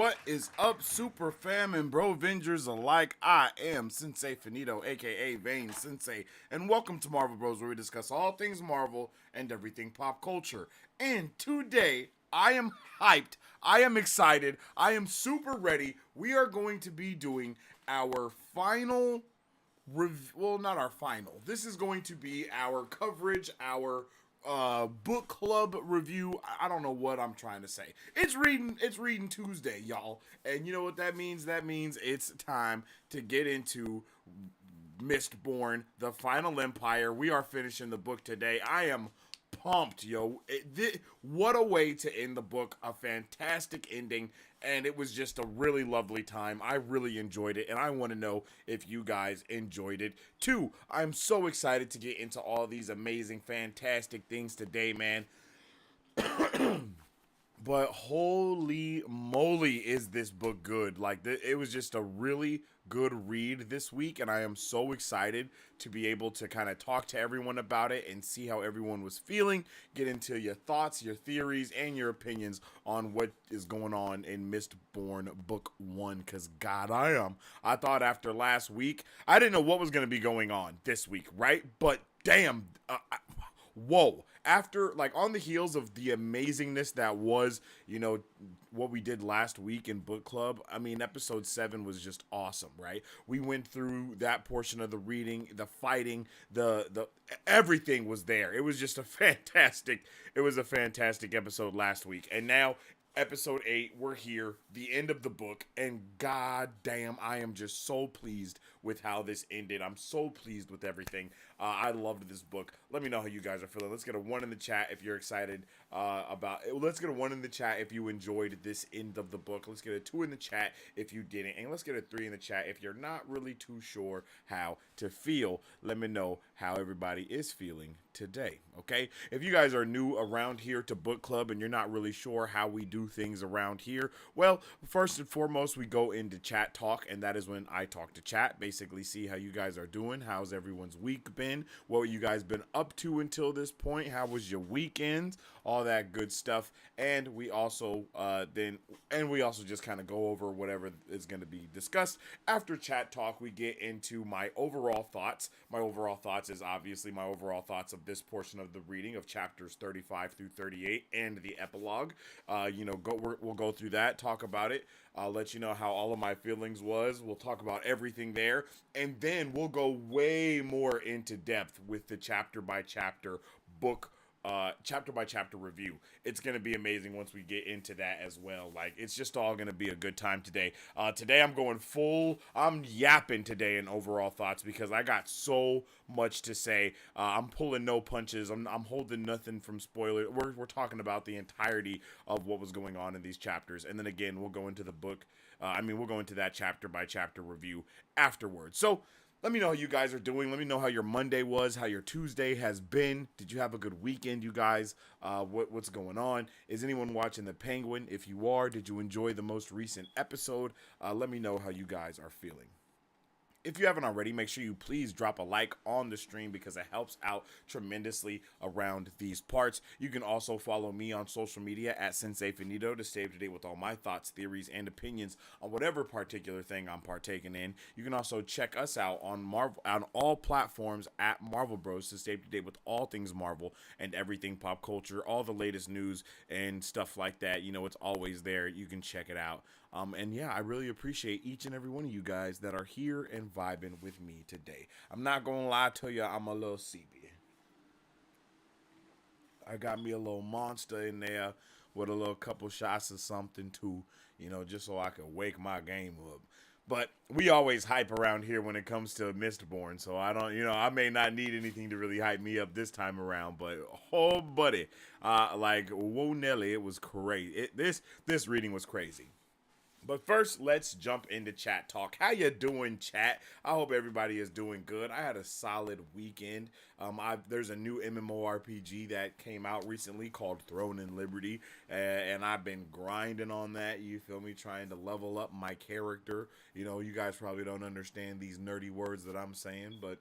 What is up, super fam and bro Vengers alike? I am Sensei Finito, aka Vane Sensei, and welcome to Marvel Bros, where we discuss all things Marvel and everything pop culture. And today, I am hyped, I am excited, I am super ready. We are going to be doing our final well, not our final. This is going to be our coverage, our book club review. I don't know what I'm trying to say. It's reading Tuesday, y'all. And you know what that means? That means it's time to get into Mistborn, The Final Empire. We are finishing the book today. I am pumped, yo. What a way to end the book. A fantastic ending, and it was just a really lovely time. I really enjoyed it, and I want to know if you guys enjoyed it too. I'm so excited to get into all these amazing, fantastic things today, man. But holy moly, is this book good. Like, it was just a really good read this week, and I am so excited to be able to kind of talk to everyone about it and see how everyone was feeling, get into your thoughts, your theories, and your opinions on what is going on in Mistborn Book 1, because God, I thought after last week, I didn't know what was going to be going on this week, right? But damn, whoa. After, like, on the heels of the amazingness that was, what we did last week in book club, I mean, episode 7 was just awesome, right? We went through that portion of the reading, the fighting, the everything was there. It was just a fantastic episode last week. And now episode 8, we're here, the end of the book, and god damn, I am just so pleased with how this ended. I'm so pleased with everything. I loved this book. Let me know how you guys are feeling. Let's get a 1 in the chat if you're excited about it. Let's get a 1 in the chat if you enjoyed this end of the book. Let's get a 2 in the chat if you didn't, and let's get a 3 in the chat if you're not really too sure how to feel. Let me know how everybody is feeling today, okay? If you guys are new around here to book club and you're not really sure how we do things around here, well, first and foremost, we go into chat talk, and that is when I talk to chat, basically see how you guys are doing, how's everyone's week been, what you guys been up to until this point, how was your weekend, all that good stuff. And we also just kind of go over whatever is going to be discussed. After chat talk, we get into my overall thoughts. My overall thoughts is obviously my overall thoughts of this portion of the reading of chapters 35 through 38 and the epilogue. We'll go through that, talk about it. I'll let you know how all of my feelings was. We'll talk about everything there, and then we'll go way more into depth with the chapter by chapter book chapter by chapter review. It's gonna be amazing once we get into that as well. Like, it's just all gonna be a good time today. Today I'm yapping today in overall thoughts because I got so much to say. I'm pulling no punches. I'm holding nothing from spoiler. We're talking about the entirety of what was going on in these chapters, and then again we'll go into the book. We'll go into that chapter by chapter review afterwards. So let me know how you guys are doing. Let me know how your Monday was, how your Tuesday has been. Did you have a good weekend, you guys? What's going on? Is anyone watching The Penguin? If you are, did you enjoy the most recent episode? Let me know how you guys are feeling. If you haven't already, make sure you please drop a like on the stream because it helps out tremendously around these parts. You can also follow me on social media at Sensei Finito to stay up to date with all my thoughts, theories, and opinions on whatever particular thing I'm partaking in. You can also check us out on all platforms at Marvel Bros to stay up to date with all things Marvel and everything pop culture, all the latest news and stuff like that. It's always there. You can check it out. And yeah, I really appreciate each and every one of you guys that are here and vibing with me today. I'm not gonna lie to you, I'm a little sleepy. I got me a little monster in there with a little couple shots of something too, just so I could wake my game up. But we always hype around here when it comes to Mistborn, so I don't, I may not need anything to really hype me up this time around. But oh, buddy, whoa, Nelly, it was crazy. This reading was crazy. But first, let's jump into chat talk. How you doing, chat? I hope everybody is doing good. I had a solid weekend. There's a new MMORPG that came out recently called Throne and Liberty, and I've been grinding on that. You feel me? Trying to level up my character. You guys probably don't understand these nerdy words that I'm saying, but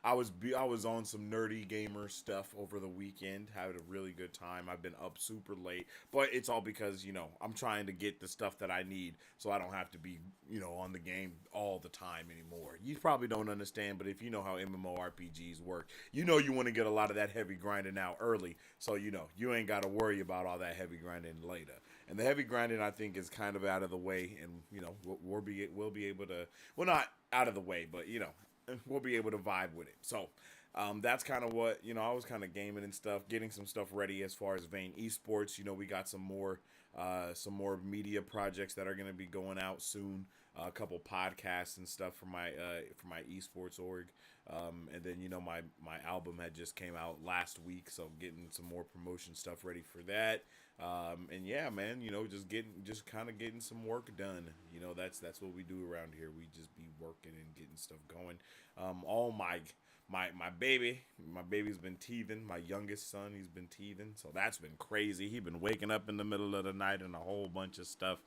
I was on some nerdy gamer stuff over the weekend. Had a really good time. I've been up super late, but it's all because I'm trying to get the stuff that I need, so I don't have to be on the game all the time anymore. You probably don't understand, but if you know how MMORPGs work, you want to get a lot of that heavy grinding out early, so you ain't got to worry about all that heavy grinding later. And the heavy grinding, I think, is kind of out of the way, and we'll be able to, well, not out of the way, but we'll be able to vibe with it. So that's kind of what I was kind of gaming and stuff, getting some stuff ready as far as Vane Esports. We got some more media projects that are going to be going out soon. A couple podcasts and stuff for my esports org, and then my album had just came out last week, so getting some more promotion stuff ready for that. And yeah, man, just kind of getting some work done. That's what we do around here. We just be working and getting stuff going. All my baby's been teething. My youngest son, he's been teething, so that's been crazy. He's been waking up in the middle of the night and a whole bunch of stuff.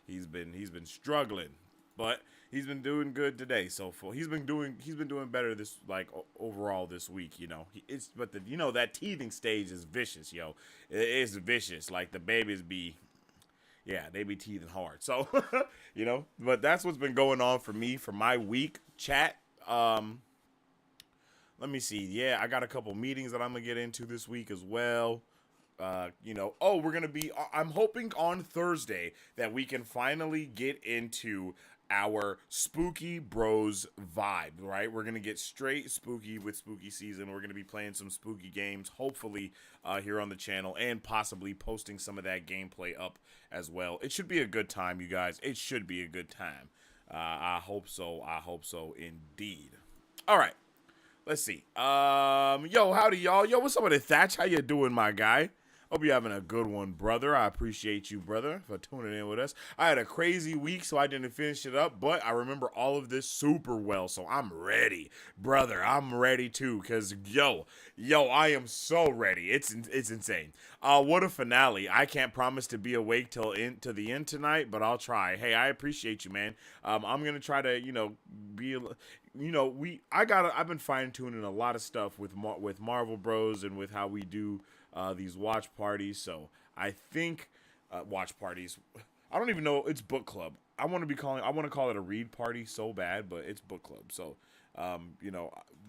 He's been struggling, but he's been doing good today. So he's been doing better this overall this week. But that teething stage is vicious, yo. It's vicious. Like the babies be. Yeah, they be teething hard. So, but that's what's been going on for me for my week. Chat. Let me see. Yeah, I got a couple meetings that I'm going to get into this week as well. We're going to be, I'm hoping on Thursday that we can finally get into our Spooky Bros vibe, right? We're going to get straight spooky with spooky season. We're going to be playing some spooky games, hopefully, here on the channel, and possibly posting some of that gameplay up as well. It should be a good time, you guys. It should be a good time. I hope so. I hope so indeed. All right. Let's see. Yo, howdy, y'all. Yo, what's up with it, Thatch? How you doing, my guy? Hope you're having a good one, brother. I appreciate you, brother, for tuning in with us. I had a crazy week, so I didn't finish it up, but I remember all of this super well, so I'm ready. Brother, I'm ready, too, because, yo, I am so ready. It's insane. What a finale. I can't promise to be awake till to the end tonight, but I'll try. Hey, I appreciate you, man. I'm going to try to, be... I've been fine-tuning a lot of stuff with Marvel Bros and with how we do these watch parties. So I think watch parties. I don't even know. It's book club. I want to call it a read party so bad, but it's book club. So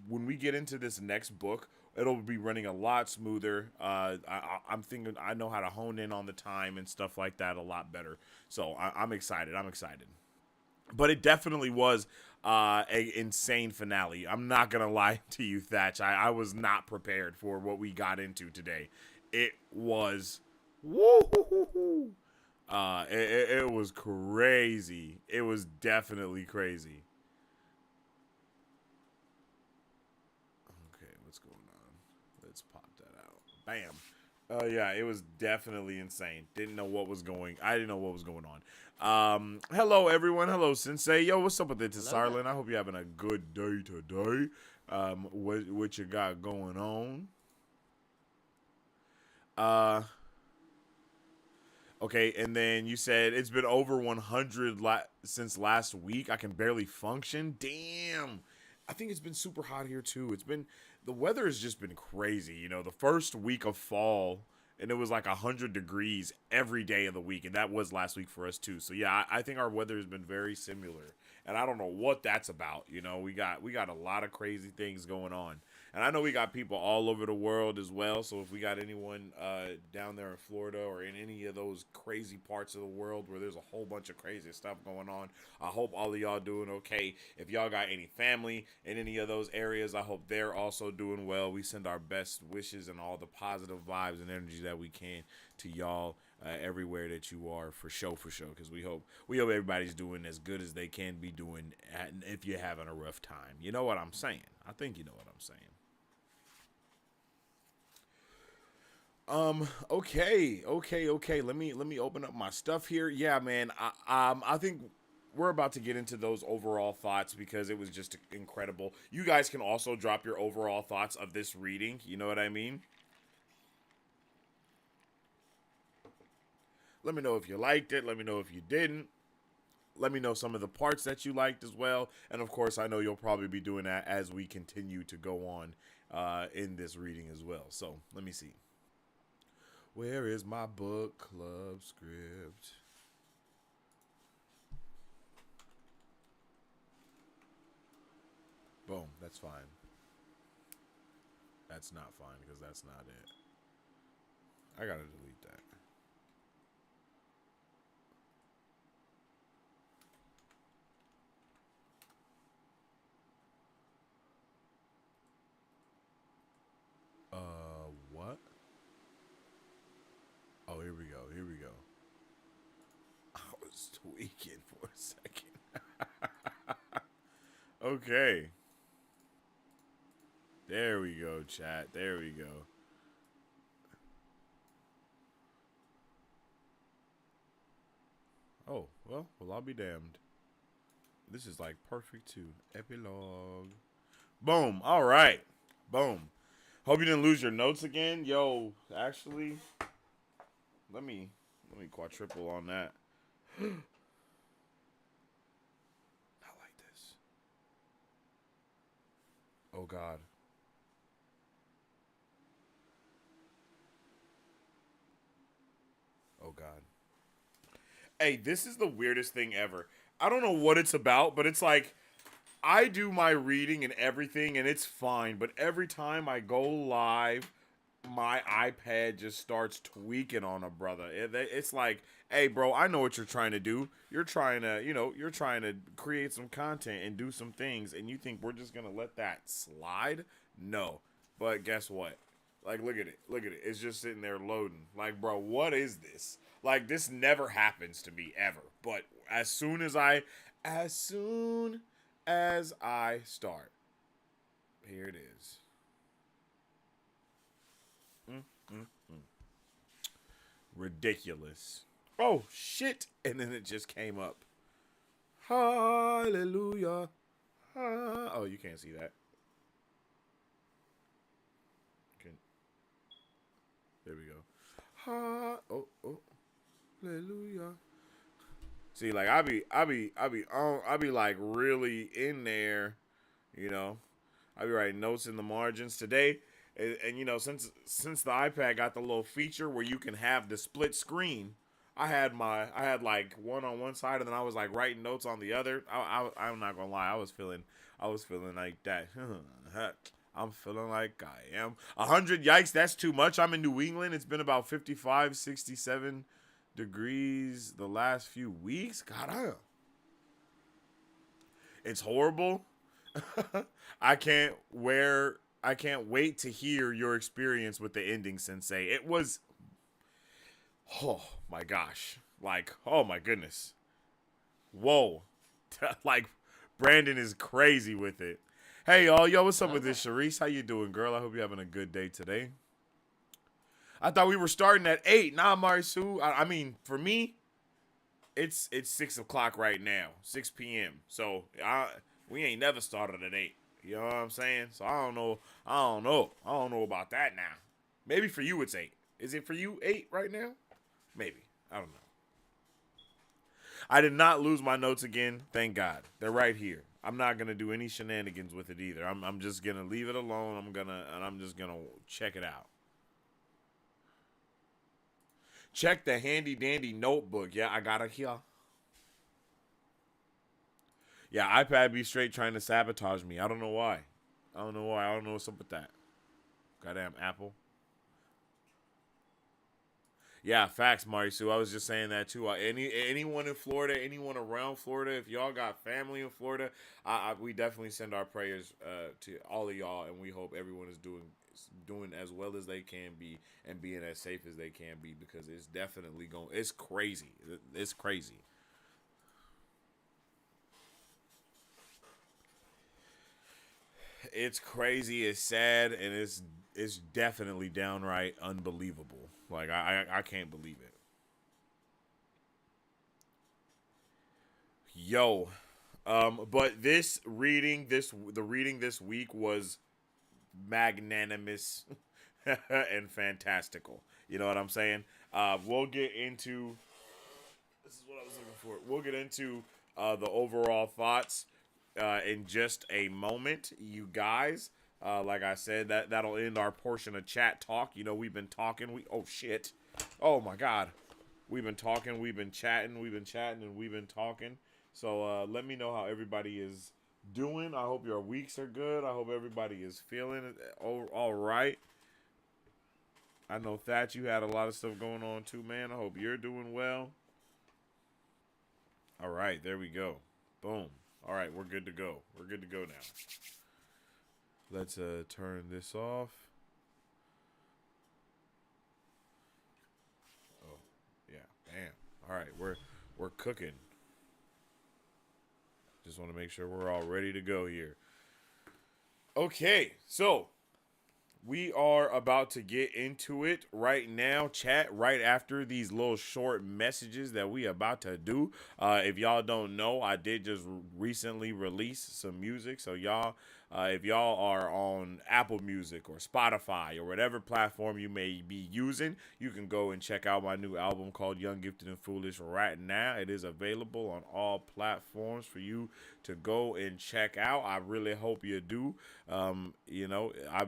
when we get into this next book, it'll be running a lot smoother. I'm thinking I know how to hone in on the time and stuff like that a lot better. So I'm excited. But it definitely was a insane finale. I'm not gonna lie to you, Thatch. I was not prepared for what we got into today. It was woo. It was crazy. It was definitely crazy. Okay, what's going on? Let's pop that out. Bam. Yeah, it was definitely insane. I didn't know what was going on. Hello everyone. Hello Sensei. Yo, what's up with it, Sarlin? I hope you're having a good day today. What you got going on? Okay, and then you said it's been over 100 since last week. I can barely function. Damn. I think it's been super hot here too. The weather has just been crazy. The first week of fall, and it was like 100 degrees every day of the week, and that was last week for us too. So yeah, I think our weather has been very similar, and I don't know what that's about. We got a lot of crazy things going on, and I know we got people all over the world as well. So if we got anyone down there in Florida or in any of those crazy parts of the world where there's a whole bunch of crazy stuff going on, I hope all of y'all doing okay. If y'all got any family in any of those areas, I hope they're also doing well. We send our best wishes and all the positive vibes and energy that we can to y'all everywhere that you are, for sure, because we hope everybody's doing as good as they can be doing if you're having a rough time. You know what I'm saying? I think you know what I'm saying. Okay. Let me open up my stuff here. Yeah, man. I think we're about to get into those overall thoughts because it was just incredible. You guys can also drop your overall thoughts of this reading. You know what I mean? Let me know if you liked it. Let me know if you didn't. let me know some of the parts that you liked as well. And of course, I know you'll probably be doing that as we continue to go on in this reading as well. So let me see. Where is my book club script? Boom, that's fine. That's not fine because that's not it. I gotta delete that. What? Oh, here we go. Here we go. I was tweaking for a second. Okay. There we go, chat. There we go. Oh, well, I'll be damned. This is like perfect too. Epilogue. Boom. All right. Boom. Hope you didn't lose your notes again. Yo, actually, let me quadruple on that. Not like this. Oh God. Oh God. Hey, this is the weirdest thing ever. I don't know what it's about, but it's like I do my reading and everything and it's fine, but every time I go live, my iPad just starts tweaking on a brother. It's like, hey, bro, I know what you're trying to do. You're trying to, you're trying to create some content and do some things, and you think we're just going to let that slide? No. But guess what? Like, look at it. Look at it. It's just sitting there loading. Like, bro, what is this? Like, this never happens to me ever. But as soon as I start, here it is. Ridiculous. Oh, shit. And then it just came up. Hallelujah. Oh, you can't see that. Okay. There we go. Hallelujah. See, like I be like really in there, you know. I be writing notes in the margins today, and since the iPad got the little feature where you can have the split screen, I had like one on one side and then I was like writing notes on the other. I'm not gonna lie, I was feeling like that. I'm feeling like I am 100. Yikes, that's too much. I'm in New England. It's been about 55, 67 degrees the last few weeks. God, it's horrible. I can't wait to hear your experience with the ending, Sensei. It was, oh my gosh, like, oh my goodness, whoa, like Brandon is crazy with it. Hey y'all, yo, what's up with this, Sharice? How you doing, girl? I hope you're having a good day today. I thought we were starting at 8. Nah, Marisu. I mean, for me, it's 6 o'clock right now, 6 p.m. So we ain't never started at 8. You know what I'm saying? So I don't know about that now. Maybe for you it's 8. Is it for you 8 right now? Maybe. I don't know. I did not lose my notes again. Thank God. They're right here. I'm not gonna do any shenanigans with it either. I'm just gonna leave it alone. I'm just gonna check it out. Check the handy dandy notebook. Yeah, I got it here. Yeah, iPad be straight trying to sabotage me. I don't know why. I don't know what's up with that. Goddamn Apple. Yeah, facts, Marisu. I was just saying that too. Anyone in Florida, anyone around Florida, if y'all got family in Florida, we definitely send our prayers to all of y'all, and we hope everyone is doing as well as they can be and being as safe as they can be, because it's definitely going. It's crazy. It's crazy. It's crazy. It's sad, and it's definitely downright unbelievable. Like I can't believe it. Yo, but the reading this week was magnanimous and fantastical. You know what I'm saying? We'll get into. This is what I was looking for. We'll get into the overall thoughts in just a moment, you guys. Like I said, that'll end our portion of chat talk. You know, we've been talking. Oh shit! Oh my god, we've been talking. We've been chatting. We've been chatting, and we've been talking. So let me know how everybody is doing. I hope your weeks are good. I hope everybody is feeling it all right. I know Thatch, you had a lot of stuff going on too, man. I hope you're doing well. All right, there we go. Boom. All right, we're good to go. We're good to go now. Let's turn this off. Oh, yeah. Bam. All right, we're cooking. Just want to make sure we're all ready to go here. Okay, so we are about to get into it right now, chat, right after these little short messages that we about to do. If y'all don't know, I did just recently release some music. So y'all, if y'all are on Apple Music or Spotify or whatever platform you may be using, you can go and check out my new album called Young, Gifted, and Foolish right now. It is available on all platforms for you to go and check out. I really hope you do. You know, I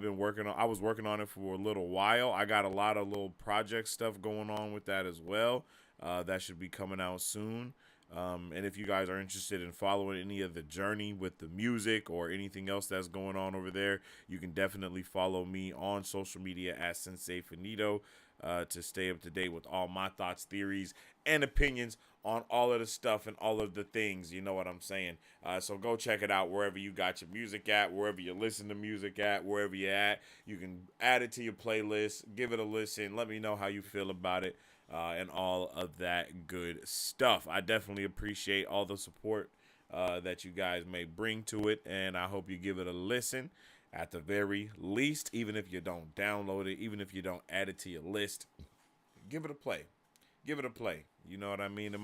was working on it for a little while. I got a lot of little project stuff going on with that as well. That should be coming out soon. And if you guys are interested in following any of the journey with the music or anything else that's going on over there, you can definitely follow me on social media at Sensei Finito to stay up to date with all my thoughts, theories, and opinions on all of the stuff and all of the things. You know what I'm saying? So go check it out wherever you got your music at, wherever you listen to music at, wherever you're at. You can add it to your playlist, give it a listen, let me know how you feel about it. And all of that good stuff. I definitely appreciate all the support that you guys may bring to it, and I hope you give it a listen at the very least, even if you don't download it, even if you don't add it to your list. Give it a play. Give it a play. You know what I mean?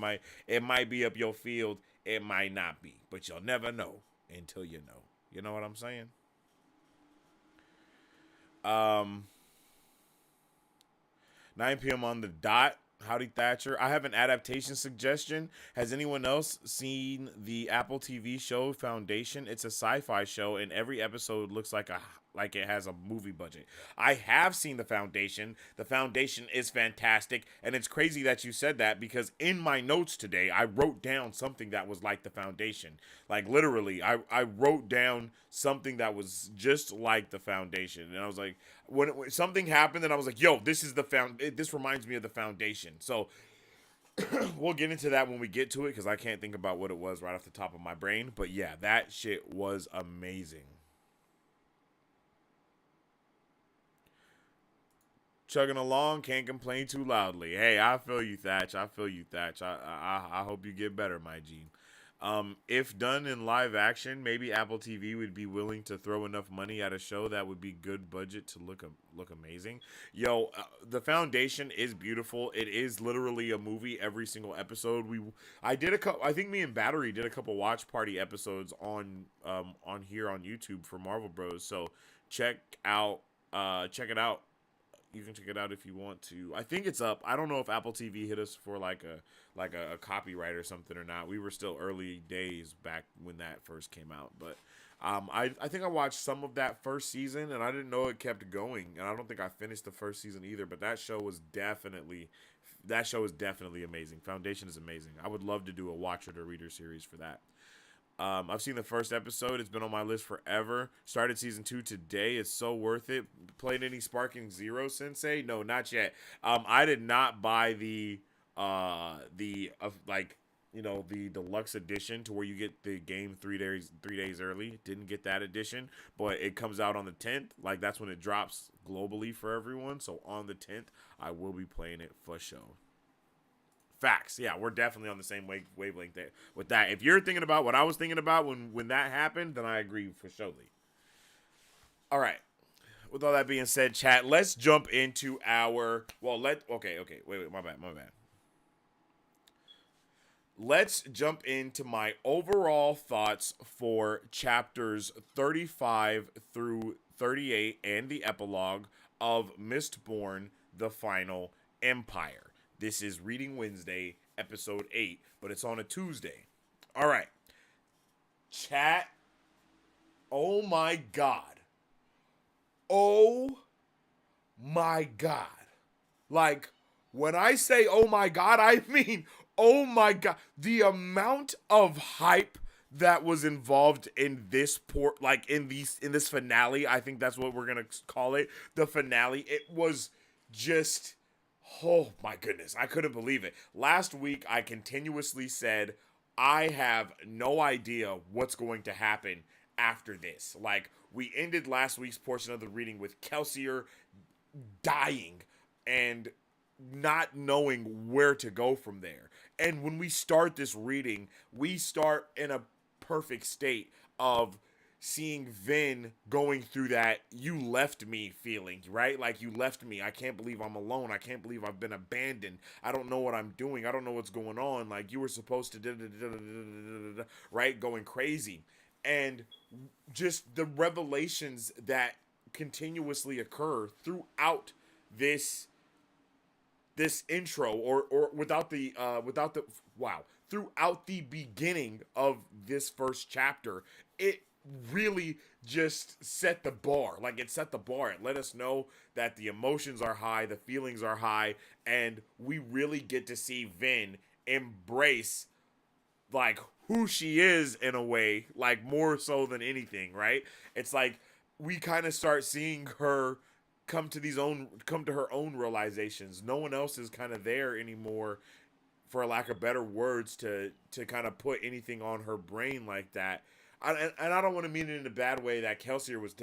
It might be up your field, it might not be, but you'll never know until you know. You know what I'm saying? 9 p.m. on the dot. Howdy Thatcher. I have an adaptation suggestion. Has anyone else seen the Apple TV show Foundation? It's a sci-fi show, and every episode looks like it has a movie budget. I have seen The Foundation. The Foundation is fantastic, and it's crazy that you said that because in my notes today, I wrote down something that was like The Foundation. Like literally, I wrote down something that was just like The Foundation, and I was like, when something happened, and I was like, yo, this reminds me of The Foundation. So we'll get into that when we get to it because I can't think about what it was right off the top of my brain. But yeah, that shit was amazing. Chugging along, can't complain too loudly. Hey, I feel you, Thatch. I feel you, Thatch. I hope you get better, my G. If done in live action, maybe Apple TV would be willing to throw enough money at a show that would be good budget to look amazing. Yo, The Foundation is beautiful. It is literally a movie every single episode. I did a couple. I think me and Battery did a couple watch party episodes on here on YouTube for Marvel Bros. So check it out. You can check it out if you want to. I think it's up. I don't know if Apple TV hit us for like a copyright or something or not. We were still early days back when that first came out, but I think I watched some of that first season and I didn't know it kept going, and I don't think I finished the first season either. But that show is definitely amazing. Foundation is amazing. I would love to do a watcher to reader series for that. I've seen the first episode. It's been on my list forever. Started season 2 today. It's so worth it. Played any Sparking Zero, Sensei? No, not yet. I did not buy the deluxe edition to where you get the game 3 days early. Didn't get that edition, but it comes out on the 10th. Like that's when it drops globally for everyone. So on the 10th, I will be playing it for sure. Facts. Yeah, we're definitely on the same wavelength there with that. If you're thinking about what I was thinking about when that happened, then I agree for surely. All right. With all that being said, chat, let's jump into wait, my bad. Let's jump into my overall thoughts for chapters 35 through 38 and the epilogue of Mistborn: The Final Empire. This is Reading Wednesday, episode 8, but it's on a Tuesday. All right. Chat. Oh my God. Oh my God. Like, when I say oh my God, I mean oh my God. The amount of hype that was involved in this in this finale, I think that's what we're gonna call it. The finale. It was just, oh my goodness. I couldn't believe it. Last week I continuously said I have no idea what's going to happen after this. Like, we ended last week's portion of the reading with Kelsier dying and not knowing where to go from there. And when we start this reading, we start in a perfect state of seeing Vin going through that "you left me" feeling, right? Like, you left me. I can't believe I'm alone. I can't believe I've been abandoned. I don't know what I'm doing. I don't know what's going on. Like, you were supposed to right? Going crazy. And just the revelations that continuously occur throughout this intro, or throughout the beginning of this first chapter, it really just set the bar. Like, it set the bar. It let us know that the emotions are high, the feelings are high, and we really get to see Vin embrace, like, who she is in a way, like, more so than anything, right? It's like we kind of start seeing her come to her own realizations. No one else is kind of there anymore, for lack of better words, to kind of put anything on her brain like that. And I don't want to mean it in a bad way that Kelsier was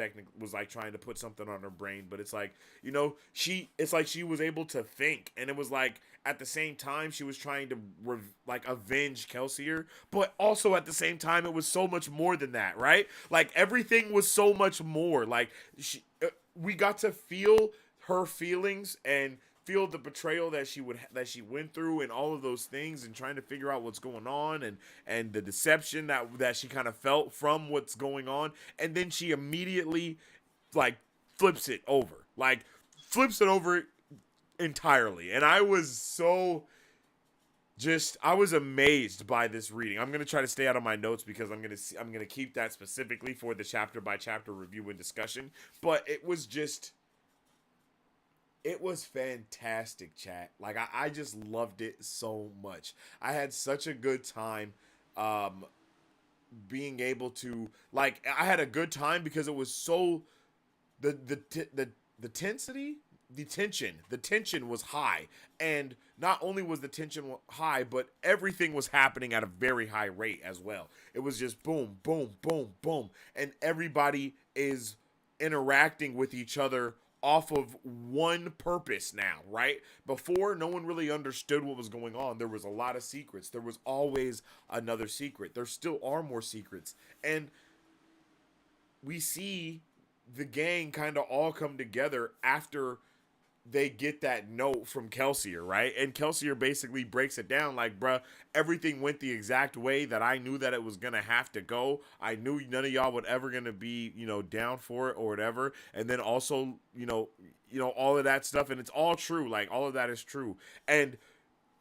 like trying to put something on her brain, but it's like, it's like she was able to think, and it was like at the same time she was trying to like avenge Kelsier, but also at the same time it was so much more than that, right? Like, everything was so much more. Like, we got to feel her feelings and feel the betrayal that she went through, and all of those things, and trying to figure out what's going on, and the deception that she kind of felt from what's going on. And then she immediately, like, flips it over entirely. And I was amazed by this reading. I'm gonna try to stay out of my notes because I'm gonna keep that specifically for the chapter by chapter review and discussion. But it was fantastic, chat. Like, I just loved it so much. I had such a good time being able to, like, I had a good time because it was so, the tension was high. And not only was the tension high, but everything was happening at a very high rate as well. It was just boom, boom, boom, boom, and everybody is interacting with each other off of one purpose now, right? Before, no one really understood what was going on. There was a lot of secrets. There was always another secret. There still are more secrets. And we see the gang kind of all come together after they get that note from Kelsier, right? And Kelsier basically breaks it down like, bruh, everything went the exact way that I knew that it was gonna have to go. I knew none of y'all would ever gonna be, down for it or whatever. And then also, all of that stuff, and it's all true. Like, all of that is true. And,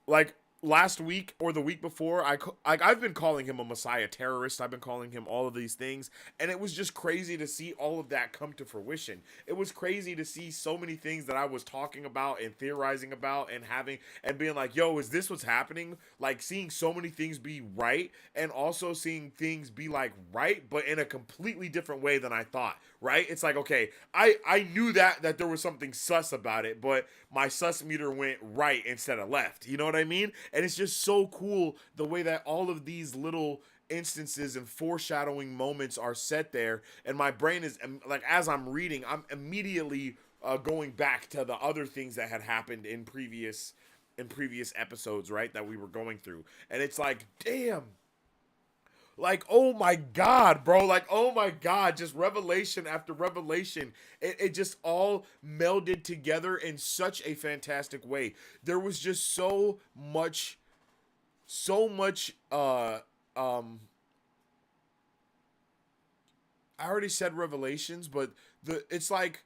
like, last week or the week before, I've been calling him a Messiah terrorist. I've been calling him all of these things, and it was just crazy to see all of that come to fruition. It was crazy to see so many things that I was talking about and theorizing about and being like, yo, is this what's happening? Like, seeing so many things be right, and also seeing things be like right, but in a completely different way than I thought, right? It's like, okay, I knew that there was something sus about it, but my sus meter went right instead of left. You know what I mean? And it's just so cool the way that all of these little instances and foreshadowing moments are set there. And my brain is, like, as I'm reading, I'm immediately going back to the other things that had happened in previous episodes, right, that we were going through. And it's like, damn. Like, oh my God, bro. Like, oh my God. Just revelation after revelation. It just all melded together in such a fantastic way. There was just so much, I already said revelations, but it's like,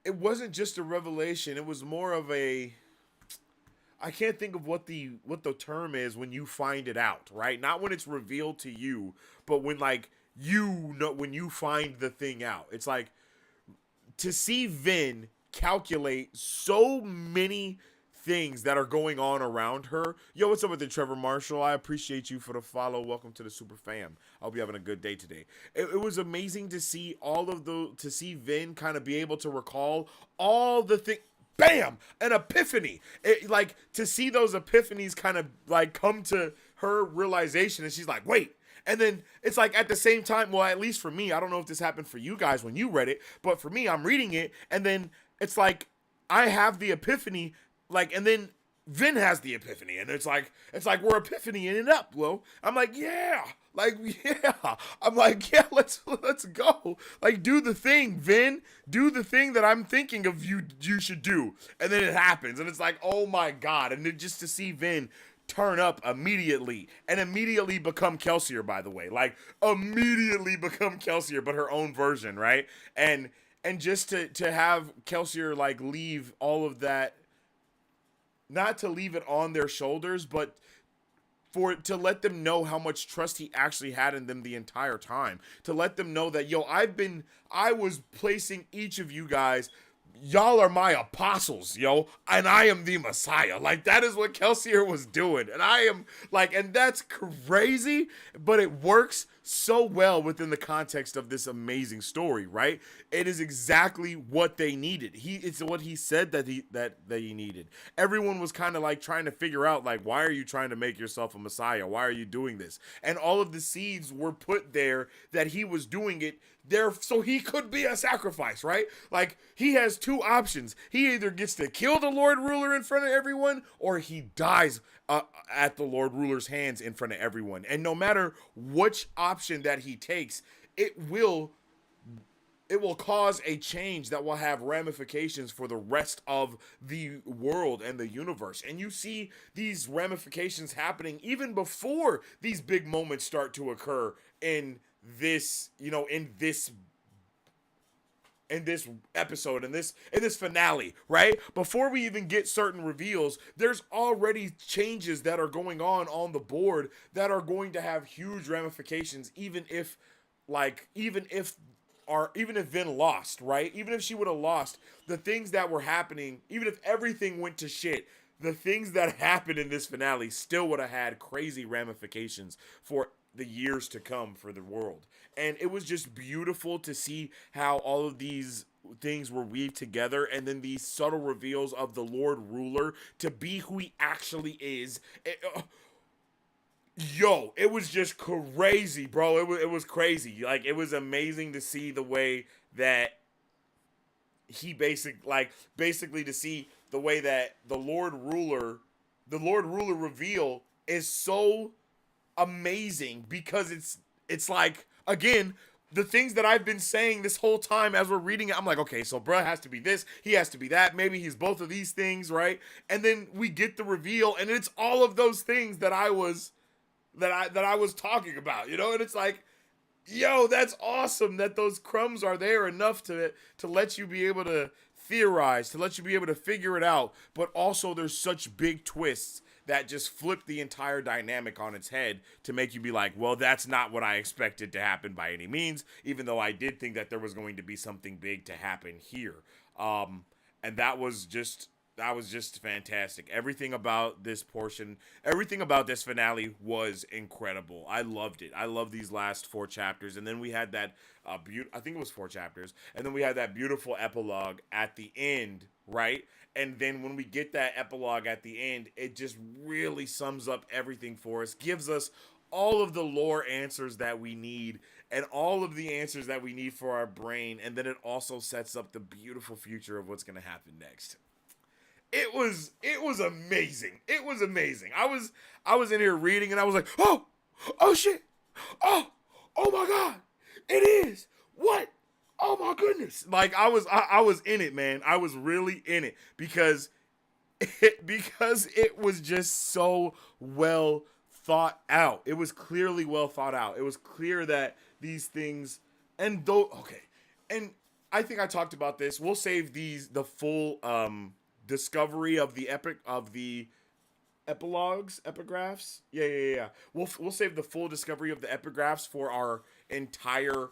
it wasn't just a revelation. It was more of a, I can't think of what the term is when you find it out, right? Not when it's revealed to you, but when like you know when you find the thing out. It's like to see Vin calculate so many things that are going on around her. Yo, what's up with it, Trevor Marshall? I appreciate you for the follow. Welcome to the super fam. I hope you're having a good day today. It was amazing to see to see Vin kind of be able to recall all the things. Bam! An epiphany. Like to see those epiphanies kind of like come to her realization, and she's like, wait. And then it's like at the same time, well, at least for me, I don't know if this happened for you guys when you read it, but for me, I'm reading it, and then it's like I have the epiphany, like, and then Vin has the epiphany, and it's like we're epiphanying it up, Will. I'm like, yeah. Like, yeah. I'm like, yeah, let's go. Like, do the thing, Vin. Do the thing that I'm thinking of you should do. And then it happens. And it's like, oh my God. And then just to see Vin turn up immediately and immediately become Kelsier, by the way. Like, immediately become Kelsier, but her own version, right? And just to have Kelsier, like, leave all of that, not to leave it on their shoulders, but to let them know how much trust he actually had in them the entire time. To let them know that, yo, I was placing each of you guys, y'all are my apostles, yo, and I am the Messiah. Like, that is what Kelsier was doing. And I am, like, and that's crazy, but it works so well within the context of this amazing story, right? It is exactly what they needed. It's what he said that he needed. Everyone was kind of like trying to figure out, like, why are you trying to make yourself a Messiah? Why are you doing this? And all of the seeds were put there that he was doing it there so he could be a sacrifice, right? Like, he has two options. He either gets to kill the Lord Ruler in front of everyone, or he dies at the Lord Ruler's hands in front of everyone. And no matter which option that he takes, it will cause a change that will have ramifications for the rest of the world and the universe. And you see these ramifications happening even before these big moments start to occur in this, in this episode, in this finale, right? Before we even get certain reveals, there's already changes that are going on the board that are going to have huge ramifications, even if Vin lost, right? Even if she would have lost, the things that were happening, even if everything went to shit, the things that happened in this finale still would have had crazy ramifications for the years to come for the world. And it was just beautiful to see how all of these things were weaved together, and then these subtle reveals of the Lord Ruler to be who he actually is. It was just crazy, bro. It was crazy. Like, it was amazing to see the way that he basically to see the way that the Lord Ruler reveal is so amazing, because it's like, again, the things that I've been saying this whole time as we're reading it. I'm like, okay, so bruh has to be this, he has to be that, maybe he's both of these things, right? And then we get the reveal, and it's all of those things that I was talking about, and it's like, yo, that's awesome that those crumbs are there enough to let you be able to theorize, to let you be able to figure it out, but also there's such big twists that just flip the entire dynamic on its head to make you be like, well, that's not what I expected to happen by any means, even though I did think that there was going to be something big to happen here. And that was just fantastic. Everything about this finale was incredible. I loved it. I love these last 4 chapters. And then we had that I think it was 4 chapters. And then we had that beautiful epilogue at the end, right? And then when we get that epilogue at the end, it just really sums up everything for us, gives us all of the lore answers that we need and all of the answers that we need for our brain. And then it also sets up the beautiful future of what's going to happen next. It was amazing. It was amazing. I was in here reading, and I was like, oh shit. Oh my God. It is. What? Oh my goodness. Like, I was in it, man. I was really in it because it was just so well thought out. It was clearly well thought out. It was clear that these things, and I think I talked about this. We'll save the full discovery of the epilogues, epigraphs. Yeah. We'll save the full discovery of the epigraphs for our entire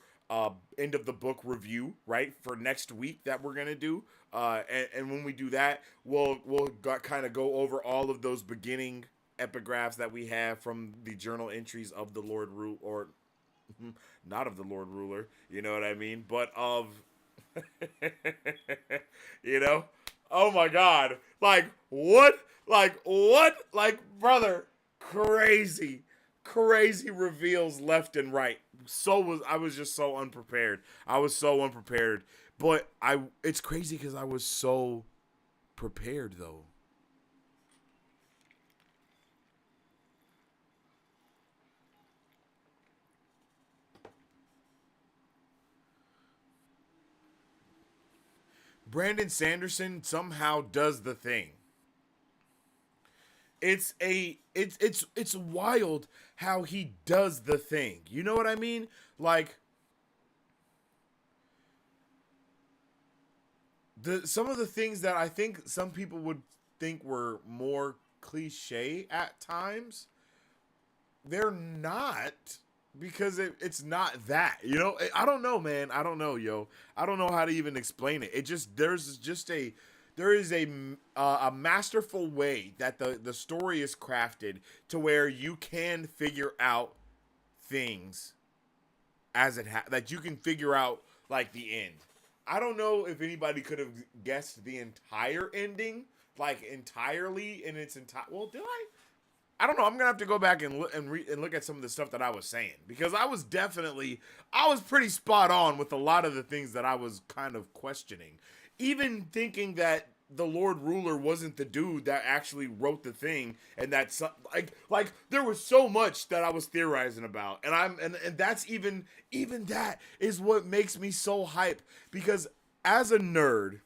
end of the book review, right? For next week that we're gonna do. And when we do that, we'll kind of go over all of those beginning epigraphs that we have from the journal entries of the Lord Rule, or not of the Lord Ruler. You know what I mean? But of you know, oh my God, like what? Like what? Like brother, crazy reveals left and right. I was just so unprepared. I was so unprepared. But it's crazy because I was so prepared though. Brandon Sanderson somehow does the thing. It's wild how he does the thing. You know what I mean? Like some of the things that I think some people would think were more cliche at times, they're not, because it's not that. You know, I don't know, man. I don't know, yo. I don't know how to even explain it. It just there is a masterful way that the story is crafted to where you can figure out things that you can figure out like the end. I don't know if anybody could have guessed the entire ending, like entirely in its entire. Well, did I? I don't know. I'm gonna have to go back and look at some of the stuff that I was saying, because I was pretty spot on with a lot of the things that I was kind of questioning, even thinking that the Lord Ruler wasn't the dude that actually wrote the thing, and that's like there was so much that I was theorizing about, and that's even that is what makes me so hype, because as a nerd,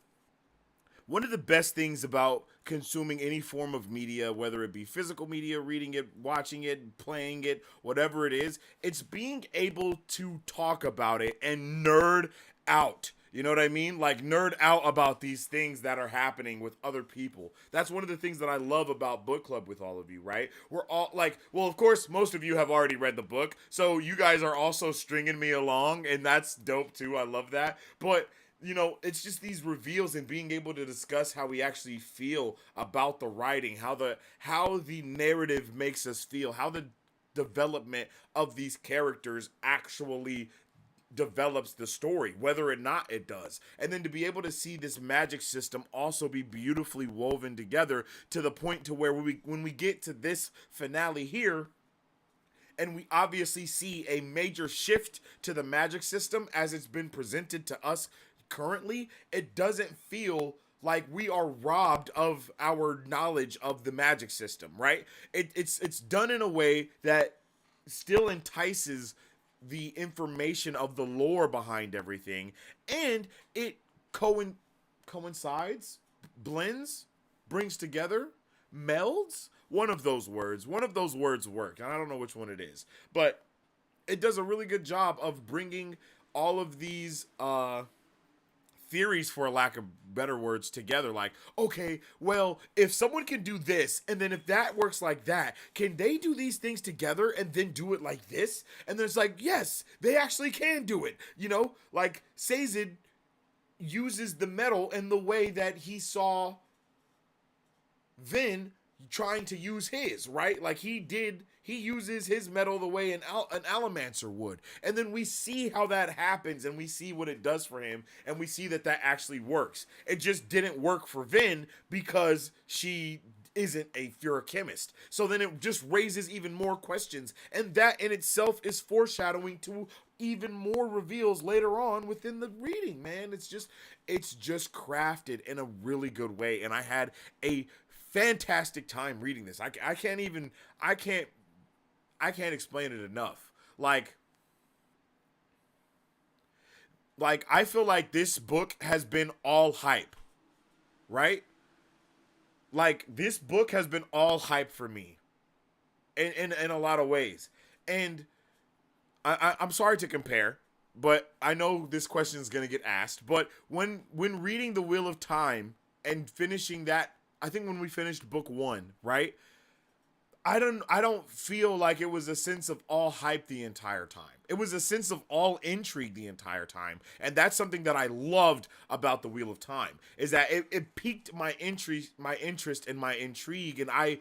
one of the best things about consuming any form of media, whether it be physical media, reading it, watching it, playing it, whatever it is, it's being able to talk about it and nerd out. You know what I mean? Like nerd out about these things that are happening with other people. That's one of the things that I love about book club with all of you, right? We're all like, well, of course, most of you have already read the book, so you guys are also stringing me along, and that's dope too. I love that. But you know, it's just these reveals and being able to discuss how we actually feel about the writing, how the narrative makes us feel, how the development of these characters actually develops the story, whether or not it does. And then to be able to see this magic system also be beautifully woven together to the point to where when we get to this finale here, and we obviously see a major shift to the magic system as it's been presented to us currently, it doesn't feel like we are robbed of our knowledge of the magic system, right? It's done in a way that still entices the information of the lore behind everything, and it coincides, blends, brings together, melds. One of those words work, and I don't know which one it is, but it does a really good job of bringing all of these theories, for lack of better words, together. Like, okay, well, if someone can do this, and then if that works like that, can they do these things together and then do it like this? And then it's like, yes, they actually can do it. You know, like Sazed uses the metal in the way that he saw Vin trying to use his, right? Like he uses his metal the way an Alamancer would. And then we see how that happens, and we see what it does for him, and we see that actually works. It just didn't work for Vin because she isn't a feruchemist. So then it just raises even more questions, and that in itself is foreshadowing to even more reveals later on within the reading, man. It's just crafted in a really good way, and I had a fantastic time reading this. I can't explain it enough. Like I feel like this book has been all hype, right? Like this book has been all hype for me in a lot of ways. And I'm sorry to compare, but I know this question is going to get asked. But when reading The Wheel of Time and finishing that, I think when we finished book 1, right? I don't feel like it was a sense of all hype the entire time. It was a sense of all intrigue the entire time. And that's something that I loved about the Wheel of Time, is that it piqued my interest and my intrigue. And I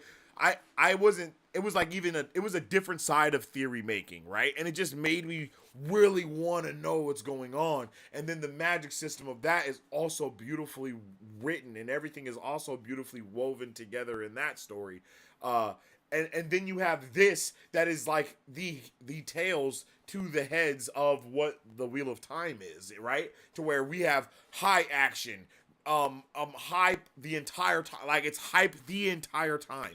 wasn't, it was like it was a different side of theory making, right? And it just made me really want to know what's going on. And then the magic system of that is also beautifully written, and everything is also beautifully woven together in that story. And then you have this that is like the tails to the heads of what the Wheel of Time is, right? To where we have high action, hype the entire time. Like, it's hype the entire time.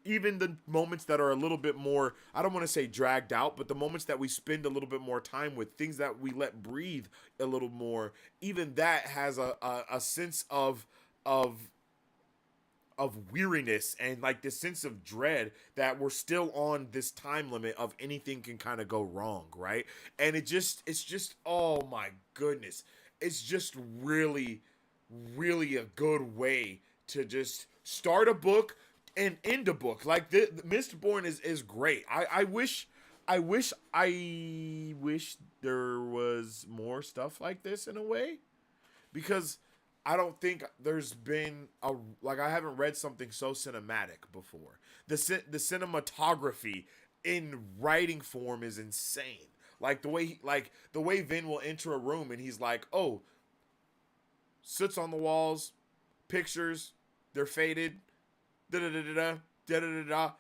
Even the moments that are a little bit more, I don't want to say dragged out, but the moments that we spend a little bit more time with, things that we let breathe a little more, even that has a sense of weariness, and like this sense of dread that we're still on this time limit of anything can kind of go wrong, right? And it's just, oh my goodness, it's just really, really a good way to just start a book and end a book. Like, the Mistborn is great. I wish there was more stuff like this in a way, because I don't think there's been I haven't read something so cinematic before. The cinematography in writing form is insane. Like the way Vin will enter a room and he's like, "Oh, sits on the walls, pictures, they're faded, da da da da da da da da."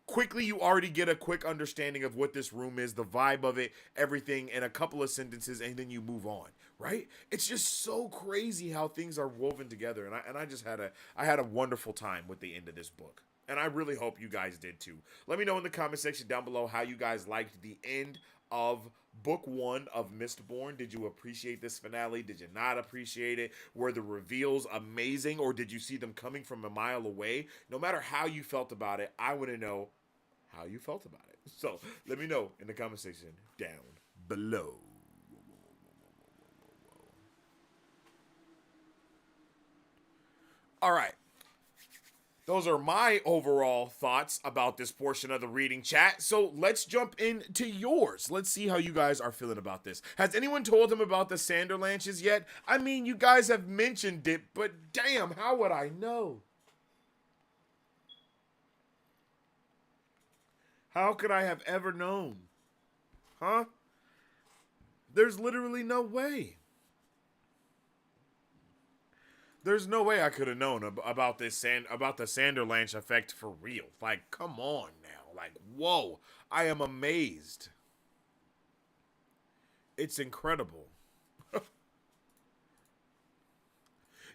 Quickly, you already get a quick understanding of what this room is, the vibe of it, everything in a couple of sentences, and then you move on, right? It's just so crazy how things are woven together, and I just had a wonderful time with the end of this book, and I really hope you guys did too. Let me know in the comment section down below how you guys liked the end of book 1 of Mistborn. Did you appreciate this finale? Did you not appreciate it? Were the reveals amazing, or did you see them coming from a mile away? No matter how you felt about it, I want to know how you felt about it. So let me know in the comment section down below. All right. Those are my overall thoughts about this portion of the reading chat. So let's jump into yours. Let's see how you guys are feeling about this. Has anyone told him about the Sanderlanches yet? I mean, you guys have mentioned it, but damn, how would I know? How could I have ever known? Huh? There's literally no way. There's no way I could have known about about the Sanderlanche effect for real. Like, come on now. Like, whoa. I am amazed. It's incredible.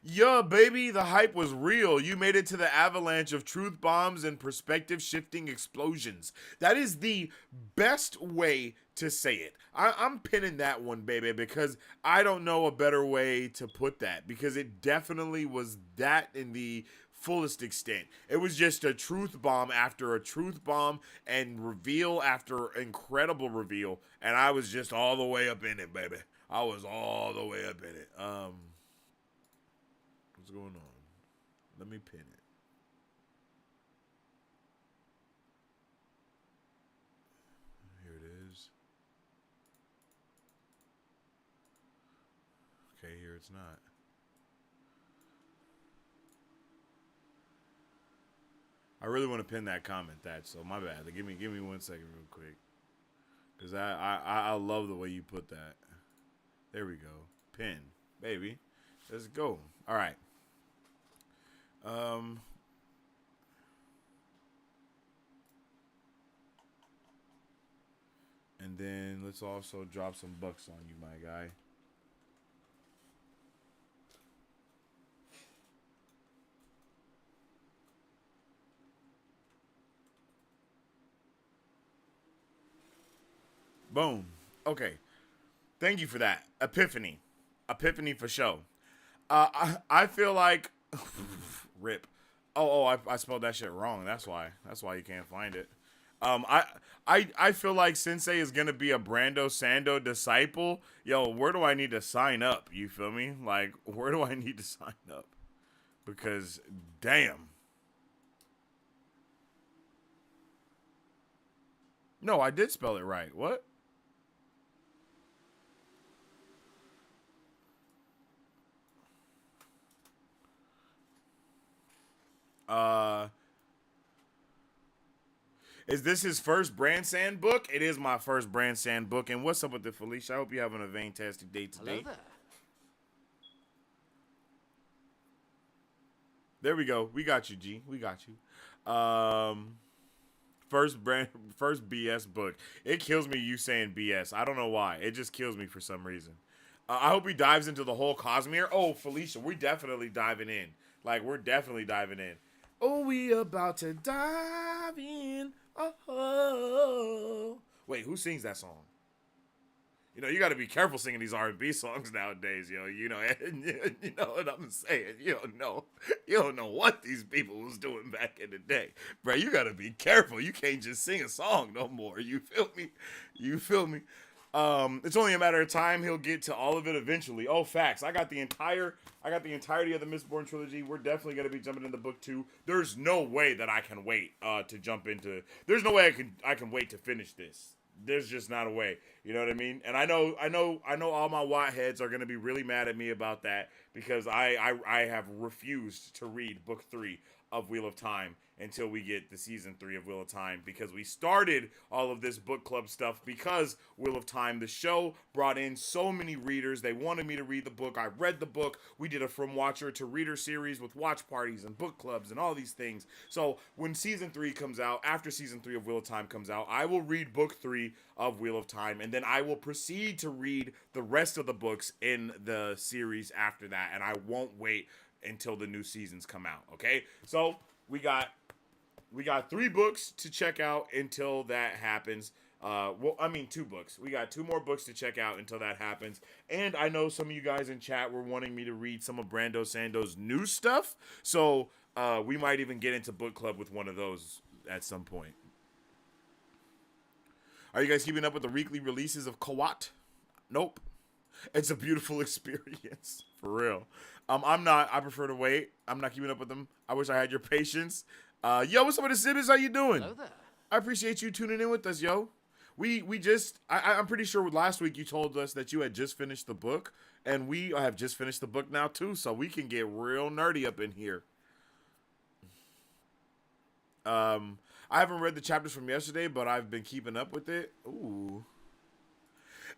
Yeah, baby, the hype was real. You made it to the avalanche of truth bombs and perspective shifting explosions. That is the best way to say it. I'm pinning that one, baby, because I don't know a better way to put that, because it definitely was that in the fullest extent. It was just a truth bomb after a truth bomb and reveal after incredible reveal, and I was just all the way up in it, baby. I was all the way up in it. What's going on? Let me pin it. Here it is. Okay, here it's not. I really want to pin that comment, so my bad. Give me 1 second real quick. Because I love the way you put that. There we go. Pin. Baby. Let's go. All right. And then let's also drop some bucks on you, my guy. Boom. Okay. Thank you for that. Epiphany. Epiphany for show. I feel like rip. I spelled that shit wrong. That's why. That's why you can't find it. I feel like Sensei is gonna be a Brando Sando disciple. Yo, where do I need to sign up? You feel me? Like, where do I need to sign up? Because damn. No, I did spell it right. What? Uh, is this his first Branson book? It is my first Branson book. And what's up with the Felicia? I hope you're having a fantastic day today. Hello there. There we go. We got you, G. We got you. First BS book. It kills me you saying BS. I don't know why. It just kills me for some reason. I hope he dives into the whole cosmere. Oh, Felicia, we definitely diving in. Like, we're definitely diving in. Oh, we about to dive in. Oh. Wait, who sings that song? You know, you got to be careful singing these R&B songs nowadays, yo. You know what I'm saying. You don't know what these people was doing back in the day, bro. You got to be careful. You can't just sing a song no more. You feel me? You feel me? It's only a matter of time. He'll get to all of it eventually. Oh, facts. I got the entirety of the Mistborn Trilogy. We're definitely gonna be jumping into book 2. There's no way that I can wait to jump into. There's no way I can wait to finish this. There's just not a way. You know what I mean? And I know all my Watt heads are gonna be really mad at me about that because I have refused to read book 3 of Wheel of Time until we get the season 3 of Wheel of Time, because we started all of this book club stuff because Wheel of Time, the show, brought in so many readers. They wanted me to read the book. I read the book. We did a From Watcher to Reader series with watch parties and book clubs and all these things. So when season 3 comes out, after season 3 of Wheel of Time comes out, I will read book 3 of Wheel of Time, and then I will proceed to read the rest of the books in the series after that, and I won't wait until the new seasons come out. Okay, so we got 3 books to check out until that happens. 2 books. We got 2 more books to check out until that happens. And I know some of you guys in chat were wanting me to read some of Brando Sando's new stuff, so we might even get into book club with one of those at some point. Are you guys keeping up with the weekly releases of Kawat? Nope. It's a beautiful experience, for real. I'm not. I prefer to wait. I'm not keeping up with them. I wish I had your patience. Yo, what's up with the Simmons? How you doing? Hello there. I appreciate you tuning in with us, yo. We just, I'm pretty sure last week you told us that you had just finished the book, and we have just finished the book now too, so we can get real nerdy up in here. I haven't read the chapters from yesterday, but I've been keeping up with it. Ooh.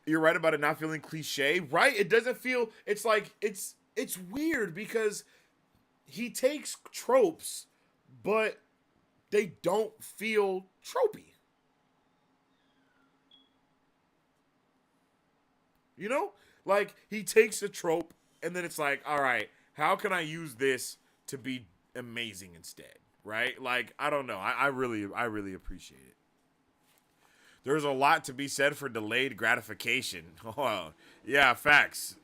You're right about it not feeling cliche, right? It doesn't feel, it's like, it's weird because he takes tropes, but they don't feel tropey. You know? Like, he takes a trope, and then it's like, all right, how can I use this to be amazing instead? Right? Like, I don't know. I really appreciate it. There's a lot to be said for delayed gratification. Oh, yeah, facts.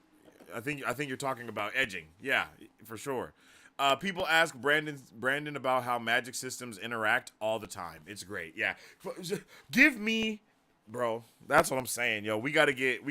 I think you're talking about edging. Yeah, for sure. People ask Brandon about how magic systems interact all the time. It's great. Yeah. Give me, bro. That's what I'm saying, yo. We gotta get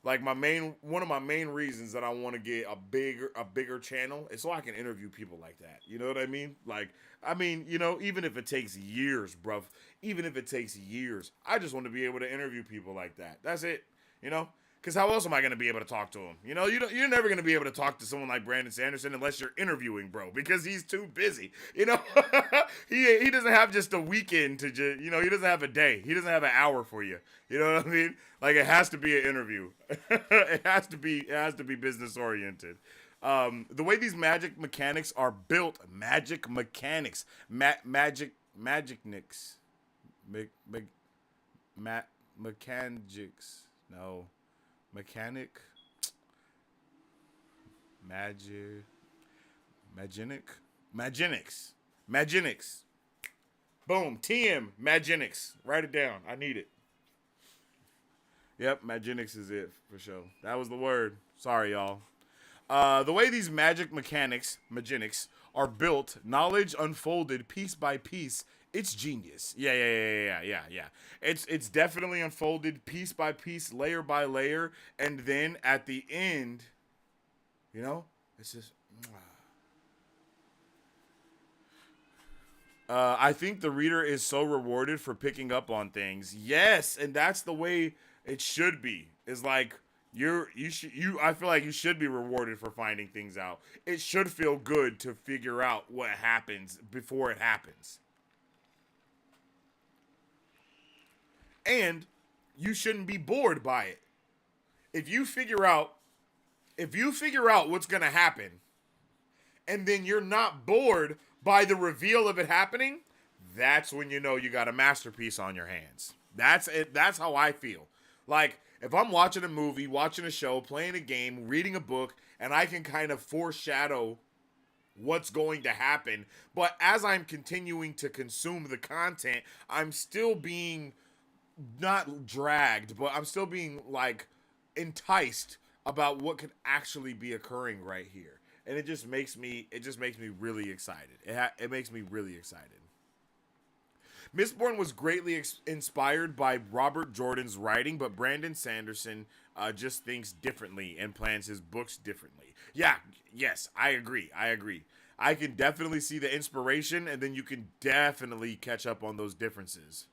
like one of my main reasons that I want to get a bigger channel is so I can interview people like that. You know what I mean? Like, even if it takes years, bruv, even if it takes years, I just want to be able to interview people like that. That's it. You know? Because how else am I going to be able to talk to him? You know, you're never going to be able to talk to someone like Brandon Sanderson unless you're interviewing, bro, because he's too busy. You know, he doesn't have just a weekend to just, he doesn't have a day. He doesn't have an hour for you. You know what I mean? Like, it has to be an interview. It has to be business oriented. The way these magic mechanics are built, magic mechanics, magic nicks, mechanics, no. Mechanic, Maginics. Boom, TM, Maginics. Write it down. I need it. Yep, Maginics is it for sure. That was the word. Sorry, y'all. The way these magic Maginics, are built, knowledge unfolded piece by piece. It's genius. Yeah. It's definitely unfolded piece by piece, layer by layer, and then at the end, it's just I think the reader is so rewarded for picking up on things. Yes, and that's the way it should be. Is like I feel like you should be rewarded for finding things out. It should feel good to figure out what happens before it happens. And you shouldn't be bored by it. If you figure out what's going to happen and then you're not bored by the reveal of it happening, that's when you know you got a masterpiece on your hands. That's it. That's how I feel. Like, if I'm watching a movie, watching a show, playing a game, reading a book, and I can kind of foreshadow what's going to happen, but as I'm continuing to consume the content, I'm still being not dragged, but I'm still being like enticed about what could actually be occurring right here. And it just makes me really excited. It makes me really excited. Mistborn was greatly inspired by Robert Jordan's writing, but Brandon Sanderson just thinks differently and plans his books differently. Yeah, yes, I agree. I can definitely see the inspiration, and then you can definitely catch up on those differences.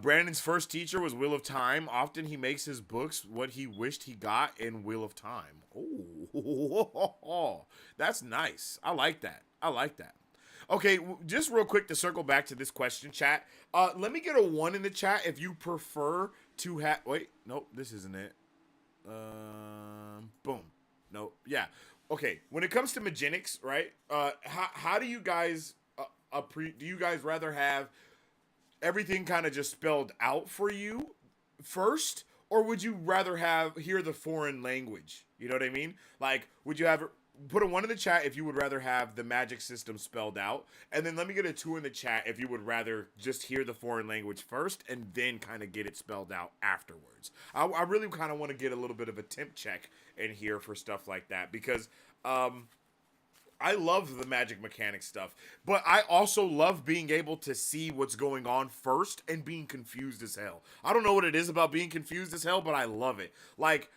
Brandon's first teacher was Wheel of Time. Often he makes his books what he wished he got in Wheel of Time. Oh, that's nice. I like that. Okay, just real quick to circle back to this question, chat. Let me get a 1 in the chat if you prefer to have... Wait, nope, this isn't it. Boom. No, yeah. Okay, when it comes to Magenics, right? How do you guys... do you guys rather have everything kind of just spelled out for you first, or would you rather hear the foreign language? You know what I mean? Like, would you have... Put a 1 in the chat if you would rather have the magic system spelled out. And then let me get a 2 in the chat if you would rather just hear the foreign language first and then kind of get it spelled out afterwards. I really kind of want to get a little bit of a temp check in here for stuff like that because I love the magic mechanic stuff. But I also love being able to see what's going on first and being confused as hell. I don't know what it is about being confused as hell, but I love it. Like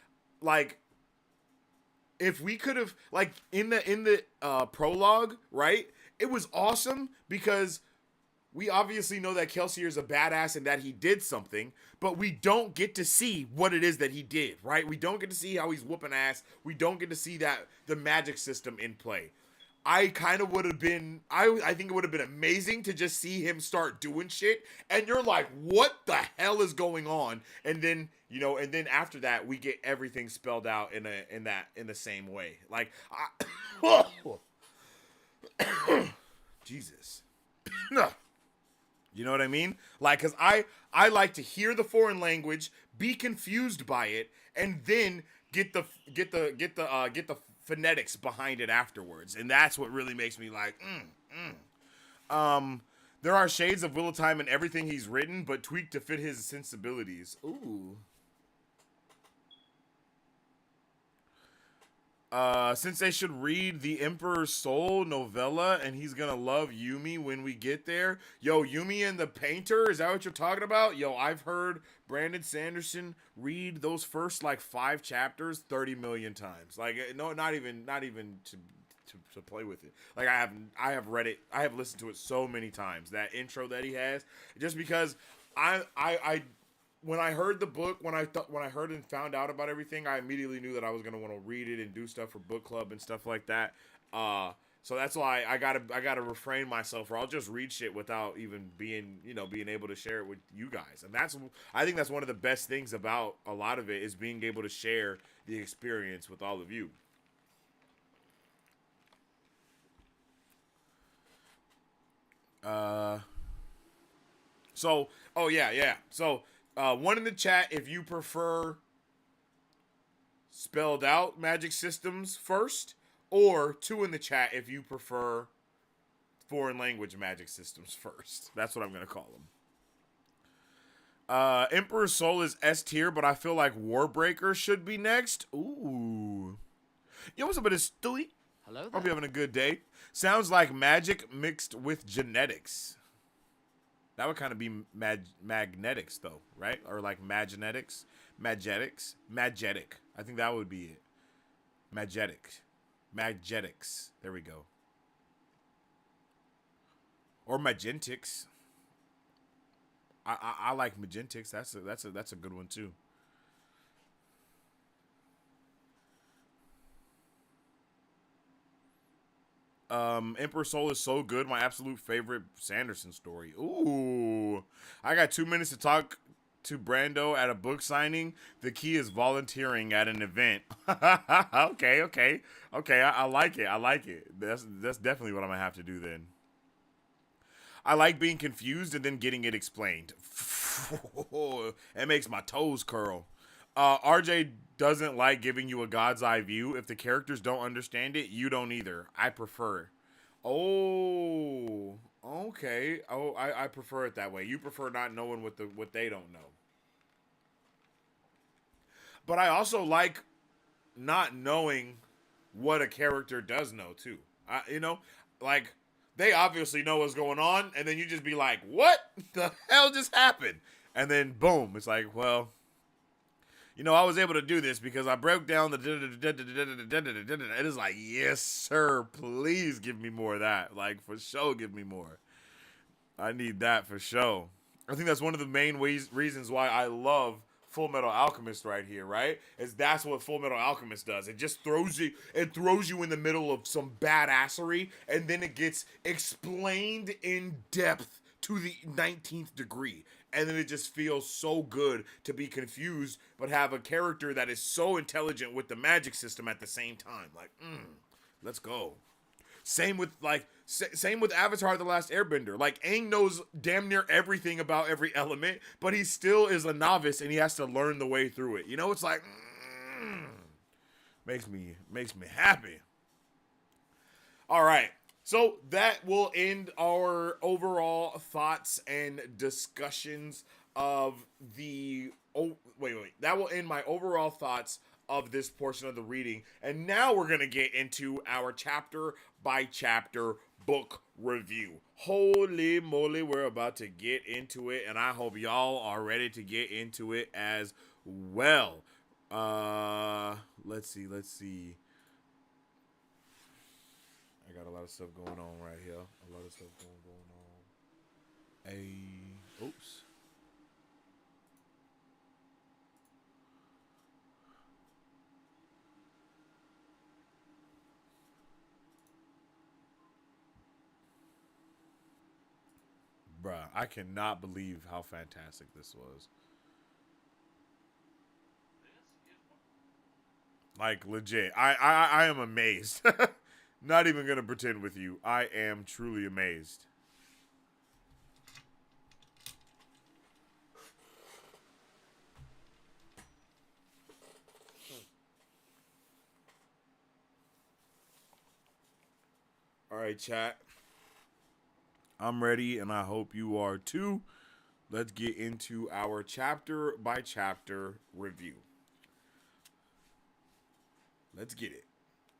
if we could have, like, in the prologue, right? It was awesome because we obviously know that Kelsier is a badass and that he did something, but we don't get to see what it is that he did, right? We don't get to see how he's whooping ass. We don't get to see the magic system in play. I kind of would have been, I think it would have been amazing to just see him start doing shit, and you're like, what the hell is going on? And then, and then after that, we get everything spelled out in the same way. Like, Jesus. You know what I mean? Like, cause I like to hear the foreign language, be confused by it, and then get the phonetics behind it afterwards, and that's what really makes me like. There are shades of Wheel of Time in everything he's written, but tweaked to fit his sensibilities. Ooh. Since they should read the Emperor's Soul novella, and he's gonna love Yumi when we get there. Yo, Yumi and the Painter, is that what you're talking about? Yo, I've heard Brandon Sanderson read those first like 5 chapters 30 million times. Like, no, not even to play with it. Like, I have read it, I have listened to it so many times. That intro that he has, just because I when I heard the book, when I heard and found out about everything, I immediately knew that I was gonna want to read it and do stuff for book club and stuff like that. So that's why I gotta refrain myself, or I'll just read shit without even being able to share it with you guys. And I think that's one of the best things about a lot of it, is being able to share the experience with all of you. So, oh yeah. So, 1 in the chat if you prefer spelled out magic systems first, or 2 in the chat if you prefer foreign language magic systems first. That's what I'm going to call them. Emperor's Soul is S tier, but I feel like Warbreaker should be next. Ooh. Yo, what's up with this, Stewie? Hello there. Hope you're having a good day. Sounds like magic mixed with genetics. That would kind of be magnetics, though, right? Or like magnetics. Magetic. I think that would be it. Magetics. There we go. or Magentix. I like Magentix. That's a good one too. Emperor Soul is so good. My absolute favorite Sanderson story. Ooh, I got 2 minutes to talk to Brando at a book signing. The key is volunteering at an event. Okay. I like it. I like it. That's definitely what I'm gonna have to do then. I like being confused and then getting it explained. It makes my toes curl. RJ doesn't like giving you a God's eye view. If the characters don't understand it, you don't either. I prefer. Oh, okay. Oh, I prefer it that way. You prefer not knowing what they don't know. But I also like not knowing what a character does know too. Like they obviously know what's going on, and then you just be like, "What the hell just happened?" And then boom, it's like, well, I was able to do this because I broke down the. It is like, yes, sir. Please give me more of that. Like for sure, give me more. I need that for sure. I think that's one of the main reasons why I love Full Metal Alchemist right here, right? Is that's what Full Metal Alchemist does. It just throws you in the middle of some badassery, and then it gets explained in depth to the 19th degree. And then it just feels so good to be confused, but have a character that is so intelligent with the magic system at the same time. Like, let's go. Same with Avatar: The Last Airbender. Like Aang knows damn near everything about every element, but he still is a novice and he has to learn the way through it. It's like makes me happy. All right. So that will end our overall thoughts and discussions of the that will end my overall thoughts of this portion of the reading. And now we're going to get into our chapter by chapter book review. Holy moly, we're about to get into it, and I hope y'all are ready to get into it as well. Let's see. I got a lot of stuff going on right here. A lot of stuff going on. Oops. Bruh, I cannot believe how fantastic this was. Like legit. I am amazed. Not even gonna pretend with you. I am truly amazed. All right, chat. I'm ready, and I hope you are too. Let's get into our chapter by chapter review. Let's get it.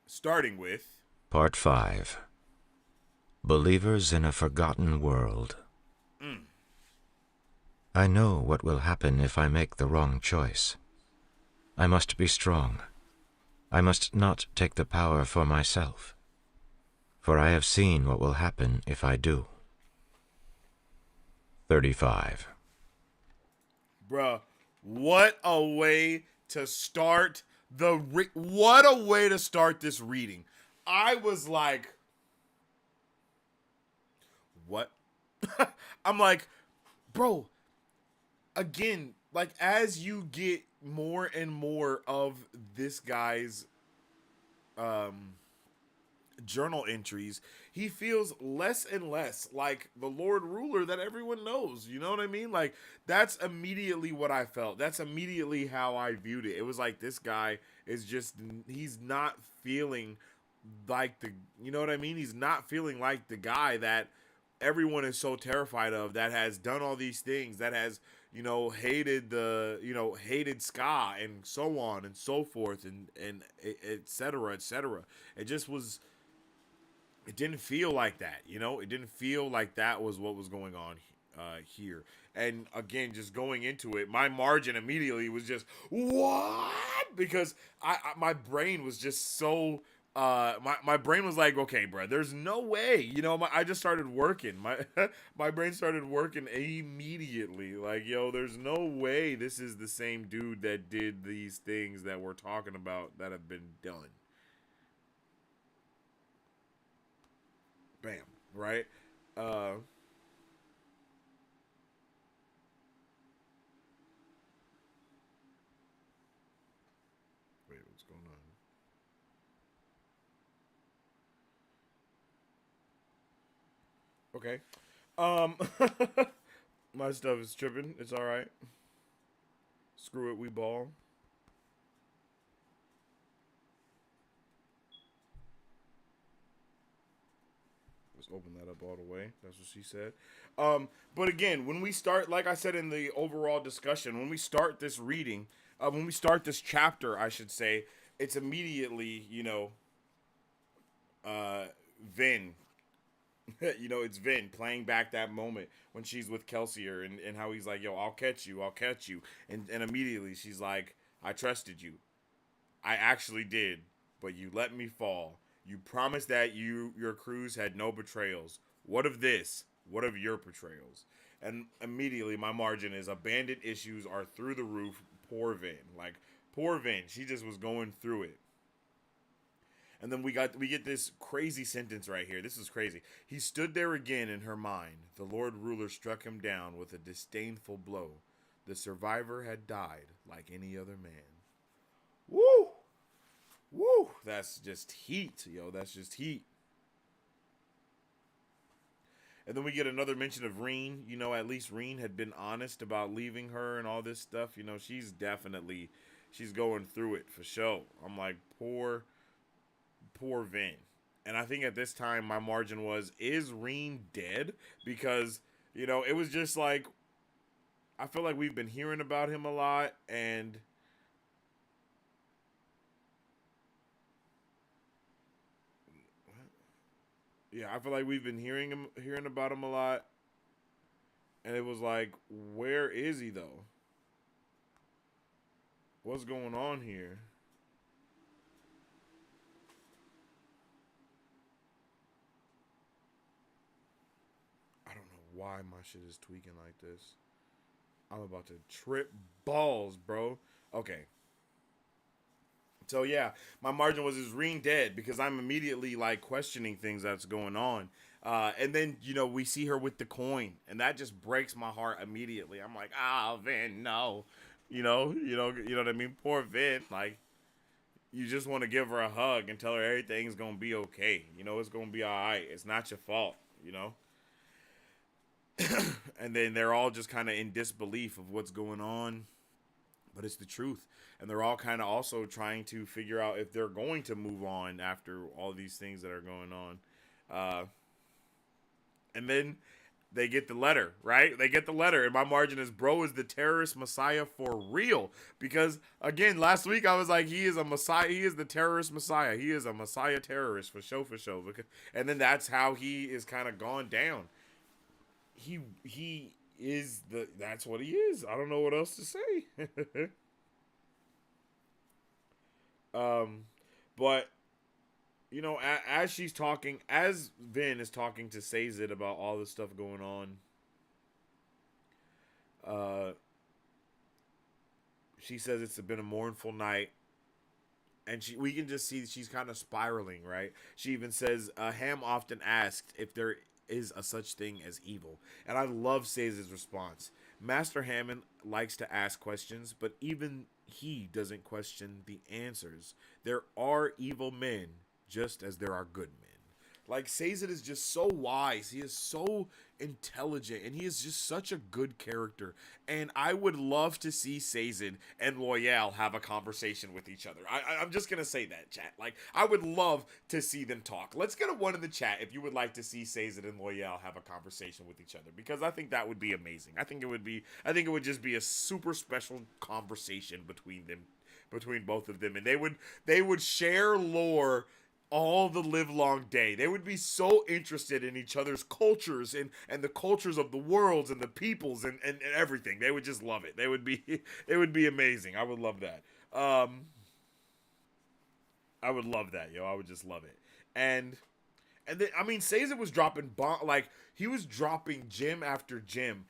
Starting with Part 5. Believers in a Forgotten World. I know what will happen if I make the wrong choice. I must be strong. I must not take the power for myself. For I have seen what will happen if I do. 35. Bruh, what a way to start what a way to start this reading. I was like, what? I'm like, bro, again, like as you get more and more of this guy's journal entries, he feels less and less like the Lord Ruler that everyone knows. You know what I mean? Like that's immediately what I felt. That's immediately how I viewed it. It was like this guy is just, he's not feeling like you know what I mean? He's not feeling like the guy that everyone is so terrified of, that has done all these things, that has, hated ska and so on and so forth and et cetera, et cetera. It just was, it didn't feel like that, It didn't feel like that was what was going on here. And again, just going into it, my margin immediately was just, what? Because my brain was just so my brain was like, okay, bro, there's no way. I just started working. My brain started working immediately. Like, yo, there's no way this is the same dude that did these things that we're talking about that have been done. Bam, right? Uh, wait, what's going on? Okay. Um, my stuff is tripping. It's all right. Screw it, we ball. Let's open that up all the way. That's what she said. But again, when we start, like I said in the overall discussion, when we start this reading, when we start this chapter, I should say, it's immediately, uh, Vin. It's Vin playing back that moment when she's with Kelsier and how he's like, yo, I'll catch you, I'll catch you. And immediately she's like, I trusted you. I actually did, but you let me fall. You promised that your crews had no betrayals. What of this? What of your betrayals? And immediately my margin is abandoned issues are through the roof. Poor Vin. Like, poor Vin. She just was going through it. And then we get this crazy sentence right here. This is crazy. He stood there again in her mind. The Lord Ruler struck him down with a disdainful blow. The survivor had died like any other man. Woo! Woo! That's just heat, yo. That's just heat. And then we get another mention of Reen. At least Reen had been honest about leaving her and all this stuff. She's going through it for sure. I'm like, poor Vin. And I think at this time my margin was, is Reen dead? Because, it was just like, I feel like we've been hearing about him a lot, and yeah, I feel like we've been hearing about him a lot, and it was like, where is he though? What's going on here? I don't know why my shit is tweaking like this. I'm about to trip balls, bro. Okay. So yeah, my margin was, is Reen dead? Because I'm immediately like questioning things that's going on. And then we see her with the coin, and that just breaks my heart immediately. I'm like, Vin, no, you know what I mean. Poor Vin. Like, you just want to give her a hug and tell her everything's gonna be okay. It's gonna be all right. It's not your fault. And then they're all just kind of in disbelief of what's going on, but it's the truth. And they're all kind of also trying to figure out if they're going to move on after all these things that are going on. And then they get the letter, right? They get the letter, and my margin is, bro is the terrorist messiah for real. Because again, last week I was like, he is a messiah. He is the terrorist messiah. He is a messiah terrorist for sure, for sure. And then that's how he is kind of gone down. He is that's what he is. I don't know what else to say. But as she's talking, as Vin is talking to Sazed about all this stuff going on, she says it's been a mournful night, and we can just see she's kind of spiraling, right? She even says, Ham often asked if there is a such thing as evil, and I love Sazed's response. Master Hammond likes to ask questions, but even he doesn't question the answers. There are evil men, just as there are good men. Like, Sazed is just so wise. He is so intelligent, and he is just such a good character. And I would love to see Sazed and Loyal have a conversation with each other. I'm just gonna say that, chat. Like, I would love to see them talk. Let's get a one in the chat if you would like to see Sazed and Loyal have a conversation with each other, because I think that would be amazing. I think it would just be a super special conversation between them, between both of them, and they would share lore all the live long day. They would be so interested in each other's cultures and the cultures of the worlds and the peoples and everything. They would just love it. It would be amazing. I would love that. I would love that, yo. I would just love it. And then, I mean, Caesar was dropping like he was dropping gem after gem.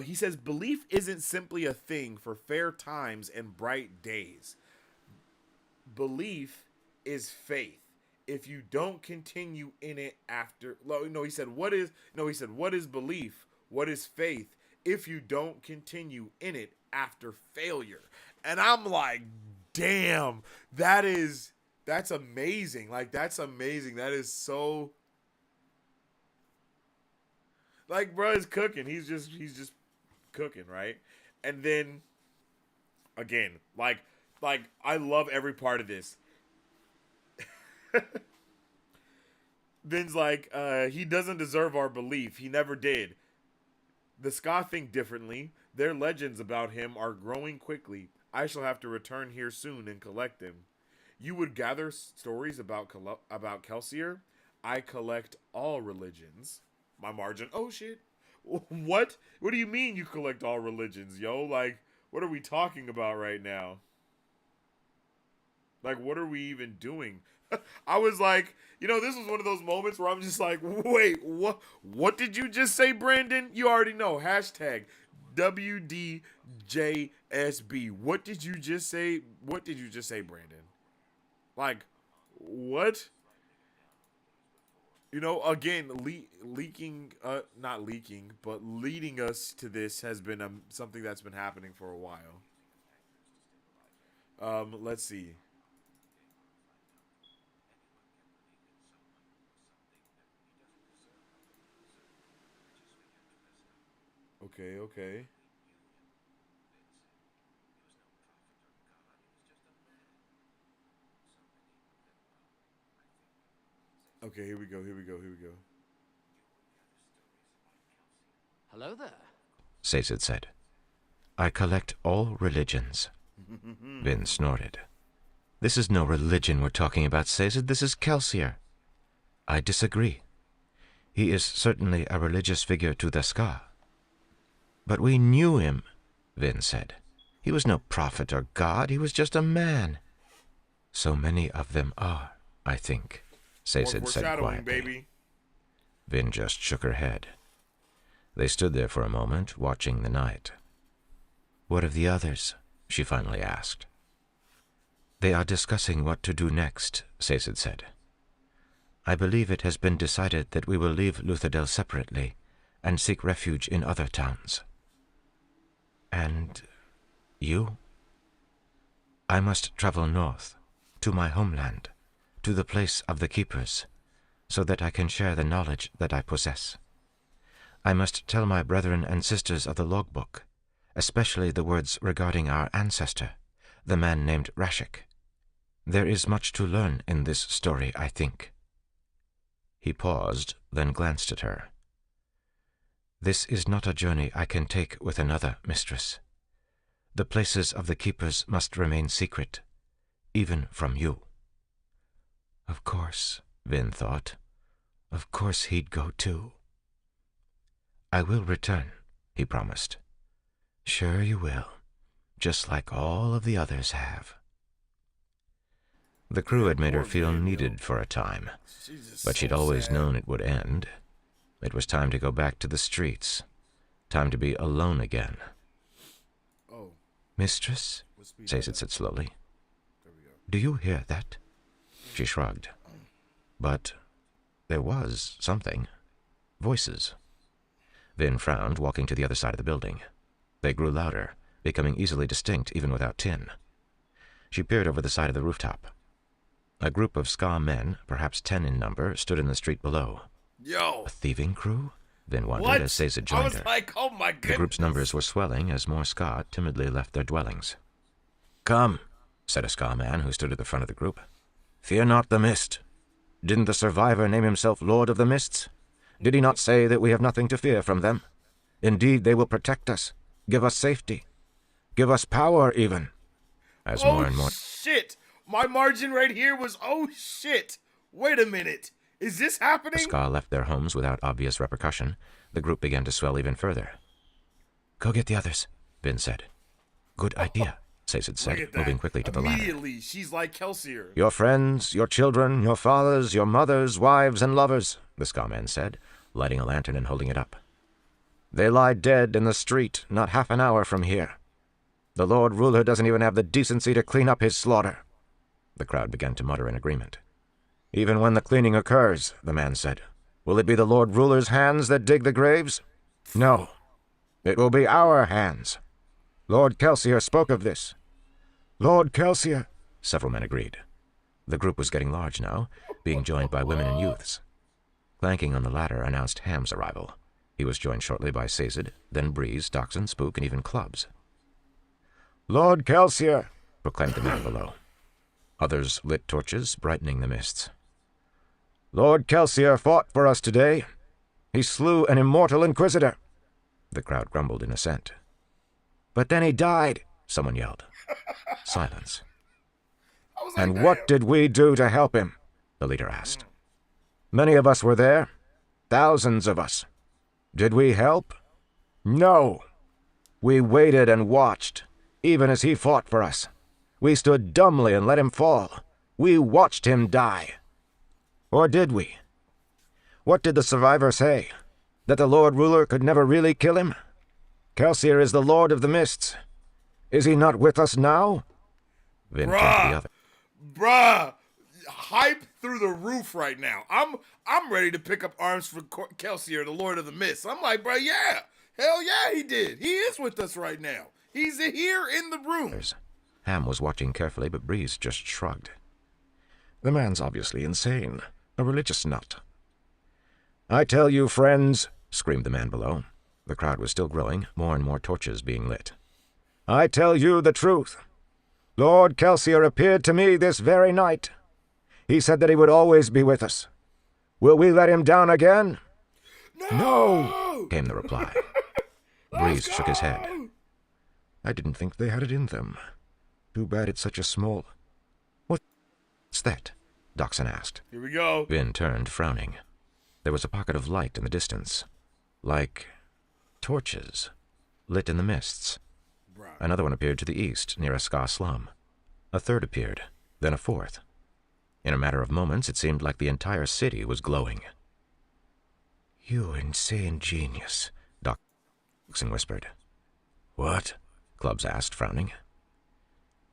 He says belief isn't simply a thing for fair times and bright days. Belief is faith. If you don't continue in it after, no, he said what is belief? What is faith? If you don't continue in it after failure. And I'm like, damn, that's amazing. Like, that's amazing. That is so, like, bro is cooking. He's just cooking, right? And then again, like I love every part of this. Vin's like, he doesn't deserve our belief. He never did. The Ska think differently. Their legends about him are growing quickly. I shall have to return here soon and collect them. You would gather stories about Kelsier? I collect all religions. My margin. Oh, shit. What? What do you mean you collect all religions, yo? Like, what are we talking about right now? Like, what are we even doing? I was like, this was one of those moments where I'm just like, wait, what did you just say, Brandon? You already know. Hashtag WDJSB. What did you just say? What did you just say, Brandon? Like, what? Again, not leaking, but leading us to this has been something that's been happening for a while. Let's see. Okay. Okay, here we go. Hello there. Sazed said. I collect all religions. Vin snorted. This is no religion we're talking about, Sazed. This is Kelsier. I disagree. He is certainly a religious figure to the Ska. But we knew him, Vin said. He was no prophet or god. He was just a man. So many of them are, I think, Sazed said quietly. Baby. Vin just shook her head. They stood there for a moment, watching the night. What of the others? She finally asked. They are discussing what to do next, Sazed said. I believe it has been decided that we will leave Luthadel separately and seek refuge in other towns. And you? I must travel north, to my homeland, to the place of the Keepers, so that I can share the knowledge that I possess. I must tell my brethren and sisters of the logbook, especially the words regarding our ancestor, the man named Rashik. There is much to learn in this story, I think. He paused, then glanced at her. This is not a journey I can take with another, mistress. The places of the Keepers must remain secret, even from you. Of course, Vin thought. Of course he'd go too. I will return, he promised. Sure you will, just like all of the others have. The crew had made her feel needed for a time, but she'd always known it would end. It was time to go back to the streets, time to be alone again. Oh. Mistress, Sazed said slowly, do you hear that? She shrugged. But there was something. Voices. Vin frowned, walking to the other side of the building. They grew louder, becoming easily distinct even without tin. She peered over the side of the rooftop. A group of Ska men, perhaps 10 in number, stood in the street below. Yo! A thieving crew? Vin wondered as Sazed joined her. I was like, oh my goodness. The group's numbers were swelling as more Ska timidly left their dwellings. Come, said a Ska man who stood at the front of the group. Fear not the mist. Didn't the survivor name himself Lord of the Mists? Did he not say that we have nothing to fear from them? Indeed, they will protect us, give us safety, give us power even. As more and more... shit! My margin right here was, oh shit! Wait a minute. Is this happening? The Ska left their homes without obvious repercussion. The group began to swell even further. Go get the others, Vin said. Good idea, Sazed Look said, at that. moving quickly to the ladder. Immediately, she's like Kelsier. Your friends, your children, your fathers, your mothers, wives, and lovers, the Scarman said, lighting a lantern and holding it up. They lie dead in the street not half an hour from here. The Lord Ruler doesn't even have the decency to clean up his slaughter. The crowd began to mutter in agreement. Even when the cleaning occurs, the man said, will it be the Lord Ruler's hands that dig the graves? No. It will be our hands. Lord Kelsier spoke of this. Lord Kelsier, several men agreed. The group was getting large now, being joined by women and youths. Clanking on the ladder announced Ham's arrival. He was joined shortly by Sazed, then Breeze, Dachshund, Spook, and even Clubs. Lord Kelsier, proclaimed the man below. Others lit torches, brightening the mists. Lord Kelsier fought for us today. He slew an immortal inquisitor. The crowd grumbled in assent. But then he died, someone yelled. Silence. And damn. what did we do to help him? The leader asked. Many of us were there. Thousands of us. Did we help? No. We waited and watched, even as he fought for us. We stood dumbly and let him fall. We watched him die. Or did we? What did the survivor say? That the Lord Ruler could never really kill him? Kelsier is the Lord of the Mists. Is he not with us now? Vin turned to the other. Bruh, hype through the roof right now. I'm ready to pick up arms for Kelsier, the Lord of the Mists. I'm like, bruh, yeah. Hell yeah, he did. He is with us right now. He's here in the room. Ham was watching carefully, but Breeze just shrugged. The man's obviously insane. A religious nut. I tell you, friends, screamed the man below. The crowd was still growing, more and more torches being lit. I tell you the truth. Lord Kelsier appeared to me this very night. He said that he would always be with us. Will we let him down again? No, came the reply. Breeze shook his head. I didn't think they had it in them. Too bad it's such a small... What's that? Dachshund asked. Here we go. Vin turned, frowning. There was a pocket of light in the distance. Like torches, lit in the mists. Right. Another one appeared to the east, near a Ska slum. A third appeared, then a fourth. In a matter of moments, it seemed like the entire city was glowing. You insane genius, Dachshund whispered. What? Clubs asked, frowning.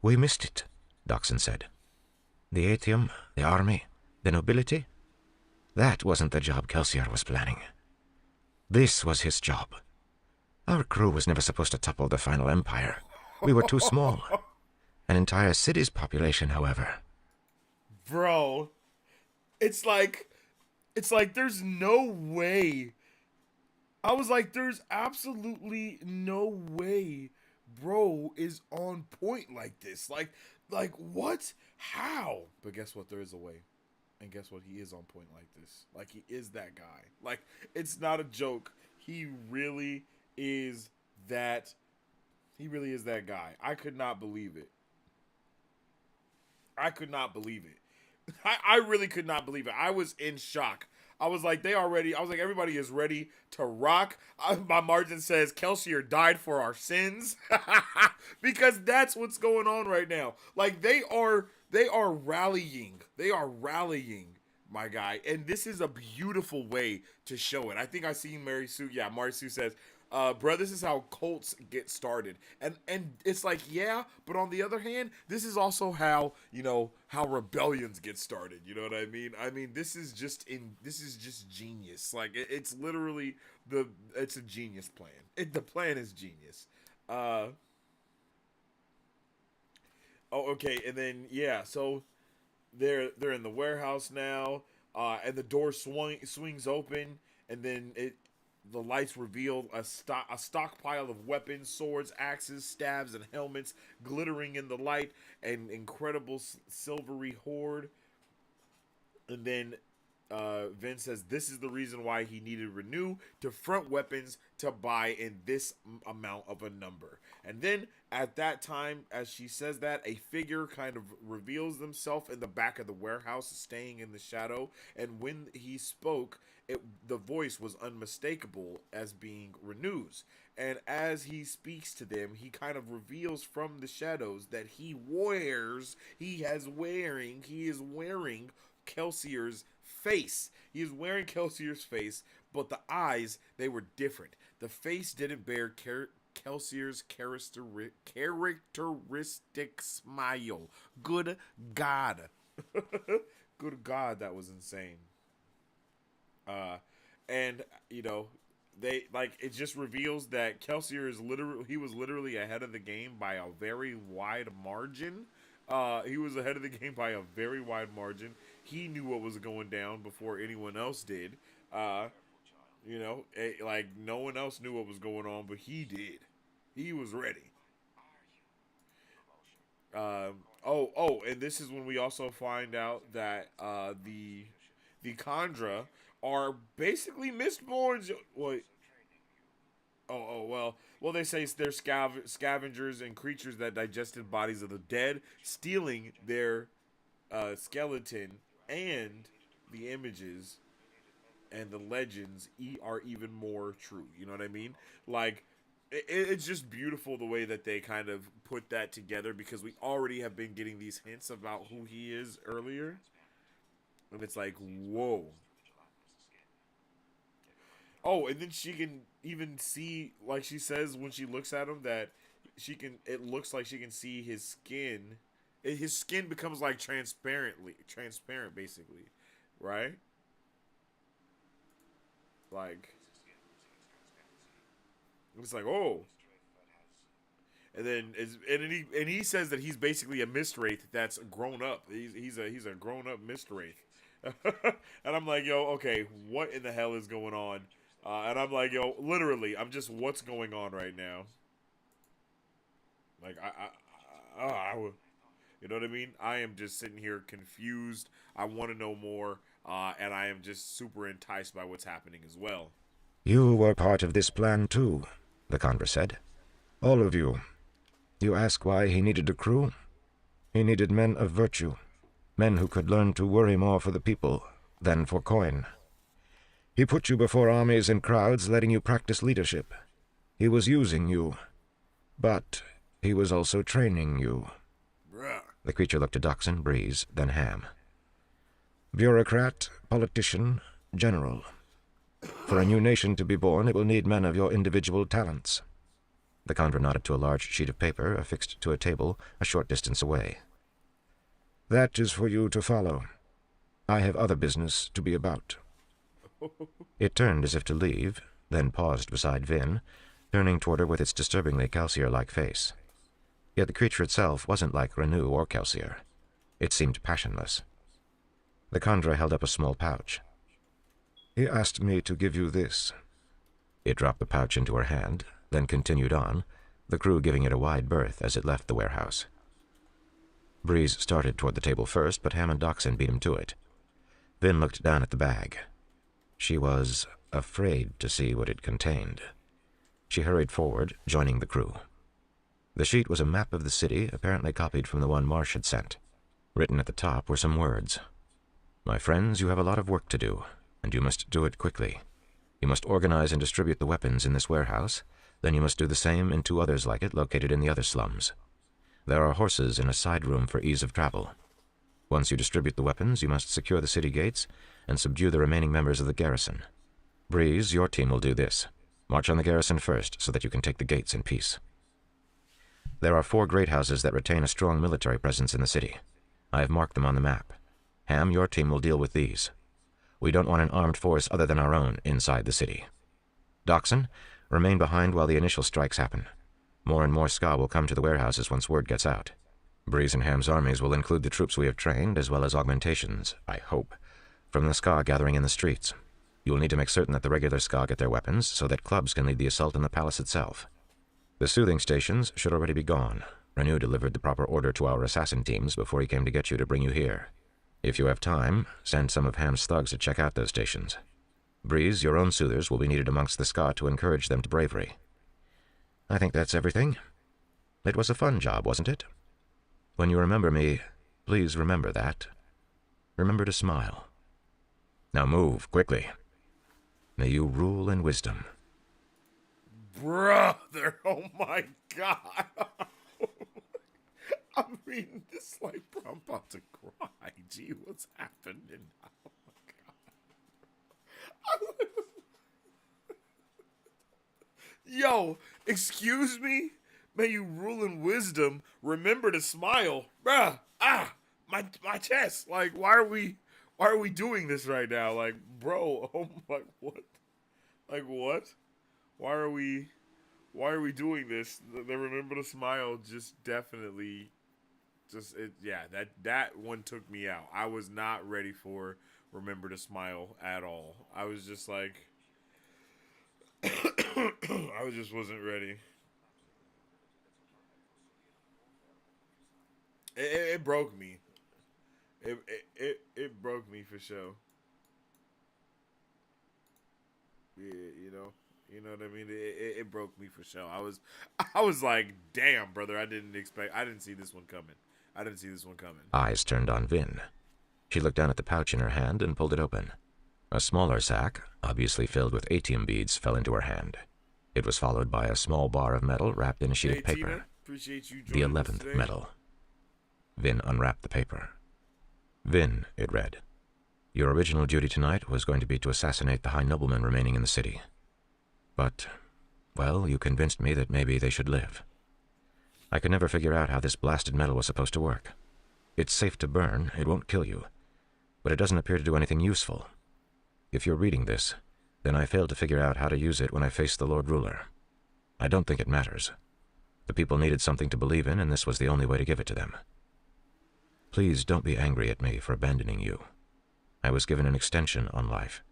We missed it, Dachshund said. The atrium, the army, the nobility. That wasn't the job Kelsier was planning. This was his job. Our crew was never supposed to topple the final empire. We were too small. An entire city's population, however. Bro, it's like there's no way. I was like, there's absolutely no way bro is on point like this. Like what? How? But guess what? There is a way. And guess what? He is on point like this. Like, he is that guy. Like, it's not a joke. He really is that. He really is that guy. I could not believe it. I could not believe it. I really could not believe it. I was in shock. I was like, everybody is ready to rock. My margin says Kelsier died for our sins. Because that's what's going on right now. Like, they are rallying. They are rallying, my guy. And this is a beautiful way to show it. I think I seen Mary Sue. Yeah, Mary Sue says, bro, this is how cults get started. And it's like, yeah, but on the other hand, this is also how, how rebellions get started. You know what I mean? I mean, this is just genius. Like, it's literally it's a genius plan. The plan is genius. Okay, and then yeah, so they're in the warehouse now, and the door swings open, and then the lights reveal a stockpile of weapons, swords, axes, stabs, and helmets glittering in the light, an incredible silvery horde. And then Vin says this is the reason why he needed Renew to front weapons to buy in this amount of a number. And then at that time, as she says that, a figure kind of reveals themselves in the back of the warehouse, staying in the shadow. And when he spoke, the voice was unmistakable as being Renew's. And as he speaks to them, he kind of reveals from the shadows that he is wearing Kelsier's face. He is wearing Kelsier's face, but the eyes, they were different. The face didn't bear Kelsier's characteristic smile. Good God. Good God, that was insane. And they like it just reveals that Kelsier was literally ahead of the game by a very wide margin. He was ahead of the game by a very wide margin. He knew what was going down before anyone else did. Like no one else knew what was going on, but he did. He was ready. And this is when we also find out that the Kandra are basically Mistborns. Well, they say they're scavengers and creatures that digested bodies of the dead, stealing their skeleton, and the images and the legends are even more true. You know what I mean? Like, it's just beautiful the way that they kind of put that together, because we already have been getting these hints about who he is earlier. And it's like, whoa. Oh, and then she can even see, like she says when she looks at him, that it looks like she can see his skin. His skin becomes like transparent basically. Right? Like, it's like, oh. And he says that he's basically a mist wraith that's grown up. He's a grown up mist wraith. And I'm like, yo, okay, what in the hell is going on? And I'm like, yo, literally, I'm just, what's going on right now? Like, you know what I mean? I am just sitting here confused. I want to know more, and I am just super enticed by what's happening as well. You were part of this plan too, the Conver said. All of you. You ask why he needed a crew? He needed men of virtue. Men who could learn to worry more for the people than for coin. He put you before armies and crowds, letting you practice leadership. He was using you. But he was also training you. Bruh. The creature looked to Doxson, Breeze, then Ham. Bureaucrat, politician, general. For a new nation to be born, it will need men of your individual talents. The Conver nodded to a large sheet of paper affixed to a table a short distance away. That is for you to follow. I have other business to be about. It turned as if to leave, then paused beside Vin, turning toward her with its disturbingly Kelsier-like face. Yet the creature itself wasn't like Renew or Kelsier. It seemed passionless. The Conjurer held up a small pouch. He asked me to give you this. It dropped the pouch into her hand, then continued on, the crew giving it a wide berth as it left the warehouse. Breeze started toward the table first, but Ham and Doxson beat him to it. Vin looked down at the bag. She was afraid to see what it contained. She hurried forward, joining the crew. The sheet was a map of the city, apparently copied from the one Marsh had sent. Written at the top were some words. My friends, you have a lot of work to do, and you must do it quickly. You must organize and distribute the weapons in this warehouse, then you must do the same in 2 others like it located in the other slums. There are horses in a side room for ease of travel. Once you distribute the weapons, you must secure the city gates and subdue the remaining members of the garrison. Breeze, your team will do this. March on the garrison first, so that you can take the gates in peace. There are 4 great houses that retain a strong military presence in the city. I have marked them on the map. Ham, your team will deal with these. We don't want an armed force other than our own inside the city. Doxson, remain behind while the initial strikes happen. More and more Ska will come to the warehouses once word gets out. Breeze and Ham's armies will include the troops we have trained, as well as augmentations, I hope, from the Ska gathering in the streets. You will need to make certain that the regular Ska get their weapons, so that clubs can lead the assault on the palace itself. The soothing stations should already be gone. Renew delivered the proper order to our assassin teams before he came to get you to bring you here. If you have time, send some of Ham's thugs to check out those stations. Breeze, your own soothers will be needed amongst the Ska to encourage them to bravery. I think that's everything. It was a fun job, wasn't it? When you remember me, please remember that. Remember to smile. Now move, quickly. May you rule in wisdom. Brother, oh my god. I'm reading this like, bro, I'm about to cry. Gee, what's happening now? Oh my god. Yo, excuse me? May you rule in wisdom. Remember to smile. Bruh, my chest. Like, why are we doing this right now? Like, bro, oh my, what? Like, what? Why are we doing this? The remember to smile just definitely yeah, that one took me out. I was not ready for remember to smile at all. I was just like I just wasn't ready. It broke me. It broke me for sure. Yeah, you know what I mean. It broke me for sure. I was like, damn, brother. I didn't see this one coming. I didn't see this one coming. Eyes turned on Vin. She looked down at the pouch in her hand and pulled it open. A smaller sack, obviously filled with atium beads, fell into her hand. It was followed by a small bar of metal wrapped in a sheet Hey, of paper. Tina, appreciate you The joining us 11th today. metal. Vin unwrapped the paper. Vin, it read. Your original duty tonight was going to be to assassinate the high noblemen remaining in the city. But, well, you convinced me that maybe they should live. I could never figure out how this blasted metal was supposed to work. It's safe to burn, it won't kill you, but it doesn't appear to do anything useful. If you're reading this, then I failed to figure out how to use it when I faced the Lord Ruler. I don't think it matters. The people needed something to believe in, and this was the only way to give it to them. Please don't be angry at me for abandoning you. I was given an extension on life.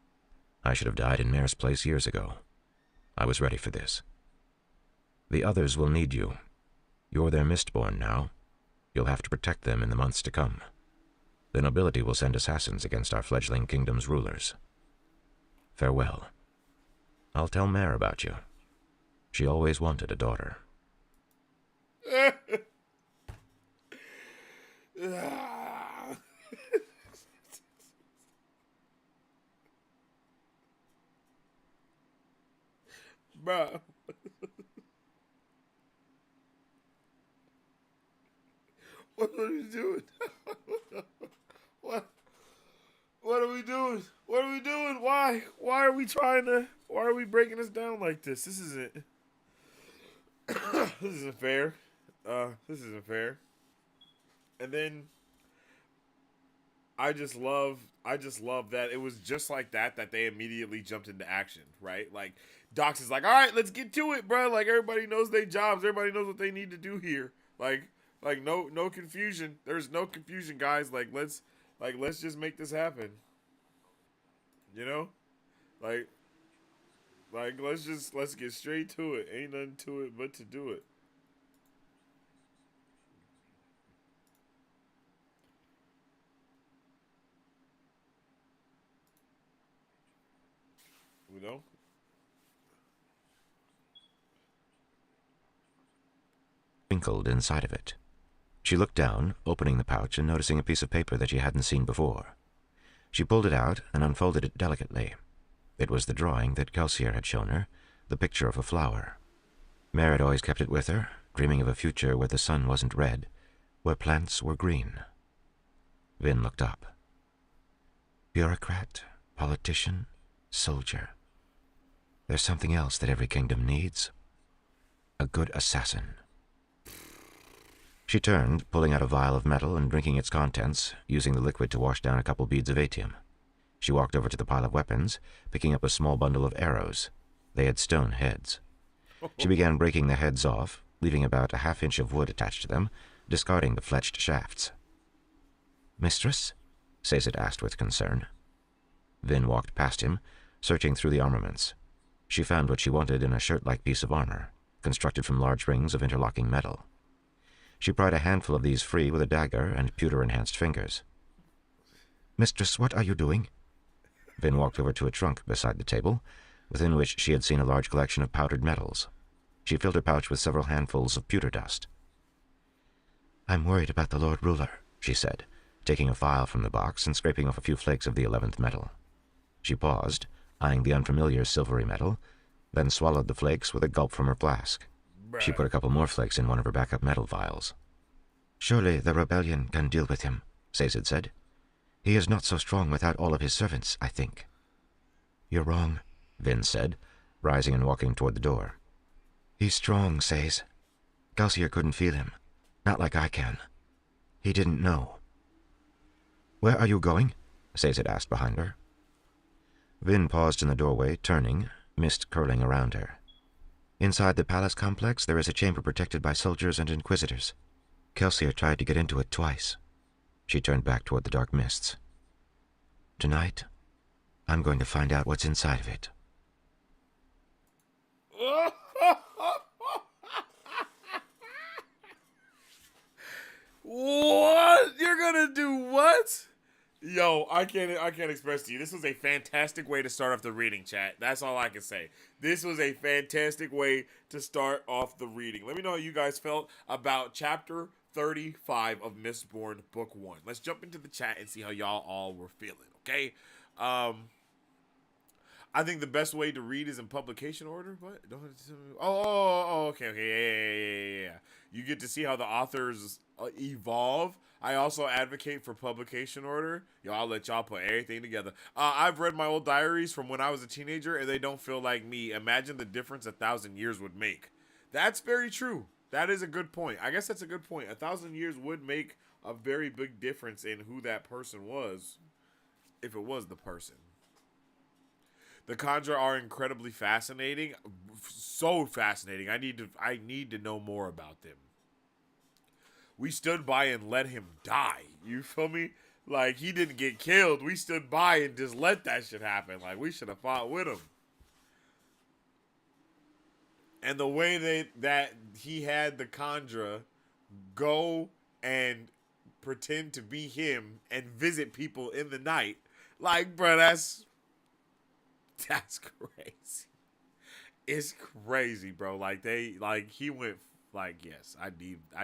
I should have died in Mare's place years ago. I was ready for this. The others will need you. You're their Mistborn now. You'll have to protect them in the months to come. The nobility will send assassins against our fledgling kingdom's rulers. Farewell. I'll tell Mare about you. She always wanted a daughter. Bruh. What are we doing? What? What are we doing? What are we doing? Why? Why are we breaking this down like this? This isn't this isn't fair. This isn't fair. And then I just love that it was just like that they immediately jumped into action, right? Like Docs is like, all right, let's get to it, bro. Like everybody knows their jobs, everybody knows what they need to do here. Like no confusion. There's no confusion, guys. Let's just make this happen. You know, like let's get straight to it. Ain't nothing to it but to do it. You know. Twinkled inside of it. She looked down, opening the pouch and noticing a piece of paper that she hadn't seen before. She pulled it out and unfolded it delicately. It was the drawing that Kelsier had shown her, the picture of a flower. Mare had always kept it with her, dreaming of a future where the sun wasn't red, where plants were green. Vin looked up. Bureaucrat, politician, soldier. There's something else that every kingdom needs. A good assassin. She turned, pulling out a vial of metal and drinking its contents, using the liquid to wash down a couple beads of atium. She walked over to the pile of weapons, picking up a small bundle of arrows. They had stone heads. She began breaking the heads off, leaving about a half-inch of wood attached to them, discarding the fletched shafts. "Mistress?" Sazed asked with concern. Vin walked past him, searching through the armaments. She found what she wanted in a shirt-like piece of armor, constructed from large rings of interlocking metal. She pried a handful of these free with a dagger and pewter-enhanced fingers. "Mistress, what are you doing?" Vin walked over to a trunk beside the table, within which she had seen a large collection of powdered metals. She filled her pouch with several handfuls of pewter dust. "I'm worried about the Lord Ruler," she said, taking a file from the box and scraping off a few flakes of the 11th metal. She paused, eyeing the unfamiliar silvery metal, then swallowed the flakes with a gulp from her flask. She put a couple more flakes in one of her backup metal vials. "Surely the rebellion can deal with him," Sazed said. "He is not so strong without all of his servants, I think." "You're wrong," Vin said, rising and walking toward the door. "He's strong, Saze. Kelsier couldn't feel him. Not like I can. He didn't know." "Where are you going?" Sazed asked behind her. Vin paused in the doorway, turning, mist curling around her. "Inside the palace complex there is a chamber protected by soldiers and inquisitors. Kelsier tried to get into it twice." She turned back toward the dark mists. "Tonight, I'm going to find out what's inside of it." What? You're gonna do what? Yo, I can't express to you. This was a fantastic way to start off the reading, chat. That's all I can say. This was a fantastic way to start off the reading. Let me know how you guys felt about chapter 35 of Mistborn Book 1. Let's jump into the chat and see how y'all all were feeling, okay? I think the best way to read is in publication order. What? Okay. Yeah. You get to see how the authors evolve. I also advocate for publication order. Yo, I'll let y'all put everything together. I've read my old diaries from when I was a teenager, and they don't feel like me. Imagine the difference 1,000 years would make. That's very true. That is a good point. I guess that's a good point. 1,000 years would make a very big difference in who that person was, if it was the person. The Conjure are incredibly fascinating. So fascinating. I need to know more about them. We stood by and let him die. You feel me? Like, he didn't get killed. We stood by and just let that shit happen. Like, we should have fought with him. And the way that he had the Conjure go and pretend to be him and visit people in the night. Like, bro, that's crazy. It's crazy, bro. Like, he went, like, yes, I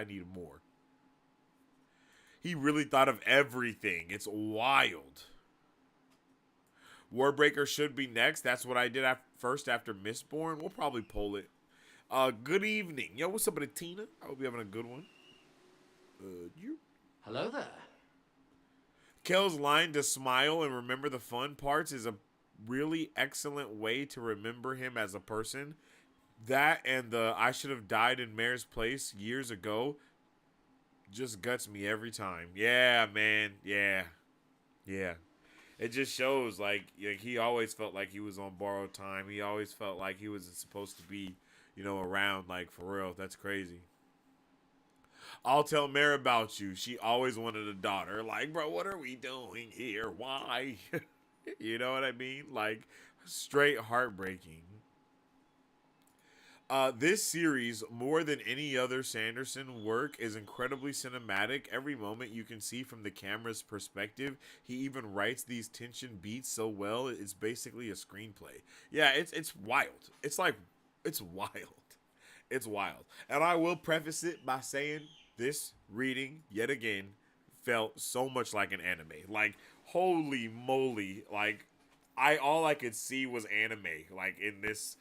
need more. He really thought of everything. It's wild. Warbreaker should be next. That's what I did first after Mistborn. We'll probably pull it. Good evening. Yo, what's up with Tina? I hope you're having a good one. You? Hello there. Kel's line to smile and remember the fun parts is a really excellent way to remember him as a person. That and the I should have died in Mare's place years ago just guts me every time. Yeah, man. Yeah. It just shows like he always felt like he was on borrowed time. He always felt like he wasn't supposed to be, around, like, for real. That's crazy. I'll tell Mare about you. She always wanted a daughter. Like, bro, what are we doing here? Why? You know what I mean? Like, straight heartbreaking. This series, more than any other Sanderson work, is incredibly cinematic. Every moment you can see from the camera's perspective. He even writes these tension beats so well. It's basically a screenplay. Yeah, it's wild. It's wild. It's wild. And I will preface it by saying this reading, yet again, felt so much like an anime. Like, holy moly, like, all I could see was anime, like, in this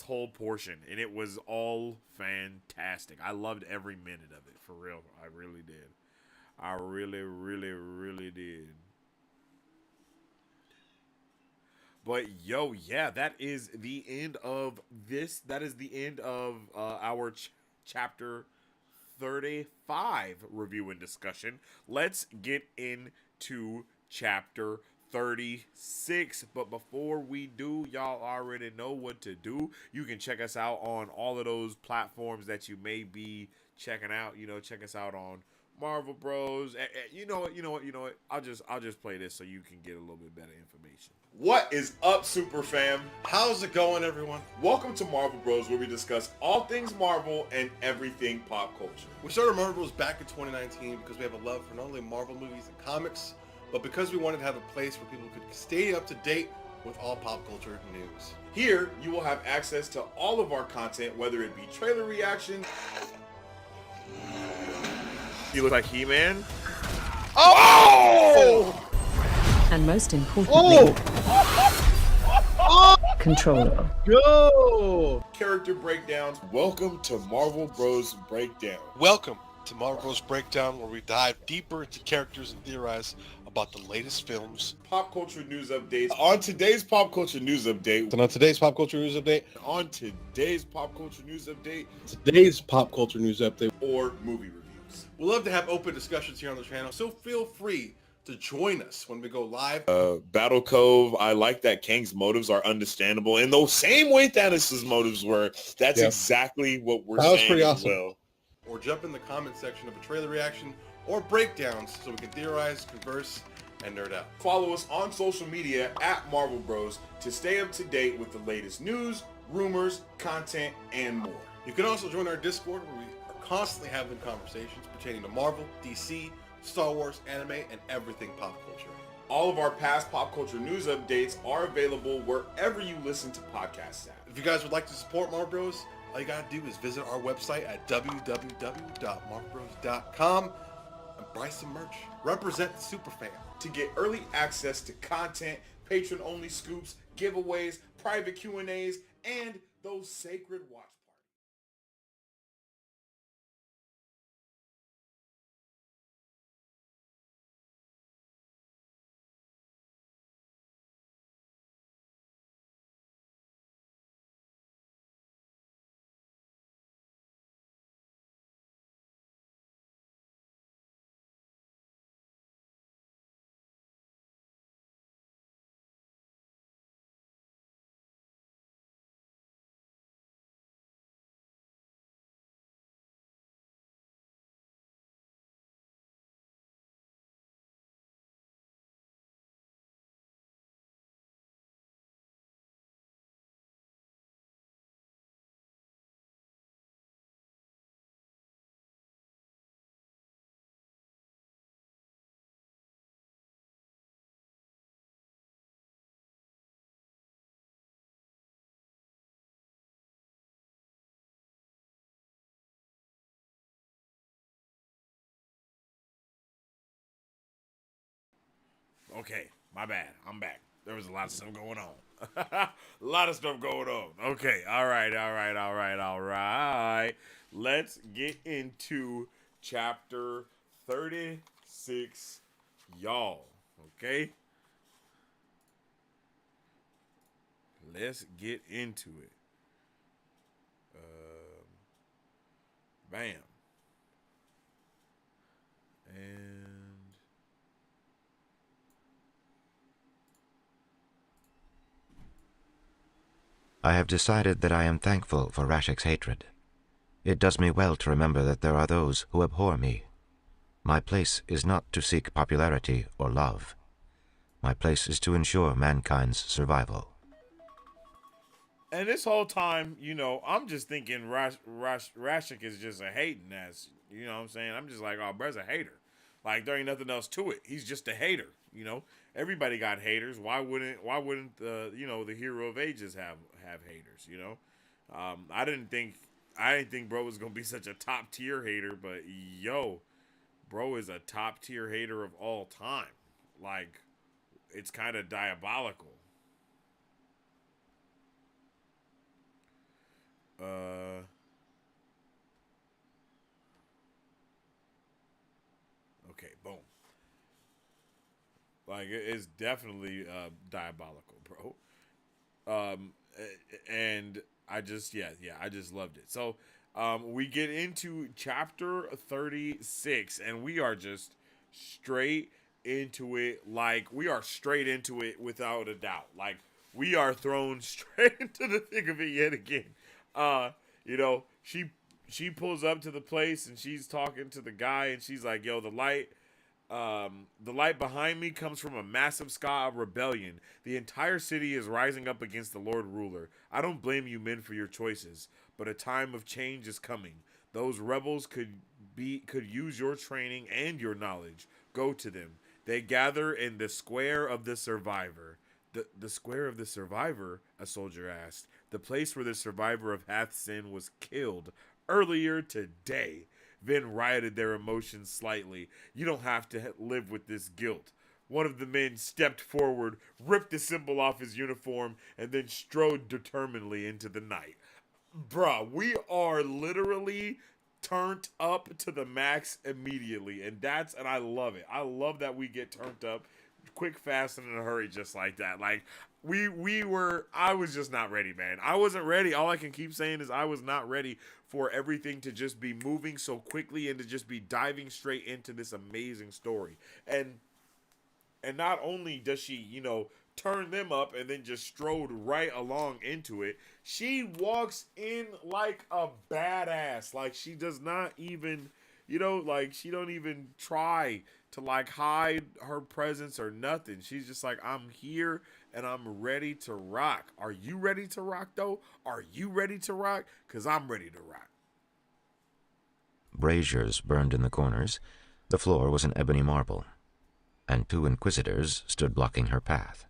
whole portion, and it was all fantastic. I loved every minute of it, for real. I really did. I really, really, really did. But yo, yeah, that is the end of this. That is the end of our chapter 35 review and discussion. Let's get into chapter 36. But before we do, y'all already know what to do. You can check us out on all of those platforms that you may be checking out. Check us out on Marvel Bros. You know what? I'll just play this so you can get a little bit better information. What is up, Super Fam? How's it going, everyone? Welcome to Marvel Bros, where we discuss all things Marvel and everything pop culture. We started Marvel Bros back in 2019 because we have a love for not only Marvel movies and comics, but because we wanted to have a place where people could stay up to date with all pop culture news. Here, you will have access to all of our content, whether it be trailer reaction. You look like He-Man. Oh! And most importantly, controller. Go! Character breakdowns. Welcome to Marvel Bros Breakdown. Welcome to Marvel Bros Breakdown, where we dive deeper into characters and theorize about the latest films. Pop culture news updates. On today's pop culture news update. And on today's pop culture news update, Or movie reviews. we love to have open discussions here on the channel, so feel free to join us when we go live. Battle Cove, I like that Kang's motives are understandable in the same way Thanos' motives were. That's exactly what we're saying. That was pretty awesome. Well. Or jump in the comment section of a trailer reaction or breakdowns so we can theorize, converse, and nerd out. Follow us on social media at Marvel Bros to stay up to date with the latest news, rumors, content, and more. You can also join our Discord, where we are constantly having conversations pertaining to Marvel, DC, Star Wars, anime, and everything pop culture. All of our past pop culture news updates are available wherever you listen to podcasts at. If you guys would like to support Marvel Bros, all you gotta do is visit our website at www.marvelbros.com and buy some merch. Represent the superfan. To get early access to content, patron-only scoops, giveaways, private Q&As, and those sacred watch parties. Okay, my bad. I'm back. There was a lot of stuff going on. A lot of stuff going on. Okay, all right. Let's get into chapter 36, y'all. Okay? Let's get into it. Bam. And I have decided that I am thankful for Rashik's hatred. It does me well to remember that there are those who abhor me. My place is not to seek popularity or love. My place is to ensure mankind's survival. And this whole time, you know, I'm just thinking Rashik is just a hating ass. You know what I'm saying? I'm just like, oh, bruh's a hater. Like, there ain't nothing else to it. He's just a hater, you know? Everybody got haters. Why wouldn't the, you know, the hero of ages have haters, you know? I didn't think bro was going to be such a top tier hater, but yo, bro is a top tier hater of all time. Like, it's kind of diabolical. Okay, boom. Like, it's definitely diabolical, bro. And I just, I just loved it. So, we get into chapter 36, and we are just straight into it. Like, we are straight into it without a doubt. Like, we are thrown straight into the thick of it yet again. You know, she pulls up to the place, and she's talking to the guy, and she's like, yo, the light behind me comes from a massive sky of rebellion. The entire city is rising up against the Lord Ruler. I don't blame you men for your choices, but a time of change is coming. Those rebels could use your training and your knowledge. Go to them. They gather in the Square of the Survivor. The Square of the Survivor, a soldier asked. The place where the survivor of Hathsin was killed earlier today. Vin rioted their emotions slightly. You don't have to live with this guilt. one of the men stepped forward, ripped the symbol off his uniform, and then strode determinedly into the night. Bruh, we are literally turned up to the max immediately, and I love it. I love that we get turned up quick, fast, and in a hurry, just like that. Like I was just not ready, man. I wasn't ready. All I can keep saying is I was not ready for everything to just be moving so quickly and to just be diving straight into this amazing story. And not only does she, turn them up and then just strode right along into it, she walks in like a badass. Like she does not even, like she don't even try to like hide her presence or nothing. She's just like, I'm here and I'm ready to rock. Are you ready to rock though? Are you ready to rock? Cause I'm ready to rock. Braziers burned in the corners. The floor was an ebony marble, and 2 inquisitors stood blocking her path.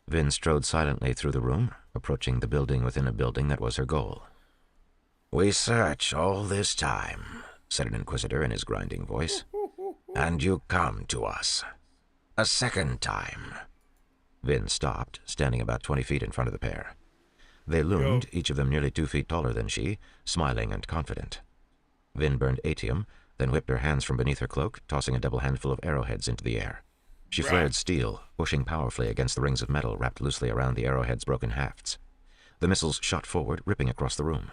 Vin strode silently through the room, approaching the building within a building that was her goal. "We search all this time," said an inquisitor in his grinding voice, "and you come to us. A second time." Vin stopped, standing about 20 feet in front of the pair. They loomed, each of them nearly 2 feet taller than she, smiling and confident. Vin burned atium, then whipped her hands from beneath her cloak, tossing a double handful of arrowheads into the air. She flared steel, pushing powerfully against the rings of metal wrapped loosely around the arrowhead's broken hafts. The missiles shot forward, ripping across the room.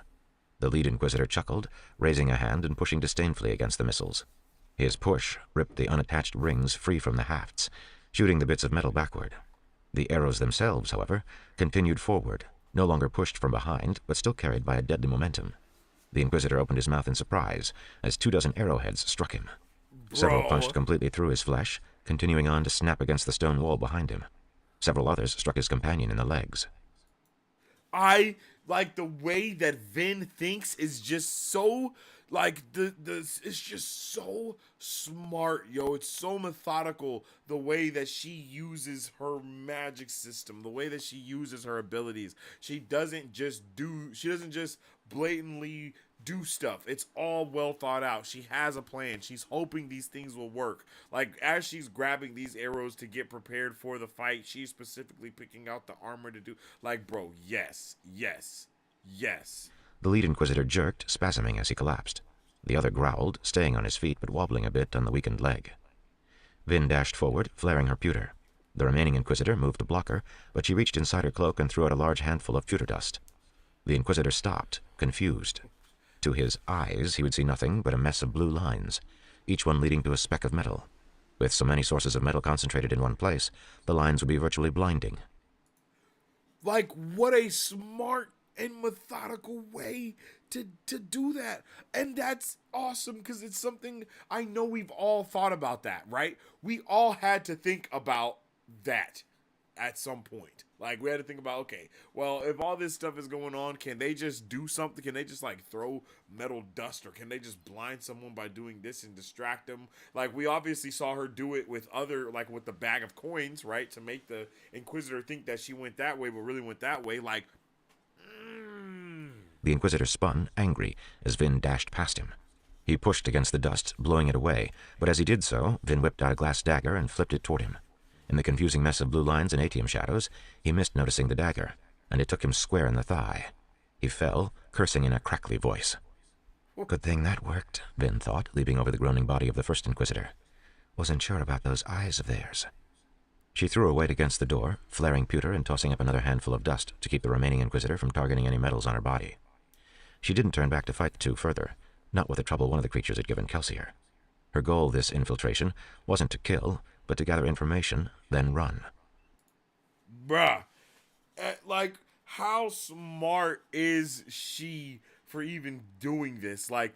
The lead inquisitor chuckled, raising a hand and pushing disdainfully against the missiles. His push ripped the unattached rings free from the hafts, shooting the bits of metal backward. The arrows themselves, however, continued forward, no longer pushed from behind, but still carried by a deadly momentum. The inquisitor opened his mouth in surprise as 24 arrowheads struck him. Several punched completely through his flesh, continuing on to snap against the stone wall behind him. Several others struck his companion in the legs. I like the way that Vin thinks is just so like it's just so smart, yo. It's so methodical the way that she uses her magic system, the way that she uses her abilities. She doesn't just blatantly do stuff. It's all well thought out. She has a plan. She's hoping these things will work. Like as she's grabbing these arrows to get prepared for the fight, she's specifically picking out the armor to do. Like, bro, yes. The lead inquisitor jerked, spasming as he collapsed. The other growled, staying on his feet but wobbling a bit on the weakened leg. Vin dashed forward, flaring her pewter. The remaining inquisitor moved to block her, but she reached inside her cloak and threw out a large handful of pewter dust. The inquisitor stopped, confused. To his eyes, he would see nothing but a mess of blue lines, each one leading to a speck of metal. With so many sources of metal concentrated in one place, the lines would be virtually blinding. Like, what a smart and methodical way to do that. And that's awesome because it's something I know we've all thought about that, right? We all had to think about that at some point. Like, we had to think about, okay, well, if all this stuff is going on, can they just do something? Can they just, like, throw metal dust? Or can they just blind someone by doing this and distract them? Like, we obviously saw her do it with with the bag of coins, right? To make the Inquisitor think that she went that way, but really went that way. Like, The Inquisitor spun, angry, as Vin dashed past him. He pushed against the dust, blowing it away, but as he did so, Vin whipped out a glass dagger and flipped it toward him. In the confusing mess of blue lines and atium shadows, he missed noticing the dagger, and it took him square in the thigh. He fell, cursing in a crackly voice. Good thing that worked, Vin thought, leaping over the groaning body of the first Inquisitor. Wasn't sure about those eyes of theirs. She threw a weight against the door, flaring pewter and tossing up another handful of dust to keep the remaining Inquisitor from targeting any metals on her body. She didn't turn back to fight the two further, not with the trouble one of the creatures had given Kelsier. Her goal this infiltration wasn't to kill, but to gather information, then run. Bruh. Like, how smart is she for even doing this? Like,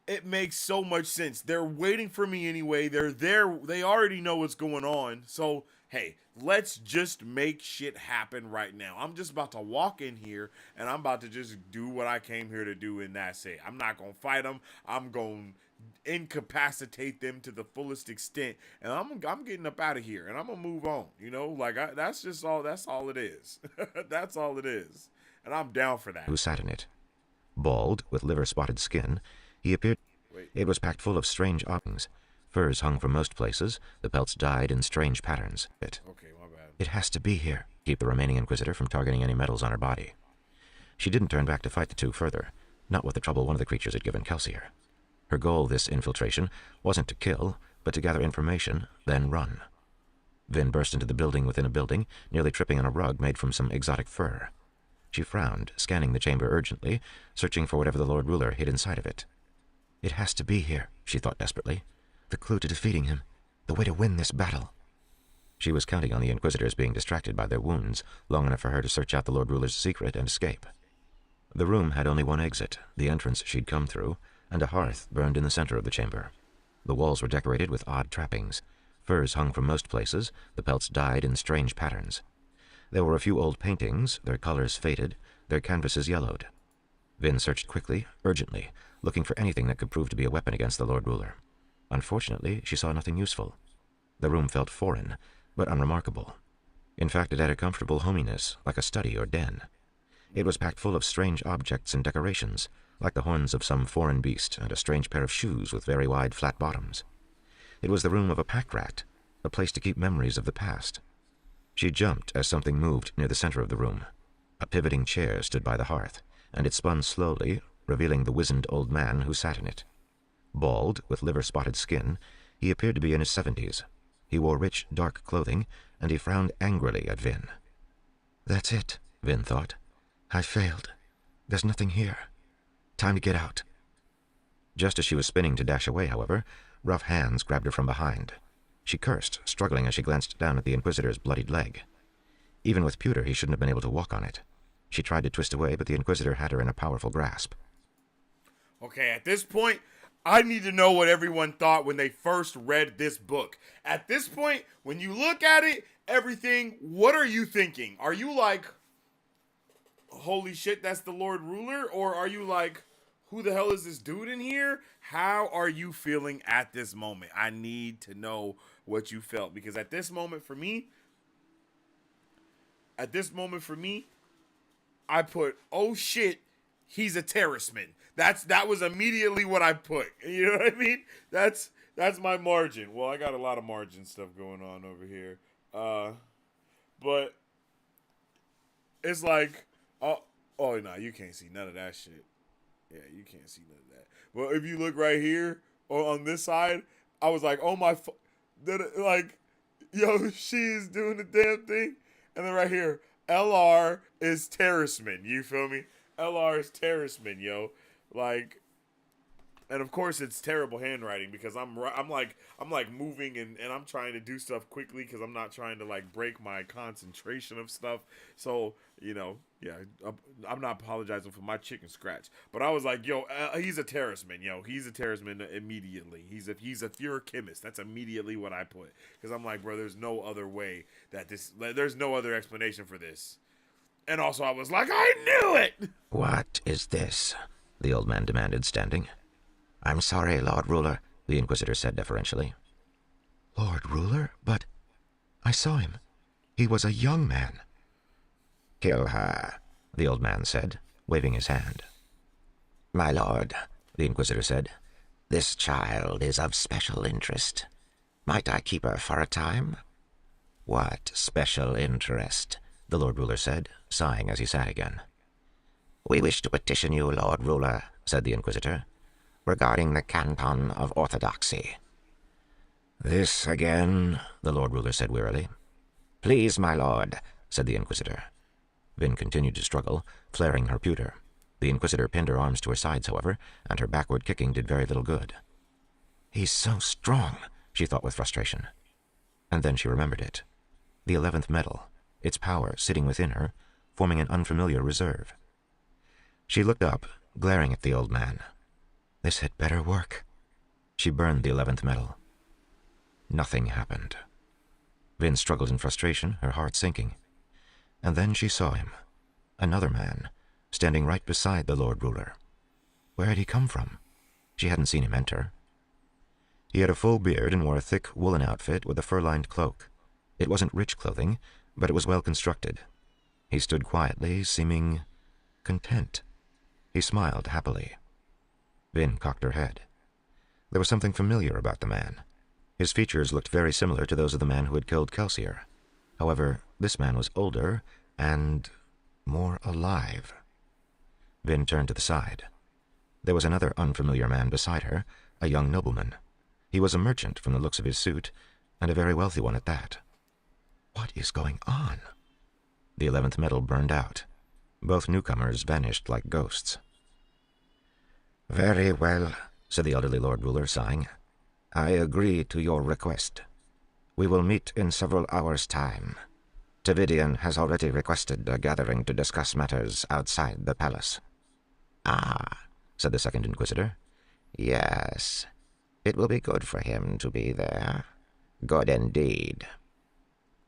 it makes so much sense. They're waiting for me anyway. They're there. They already know what's going on. So, hey, let's just make shit happen right now. I'm just about to walk in here, and I'm about to just do what I came here to do, and that's it. I'm not going to fight them. I'm going to incapacitate them to the fullest extent, and I'm getting up out of here, and I'm going to move on. You know, like, that's all it is. That's all it is. And I'm down for that. Who sat in it? Bald, with liver-spotted skin, he appeared. It was packed full of strange objects, Furs hung from most places, the pelts dyed in strange patterns. Okay, my bad. It has to be here. Keep the remaining Inquisitor from targeting any metals on her body. She didn't turn back to fight the two further, not with the trouble one of the creatures had given Kelsier. Her goal this infiltration wasn't to kill, but to gather information, then run. Vin burst into the building within a building, nearly tripping on a rug made from some exotic fur. She frowned, scanning the chamber urgently, searching for whatever the Lord Ruler hid inside of it. It has to be here, she thought desperately. The clue to defeating him, the way to win this battle. She was counting on the Inquisitors being distracted by their wounds long enough for her to search out the Lord Ruler's secret and escape. The room had only one exit, the entrance she'd come through, and a hearth burned in the center of the chamber. The walls were decorated with odd trappings. Furs hung from most places, the pelts dyed in strange patterns. There were a few old paintings, their colors faded, their canvases yellowed. Vin searched quickly, urgently, looking for anything that could prove to be a weapon against the Lord Ruler. Unfortunately, she saw nothing useful. The room felt foreign, but unremarkable. In fact, it had a comfortable hominess, like a study or den. It was packed full of strange objects and decorations, like the horns of some foreign beast and a strange pair of shoes with very wide, flat bottoms. It was the room of a pack rat, a place to keep memories of the past. She jumped as something moved near the center of the room. A pivoting chair stood by the hearth, and it spun slowly, revealing the wizened old man who sat in it. Bald, with liver-spotted skin, he appeared to be in his 70s. He wore rich, dark clothing, and he frowned angrily at Vin. That's it, Vin thought. I failed. There's nothing here. Time to get out. Just as she was spinning to dash away, however, rough hands grabbed her from behind. She cursed, struggling as she glanced down at the Inquisitor's bloodied leg. Even with pewter, he shouldn't have been able to walk on it. She tried to twist away, but the Inquisitor had her in a powerful grasp. Okay, at this point, I need to know what everyone thought when they first read this book. At this point, when you look at it, everything, what are you thinking? Are you like, holy shit, that's the Lord Ruler? Or are you like, who the hell is this dude in here? How are you feeling at this moment? I need to know what you felt. Because at this moment for me, I put, oh shit, he's a terraceman. That was immediately what I put. You know what I mean? That's my margin. Well, I got a lot of margin stuff going on over here. But it's like, oh no, you can't see none of that shit. Yeah, you can't see none of that. Well, if you look right here or on this side, I was like, oh my, like, yo, she is doing the damn thing. And then right here, LR is terraceman. You feel me? LR is terraceman, yo. Like, and of course it's terrible handwriting because I'm like moving and I'm trying to do stuff quickly because I'm not trying to like break my concentration of stuff. So, you know, yeah, I'm not apologizing for my chicken scratch, but I was like, yo, he's a terraceman, yo. He's a terraceman immediately. He's a theochemist. That's immediately what I put because I'm like, bro, there's no other way there's no other explanation for this. And also I was like, I knew it. What is this? The old man demanded, standing. I'm sorry, Lord Ruler, the Inquisitor said deferentially. Lord Ruler? But I saw him. He was a young man. Kill her, the old man said, waving his hand. My lord, the Inquisitor said, this child is of special interest. Might I keep her for a time? What special interest? The Lord Ruler said, sighing as he sat again. We wish to petition you, Lord Ruler, said the Inquisitor, regarding the canton of orthodoxy. This again, the Lord Ruler said wearily. Please, my lord, said the Inquisitor. Vin continued to struggle, flaring her pewter. The Inquisitor pinned her arms to her sides, however, and her backward kicking did very little good. He's so strong, she thought with frustration. And then she remembered it. The 11th metal, its power sitting within her, forming an unfamiliar reserve. She looked up, glaring at the old man. This had better work. She burned the 11th metal. Nothing happened. Vin struggled in frustration, her heart sinking. And then she saw him, another man, standing right beside the Lord Ruler. Where had he come from? She hadn't seen him enter. He had a full beard and wore a thick woolen outfit with a fur-lined cloak. It wasn't rich clothing, but it was well constructed. He stood quietly, seeming content. He smiled happily. Vin cocked her head. There was something familiar about the man, His features looked very similar to those of the man who had killed Kelsier. However, this man was older and more alive. Vin turned to the side. There was another unfamiliar man beside her, a young nobleman. He was a merchant from the looks of his suit, and a very wealthy one at that. What is going on? The 11th metal burned out. Both newcomers vanished like ghosts. Very well, said the elderly Lord Ruler, sighing. I agree to your request. We will meet in several hours' time. Tavidian has already requested a gathering to discuss matters outside the palace. Ah, said the second Inquisitor. Yes, it will be good for him to be there. Good indeed.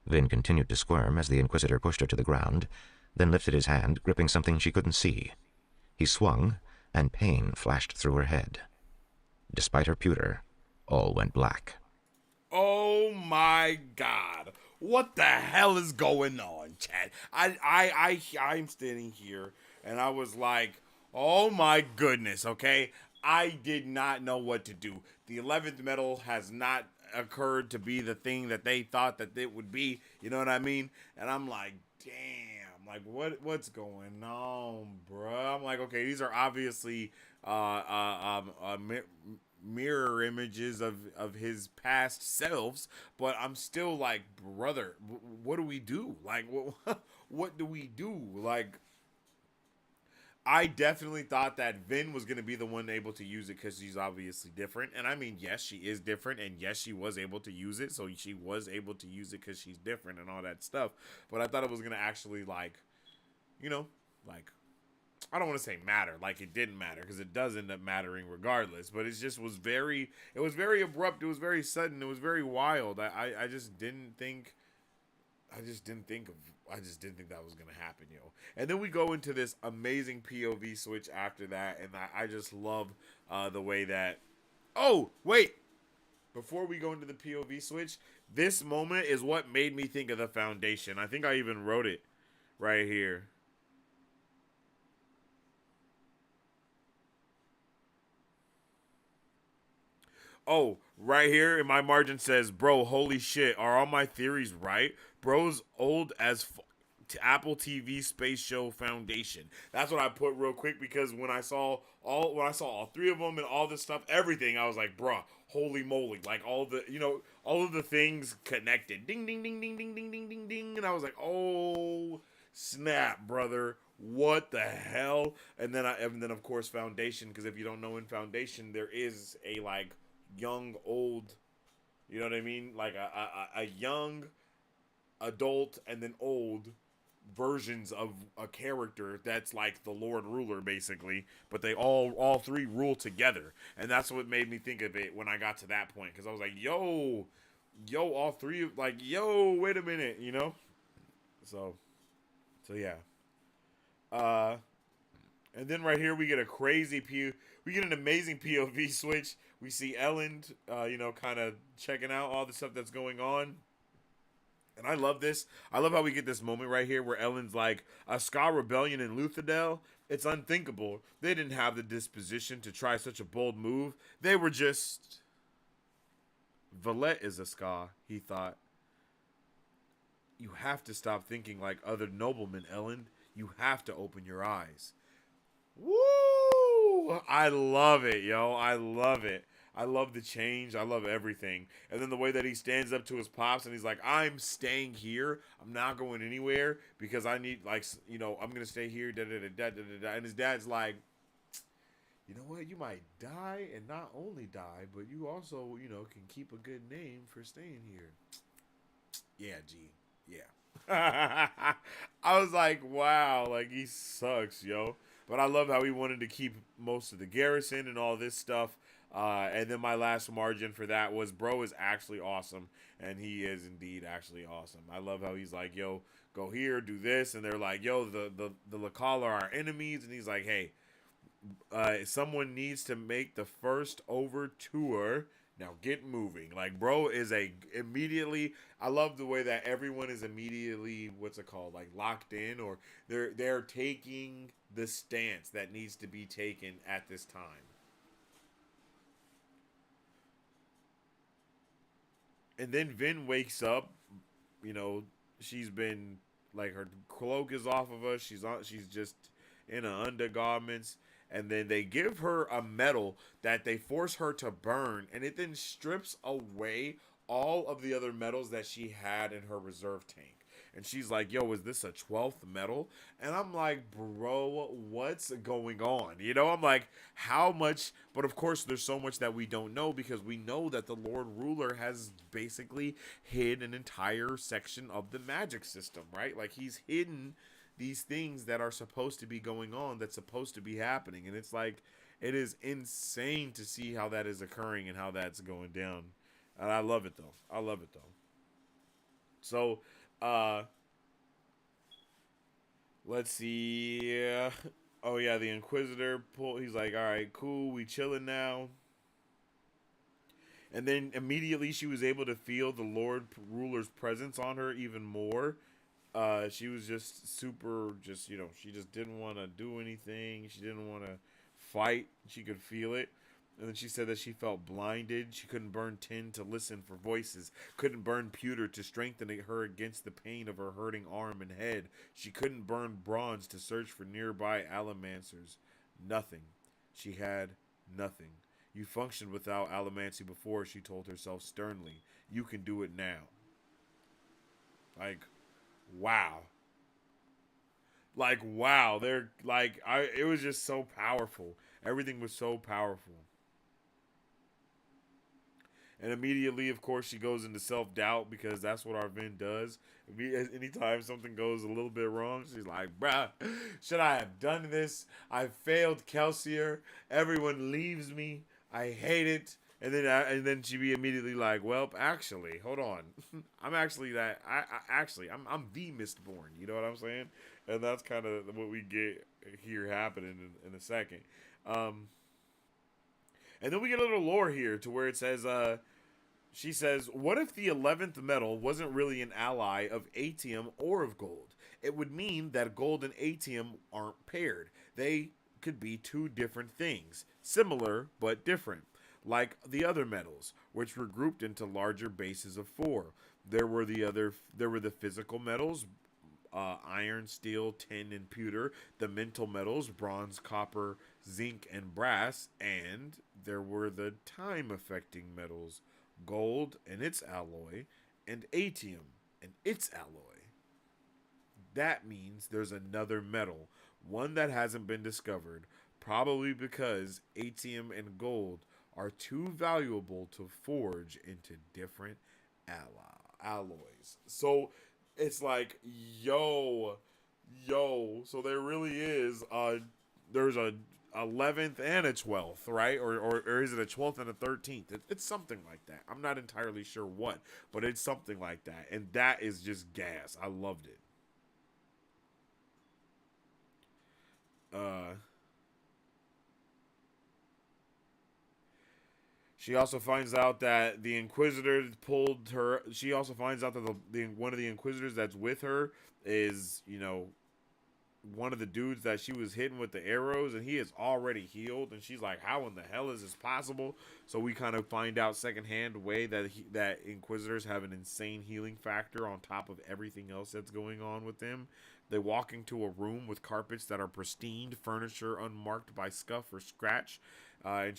Vin continued to squirm as the Inquisitor pushed her to the ground, then lifted his hand, gripping something she couldn't see. He swung, and pain flashed through her head. Despite her pewter, all went black. Oh my God. What the hell is going on, Chad? I'm standing here and I was like, oh my goodness, okay? I did not know what to do. The 11th metal has not occurred to be the thing that they thought that it would be. You know what I mean? And I'm like, damn, like what's going on, bruh? I'm like, okay, these are obviously mirror images of his past selves, but I'm still like, brother, what do we do? Like, what do we do? Like, I definitely thought that Vin was going to be the one able to use it because she's obviously different. And I mean, yes, she is different. And yes, she was able to use it. So she was able to use it because she's different and all that stuff. But I thought it was going to actually, like, you know, like, I don't want to say matter. Like, it didn't matter because it does end up mattering regardless. But it just was very, it was very abrupt. It was very sudden. It was very wild. I just didn't think. I just didn't think that was gonna happen, yo. And then we go into this amazing POV switch after that, and I just love the way that. Oh wait, before we go into the POV switch, this moment is what made me think of the Foundation. I think I even wrote it right here. Oh, right here in my margin says, bro, holy shit, are all my theories right? Bro's old as Apple TV Space Show Foundation. That's what I put real quick because when I saw all three of them and all this stuff, everything, I was like, bruh, holy moly. Like all the, all of the things connected. Ding, ding, ding, ding, ding, ding, ding, ding, ding. And I was like, oh, snap, brother. What the hell? And then of course Foundation, because if you don't know, in Foundation there is a like young, old, you know what I mean? Like a young, adult, and then old versions of a character that's like the Lord Ruler, basically. But they all three rule together. And that's what made me think of it when I got to that point. Because I was like, yo, all three, like, yo, wait a minute, you know? So yeah. And then right here we get we get an amazing POV switch. We see Ellen, kind of checking out all the stuff that's going on. And I love this. I love how we get this moment right here where Ellen's like, a Ska rebellion in Luthadel? It's unthinkable. They didn't have the disposition to try such a bold move. They were just... Valette is a Ska, he thought. You have to stop thinking like other noblemen, Ellen. You have to open your eyes. Woo! I love it, yo. I love it. I love the change. I love everything. And then the way that he stands up to his pops and he's like, I'm staying here. I'm not going anywhere because I need, like, I'm going to stay here. Da, da, da, da, da, da. And his dad's like, you know what? You might die and not only die, but you also, can keep a good name for staying here. Yeah, G. Yeah. I was like, wow, like, he sucks, yo. But I love how he wanted to keep most of the garrison and all this stuff. And then my last margin for that was, bro is actually awesome. And he is indeed actually awesome. I love how he's like, yo, go here, do this. And they're like, yo, the Lakal are our enemies. And he's like, hey, someone needs to make the first overture. Now get moving. Like, bro is immediately. I love the way that everyone is immediately, what's it called, like locked in, or they're taking the stance that needs to be taken at this time. And then Vin wakes up, you know, she's been like her cloak is off of her. She's just in her undergarments. And then they give her a medal that they force her to burn, and it then strips away all of the other medals that she had in her reserve tank. And she's like, yo, is this a 12th medal? And I'm like, bro, what's going on? You know, I'm like, how much? But of course, there's so much that we don't know, because we know that the Lord Ruler has basically hid an entire section of the magic system, right? Like, he's hidden these things that are supposed to be going on, that's supposed to be happening. And it's like, it is insane to see how that is occurring and how that's going down. And I love it though. I love it though. So, uh, let's see. Oh yeah, the Inquisitor pull. He's like, all right, cool. We chilling now. And then immediately she was able to feel the Lord Ruler's presence on her even more. She was just super, just, you know, she just didn't want to do anything. She didn't want to fight. She could feel it. And then she said that she felt blinded. She couldn't burn tin to listen for voices. Couldn't burn pewter to strengthen her against the pain of her hurting arm and head. She couldn't burn bronze to search for nearby allomancers. Nothing. She had nothing. You functioned without allomancy before, she told herself sternly. You can do it now. Like, wow. Like, wow. They're like, it was just so powerful. Everything was so powerful. And immediately, of course, she goes into self-doubt, because that's what our Vin does. Anytime something goes a little bit wrong, she's like, bruh, should I have done this? I failed Kelsier. Everyone leaves me. I hate it. And then she'd be immediately like, well, actually, hold on. I'm actually that. I'm the Mistborn. You know what I'm saying? And that's kind of what we get here happening in a second. And then we get a little lore here to where it says, she says, what if the 11th metal wasn't really an ally of atium or of gold? It would mean that gold and atium aren't paired. They could be two different things, similar but different, like the other metals, which were grouped into larger bases of four. There were the physical metals, iron, steel, tin, and pewter, the mental metals, bronze, copper, zinc, and brass, and there were the time affecting metals, gold and its alloy, and atium and its alloy. That means there's another metal, one that hasn't been discovered, probably because atium and gold are too valuable to forge into different alloys. So it's like, so there really is there's a 11th and a 12th, right? Or is it a 12th and a 13th? It's something like that. I'm not entirely sure what, but it's something like that. And that is just gas. I loved it. She also finds out that the Inquisitor pulled her. She also finds out that one of the Inquisitors that's with her is, you know, one of the dudes that she was hitting with the arrows, and he is already healed. And she's like, how in the hell is this possible? So we kind of find out secondhand way that Inquisitors have an insane healing factor on top of everything else that's going on with them. They walk into a room with carpets that are pristine, furniture unmarked by scuff or scratch, and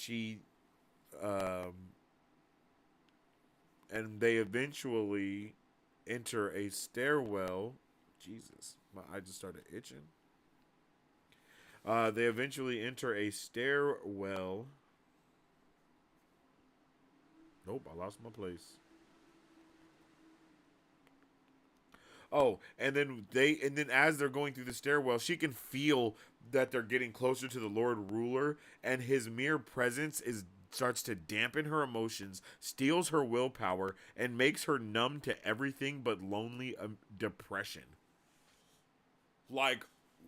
they eventually enter a stairwell. Jesus, my eye just started itching. They eventually enter a stairwell. Nope, I lost my place. Oh, and then as they're going through the stairwell, she can feel that they're getting closer to the Lord Ruler, and his mere presence starts to dampen her emotions, steals her willpower, and makes her numb to everything but lonely depression. Like,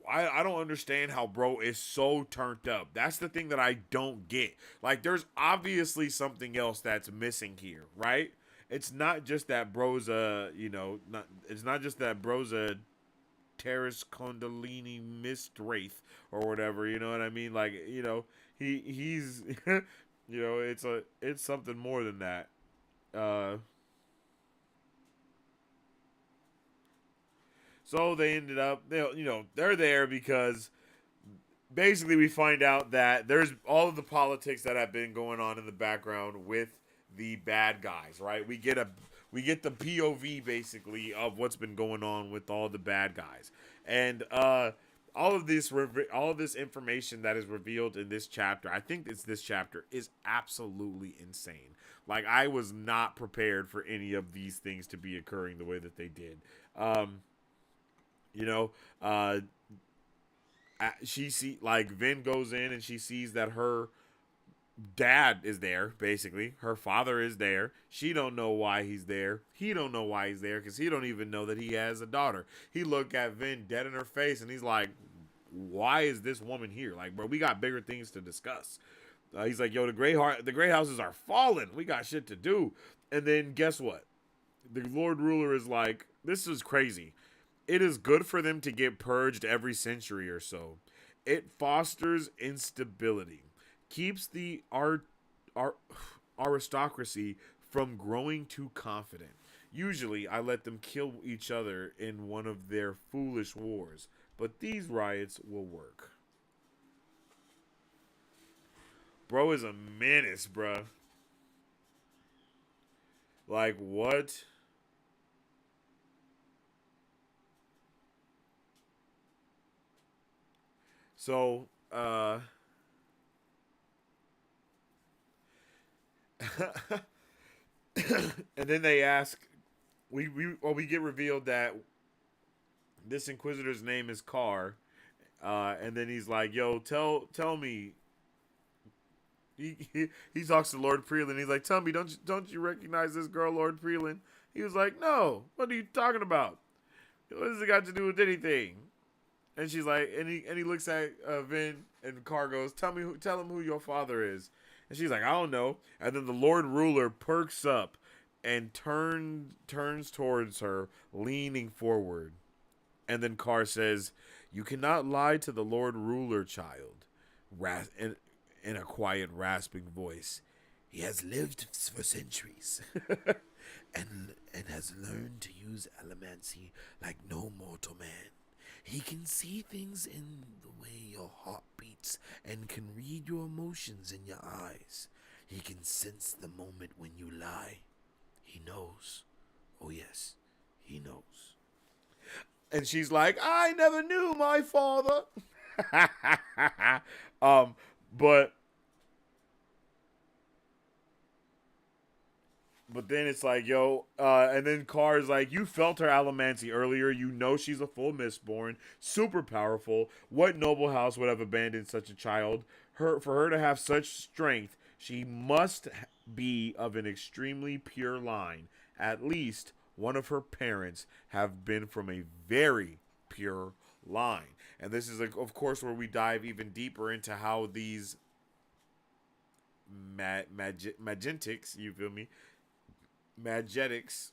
I don't understand how bro is so turned up. That's the thing that I don't get. Like, there's obviously something else that's missing here, right? It's not just that bro's it's not just that bro's a Terrace Kundalini Mist Wraith or whatever, you know what I mean? Like, you know, he's you know, it's something more than that. So they ended up, they're there because basically we find out that there's all of the politics that have been going on in the background with the bad guys, right? We get the POV basically of what's been going on with all the bad guys, and all of this information that is revealed in this chapter, I think it's this chapter, is absolutely insane. Like, I was not prepared for any of these things to be occurring the way that they did. You know, Vin goes in and she sees that her dad is there. Basically, her father is there. She don't know why he's there. He don't know why he's there because he don't even know that he has a daughter. He look at Vin dead in her face and he's like, why is this woman here? Like, bro, we got bigger things to discuss. He's like, yo, the great houses are fallen. We got shit to do. And then guess what? The Lord Ruler is like, this is crazy. It is good for them to get purged every century or so. It fosters instability, keeps the aristocracy from growing too confident. Usually, I let them kill each other in one of their foolish wars, but these riots will work. Bro is a menace, bruh. Like, what? So, and then they ask, we get revealed that this Inquisitor's name is Carr, and then he's like, yo, tell me. He talks to Lord Freeland. He's like, tell me, don't you recognize this girl, Lord Freeland? He was like, no. What are you talking about? What does it got to do with anything? And she's like, and he looks at Vin, and Carr goes, tell him who your father is. And she's like, I don't know. And then the Lord Ruler perks up and turns towards her, leaning forward. And then Carr says, you cannot lie to the Lord Ruler, child. In a quiet, rasping voice. He has lived for centuries and has learned to use allomancy like no mortal man. He can see things in the way your heart beats and can read your emotions in your eyes. He can sense the moment when you lie. He knows. Oh yes, he knows. And she's like, I never knew my father. But then it's like, yo, and then Carr's like, you felt her allomancy earlier. You know she's a full Mistborn, super powerful. What noble house would have abandoned such a child? For her to have such strength, she must be of an extremely pure line. At least one of her parents have been from a very pure line. And this is, of course, where we dive even deeper into how these magentics, you feel me? Magetics,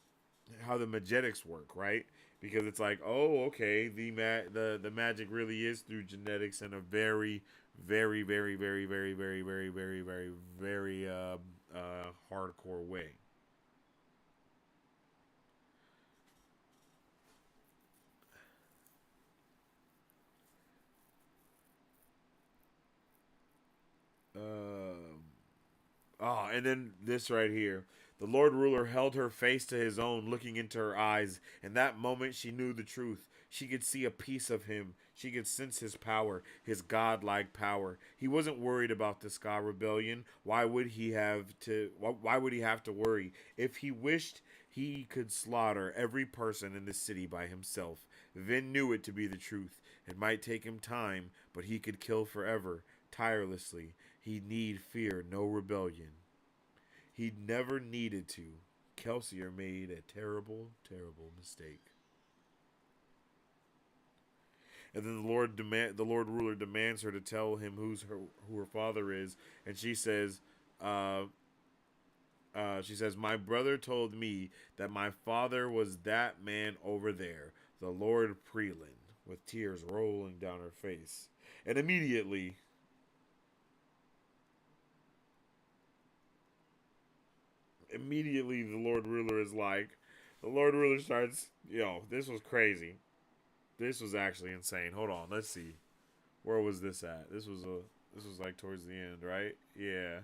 how the magetics work, right? Because it's like, oh, okay, the magic really is through genetics in a very, very, very, very, very, very, very, very, very, very hardcore way. And then this right here. The Lord Ruler held her face to his own, looking into her eyes. In that moment, she knew the truth. She could see a piece of him. She could sense his power, his godlike power. He wasn't worried about the Ska Rebellion. Why would he have to worry? If he wished, he could slaughter every person in the city by himself. Vin knew it to be the truth. It might take him time, but he could kill forever, tirelessly. He need fear no rebellion. He never needed to. Kelsier made a terrible, terrible mistake. And then the Lord Ruler demands her to tell him who her father is, and she says, my brother told me that my father was that man over there, the Lord Freeland, with tears rolling down her face. And immediately the Lord Ruler starts, this was crazy. This was actually insane. Hold on, let's see. Where was this at? This was like towards the end, right? Yeah.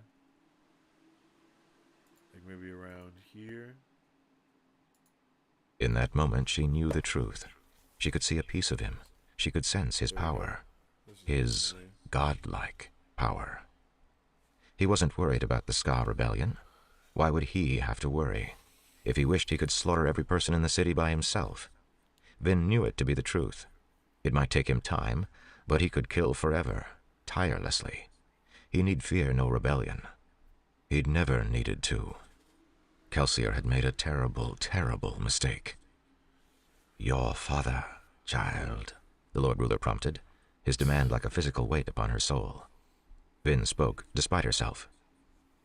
Like maybe around here. In that moment, she knew the truth. She could see a piece of him. She could sense his power. His godlike power. He wasn't worried about the Ska rebellion. Why would he have to worry? If he wished, he could slaughter every person in the city by himself. Vin knew it to be the truth. It might take him time, but he could kill forever, tirelessly. He need fear no rebellion. He'd never needed to. Kelsier had made a terrible, terrible mistake. Your father, child, the Lord Ruler prompted, his demand like a physical weight upon her soul. Vin spoke, despite herself.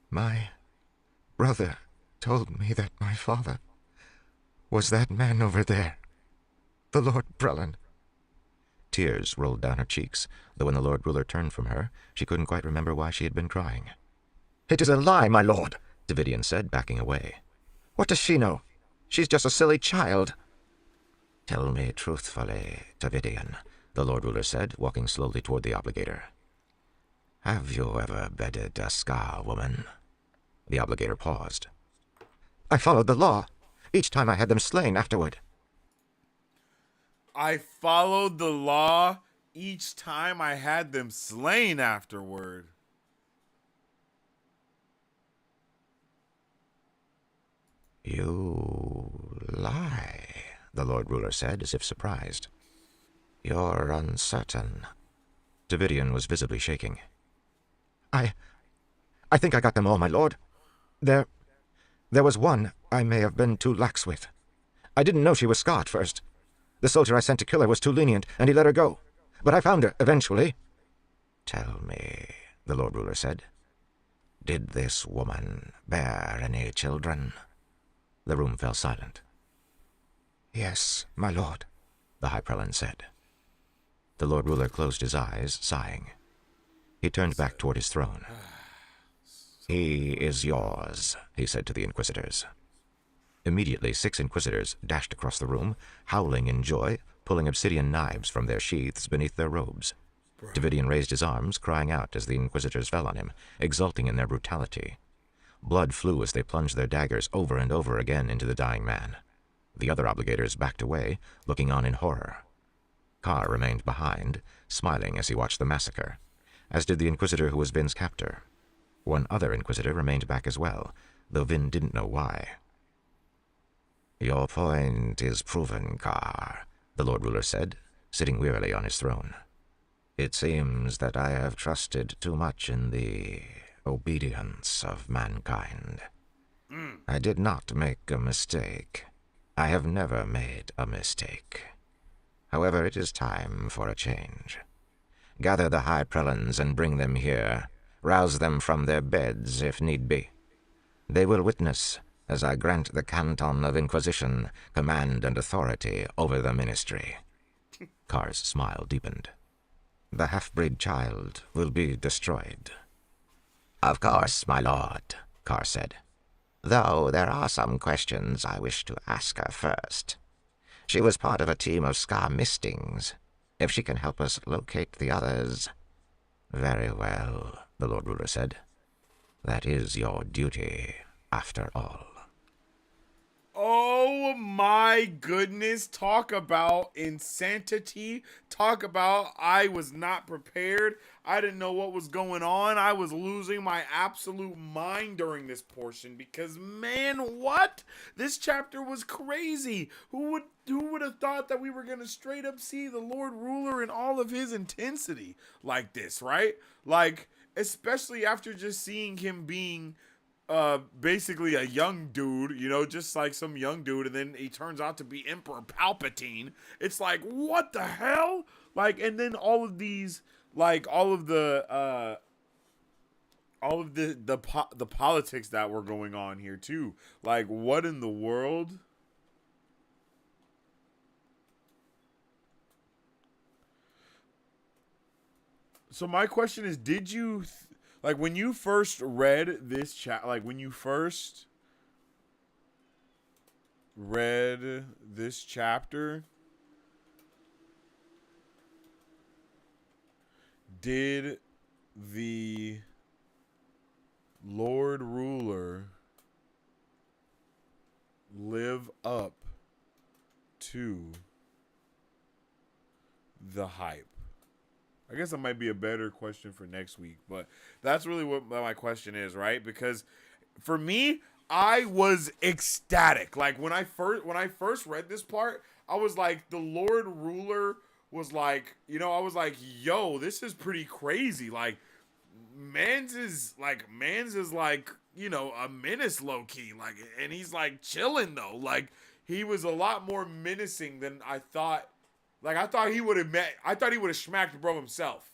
My brother told me that my father was that man over there, the Lord Brellan. Tears rolled down her cheeks, though when the Lord Ruler turned from her, she couldn't quite remember why she had been crying. It is a lie, my lord, Davidian said, backing away. What does she know? She's just a silly child. Tell me truthfully, Davidian, the Lord Ruler said, walking slowly toward the obligator. Have you ever bedded a Ska woman? The obligator paused. I followed the law. Each time I had them slain afterward. I followed the law each time I had them slain afterward. You lie, the Lord Ruler said, as if surprised. You're uncertain. Davidian was visibly shaking. I think I got them all, my lord. There was one I may have been too lax with. I didn't know she was Ska at first. The soldier I sent to kill her was too lenient, and he let her go. But I found her, eventually. Tell me, the Lord Ruler said. Did this woman bear any children? The room fell silent. Yes, my lord, the High Prelate said. The Lord Ruler closed his eyes, sighing. He turned back toward his throne. He is yours, he said to the Inquisitors. Immediately, 6 Inquisitors dashed across the room, howling in joy, pulling obsidian knives from their sheaths beneath their robes. Davidian raised his arms, crying out as the Inquisitors fell on him, exulting in their brutality. Blood flew as they plunged their daggers over and over again into the dying man. The other obligators backed away, looking on in horror. Carr remained behind, smiling as he watched the massacre, as did the Inquisitor who was Vin's captor. One other Inquisitor remained back as well, though Vin didn't know why. Your point is proven, Carr, the Lord Ruler said, sitting wearily on his throne. It seems that I have trusted too much in the obedience of mankind. I did not make a mistake. I have never made a mistake. However, it is time for a change. Gather the High Prelans and bring them here. Rouse them from their beds, if need be. They will witness as I grant the Canton of Inquisition command and authority over the ministry. Carr's smile deepened. The half-breed child will be destroyed. Of course, my lord, Carr said. Though there are some questions I wish to ask her first. She was part of a team of Ska Mistings. If she can help us locate the others... Very well, the Lord Ruler said. That is your duty, after all. Oh my goodness, talk about insanity, talk about I was not prepared, I didn't know what was going on, I was losing my absolute mind during this portion because man, what? This chapter was crazy. Who would have thought that we were going to straight up see the Lord Ruler in all of his intensity like this, right? Like, especially after just seeing him being basically a young dude, you know, just like some young dude, and then he turns out to be Emperor Palpatine. It's like, what the hell? Like, and then all of these, like, all of the politics that were going on here too. Like, what in the world? So my question is, did you like when you first read this chapter, Did the Lord Ruler live up to the hype? I guess that might be a better question for next week, but that's really what my question is, right? Because for me, I was ecstatic. Like when I first read this part, I was like, the Lord Ruler was like, I was like, yo, this is pretty crazy. Like Mans is like, a menace low key. Like, and he's like chilling though. Like he was a lot more menacing than I thought. Like I thought he would have smacked bro himself.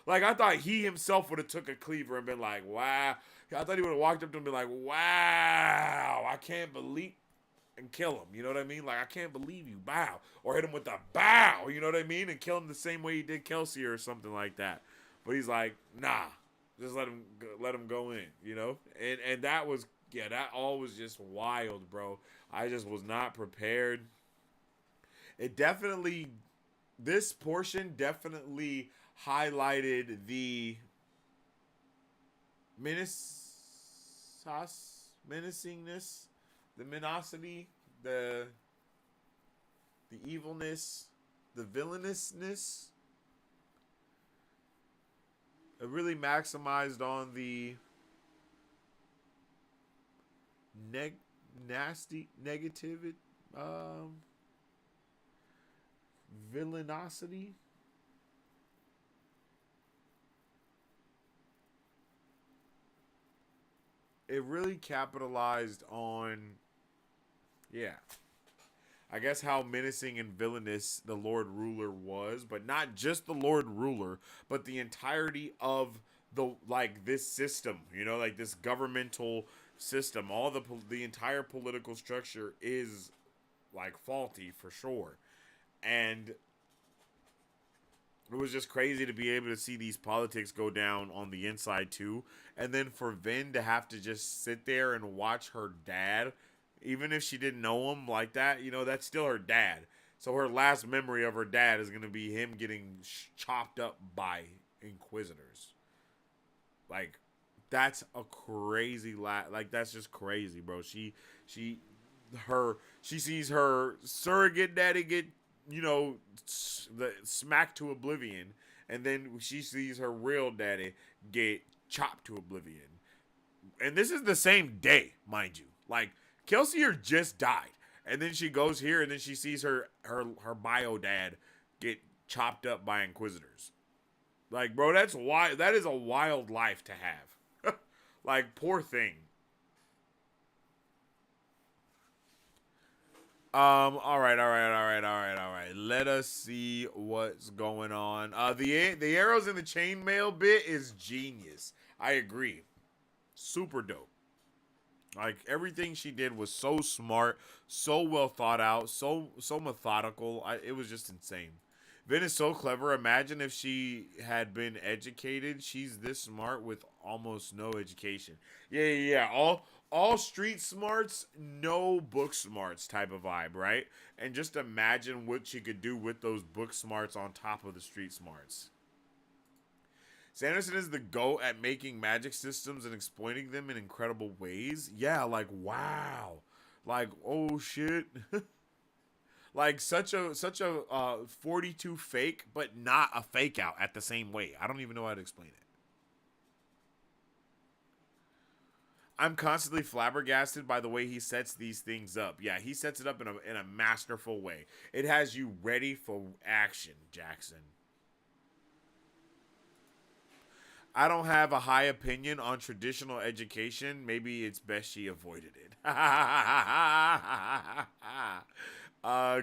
Like I thought he himself would have took a cleaver and been like, wow. I thought he would have walked up to him and been like, wow, I can't believe, and kill him. You know what I mean? Like, I can't believe you, bow. Or hit him with a bow, you know what I mean? And kill him the same way he did Kelsey or something like that. But he's like, nah, just let him go in, And that was, that all was just wild, bro. I just was not prepared. This portion definitely highlighted the menacingness, the menosity, the evilness, the villainousness. It really maximized on the negativity, villainosity. It really capitalized on, I guess how menacing and villainous the Lord Ruler was, but not just the Lord Ruler, but the entirety of this system, like this governmental system. All the entire political structure is like faulty for sure. And it was just crazy to be able to see these politics go down on the inside too. And then for Vin to have to just sit there and watch her dad, even if she didn't know him like that, that's still her dad. So her last memory of her dad is going to be him getting chopped up by Inquisitors. Like, that's a crazy that's just crazy, bro. She sees her surrogate daddy get, smacked to oblivion, and then she sees her real daddy get chopped to oblivion. And this is the same day, mind you. Like, Kelsier just died, and then she goes here, and then she sees her bio dad get chopped up by Inquisitors. Like, bro, that's why that is a wild life to have. Like, poor thing. All right. Let us see what's going on. The arrows in the chainmail bit is genius. I agree. Super dope. Like, everything she did was so smart, so well thought out, so methodical. It was just insane. Vin is so clever. Imagine if she had been educated. She's this smart with almost no education. Yeah. All street smarts, no book smarts type of vibe, right? And just imagine what she could do with those book smarts on top of the street smarts. Sanderson is the GOAT at making magic systems and exploiting them in incredible ways. Yeah, like, wow. Like, oh shit. Like, such a 42 fake, but not a fake out at the same way. I don't even know how to explain it. I'm constantly flabbergasted by the way he sets these things up. Yeah, he sets it up in a masterful way. It has you ready for action, Jackson. I don't have a high opinion on traditional education. Maybe it's best she avoided it.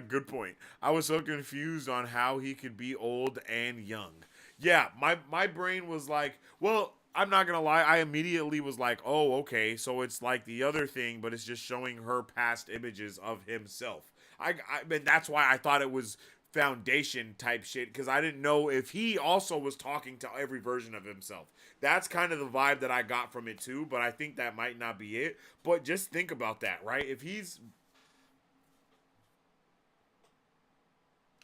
Good point. I was so confused on how he could be old and young. Yeah, my brain was like, well, I'm not gonna lie, I immediately was like, oh, okay, so it's like the other thing, but it's just showing her past images of himself. I mean, that's why I thought it was Foundation type shit, because I didn't know if he also was talking to every version of himself. That's kind of the vibe that I got from it too, but I think that might not be it. But just think about that, right? If he's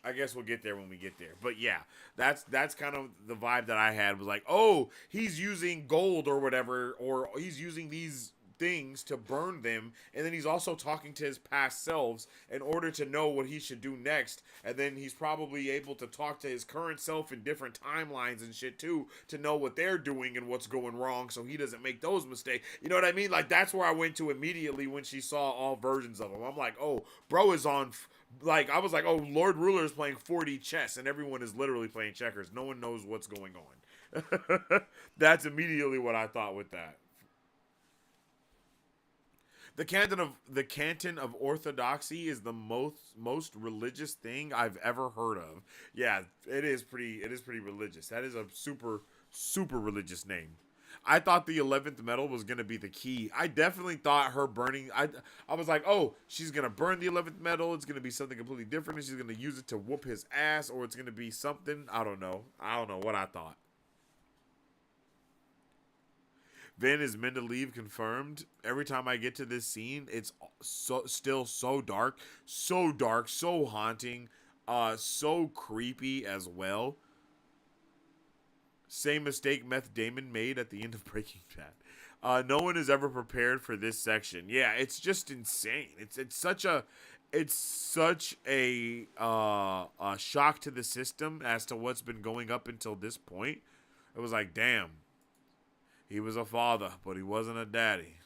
I guess we'll get there when we get there. But yeah, that's kind of the vibe that I had, was like, oh, he's using gold or whatever, or he's using these things to burn them, and then he's also talking to his past selves in order to know what he should do next, and then he's probably able to talk to his current self in different timelines and shit too, to know what they're doing and what's going wrong, so he doesn't make those mistakes. You know what I mean? Like, that's where I went to immediately when she saw all versions of him. I'm like, oh, bro is on like, I was like, oh, Lord Ruler is playing 4D chess, and everyone is literally playing checkers. No one knows what's going on. That's immediately what I thought with that. The canton of orthodoxy is the most religious thing I've ever heard of. Yeah, it is pretty religious. That is a super religious name. I thought the 11th metal was going to be the key. I definitely thought her burning... I was like, oh, she's going to burn the 11th metal. It's going to be something completely different. And she's going to use it to whoop his ass. Or it's going to be something. I don't know. I don't know what I thought. Vin is meant to leave confirmed. Every time I get to this scene, it's still so dark. So dark. So haunting. So creepy as well. Same mistake Meth Damon made at the end of Breaking Bad. No one is ever prepared for this section. Yeah, it's just insane. It's such a shock to the system as to what's been going up until this point. It was like, damn, he was a father, but he wasn't a daddy.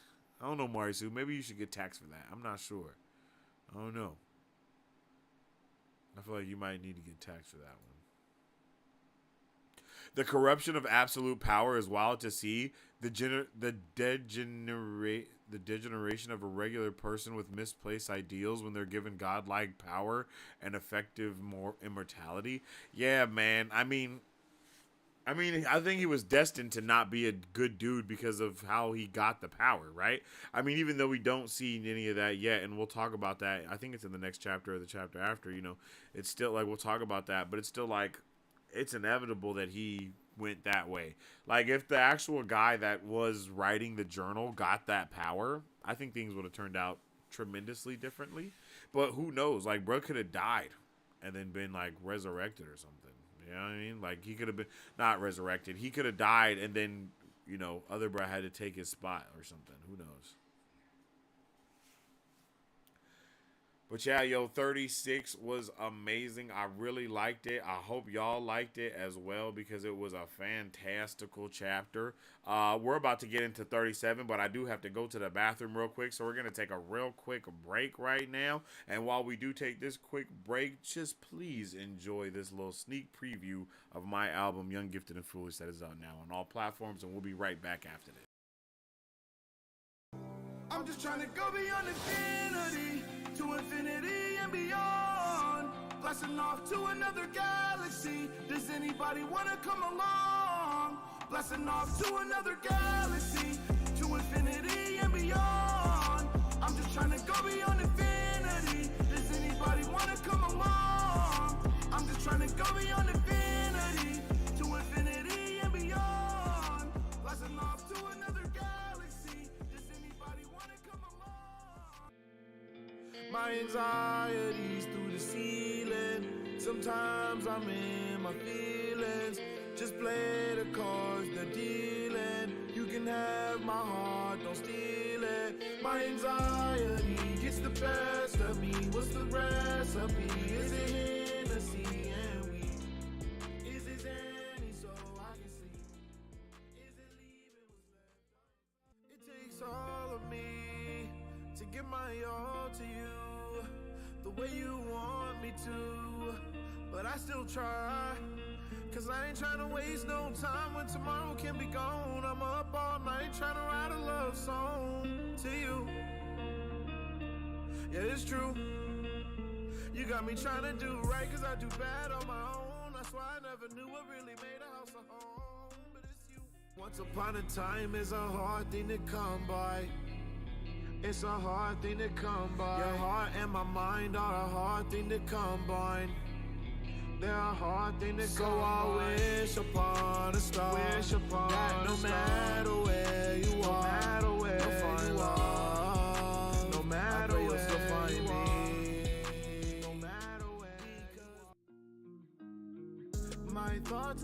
I don't know, Marisu. Maybe you should get taxed for that. I'm not sure. I don't know. I feel like you might need to get taxed for that one. The corruption of absolute power is wild to see. The degeneration of a regular person with misplaced ideals when they're given godlike power and effective immortality. Yeah, man. I mean, I think he was destined to not be a good dude because of how he got the power, right? I mean, even though we don't see any of that yet, and we'll talk about that. I think it's in the next chapter or the chapter after, you know. It's still like, we'll talk about that, but it's still like, it's inevitable that he went that way. Like, if the actual guy that was writing the journal got that power, I think things would have turned out tremendously differently. But who knows? Like, bro could have died and then been, like, resurrected or something. You know what I mean? Like, he could have been, not resurrected. He could have died and then, you know, other bro had to take his spot or something. Who knows? But yeah, yo, 36 was amazing. I really liked it. I hope y'all liked it as well because it was a fantastical chapter. We're about to get into 37, but I do have to go to the bathroom real quick. So we're going to take a real quick break right now. And while we do take this quick break, just please enjoy this little sneak preview of my album, Young, Gifted, and Foolish, that is out now on all platforms. And we'll be right back after this. I'm just trying to go beyond infinity, to infinity and beyond. Blasting off to another galaxy. Does anybody wanna come along? Blasting off to another galaxy, to infinity and beyond. I'm just trying to go beyond infinity. Does anybody wanna come along? I'm just trying to go beyond infinity, to infinity and beyond. Blasting off to another galaxy. My anxieties through the ceiling. Sometimes I'm in my feelings. Just play the cards they're dealing. You can have my heart, don't steal it. My anxiety gets the best of me. What's the recipe? Is it Hennessy and weed? Is it Zanny so I can sleep? Is it leaving what's left? It takes all of me to give my all to you, the way you want me to, but I still try, cause I ain't trying to waste no time when tomorrow can be gone. I'm up all night trying to write a love song to you. Yeah, it's true, you got me trying to do right, cause I do bad on my own. That's why I never knew what really made a house a home, but it's you. Once upon a time is a hard thing to come by. It's a hard thing to come by. Your heart and my mind are a hard thing to combine. They're a hard thing to come by. So I wish upon a star, wish upon that no matter where you are, no matter where you'll find love. No matter where you'll find me. No matter where.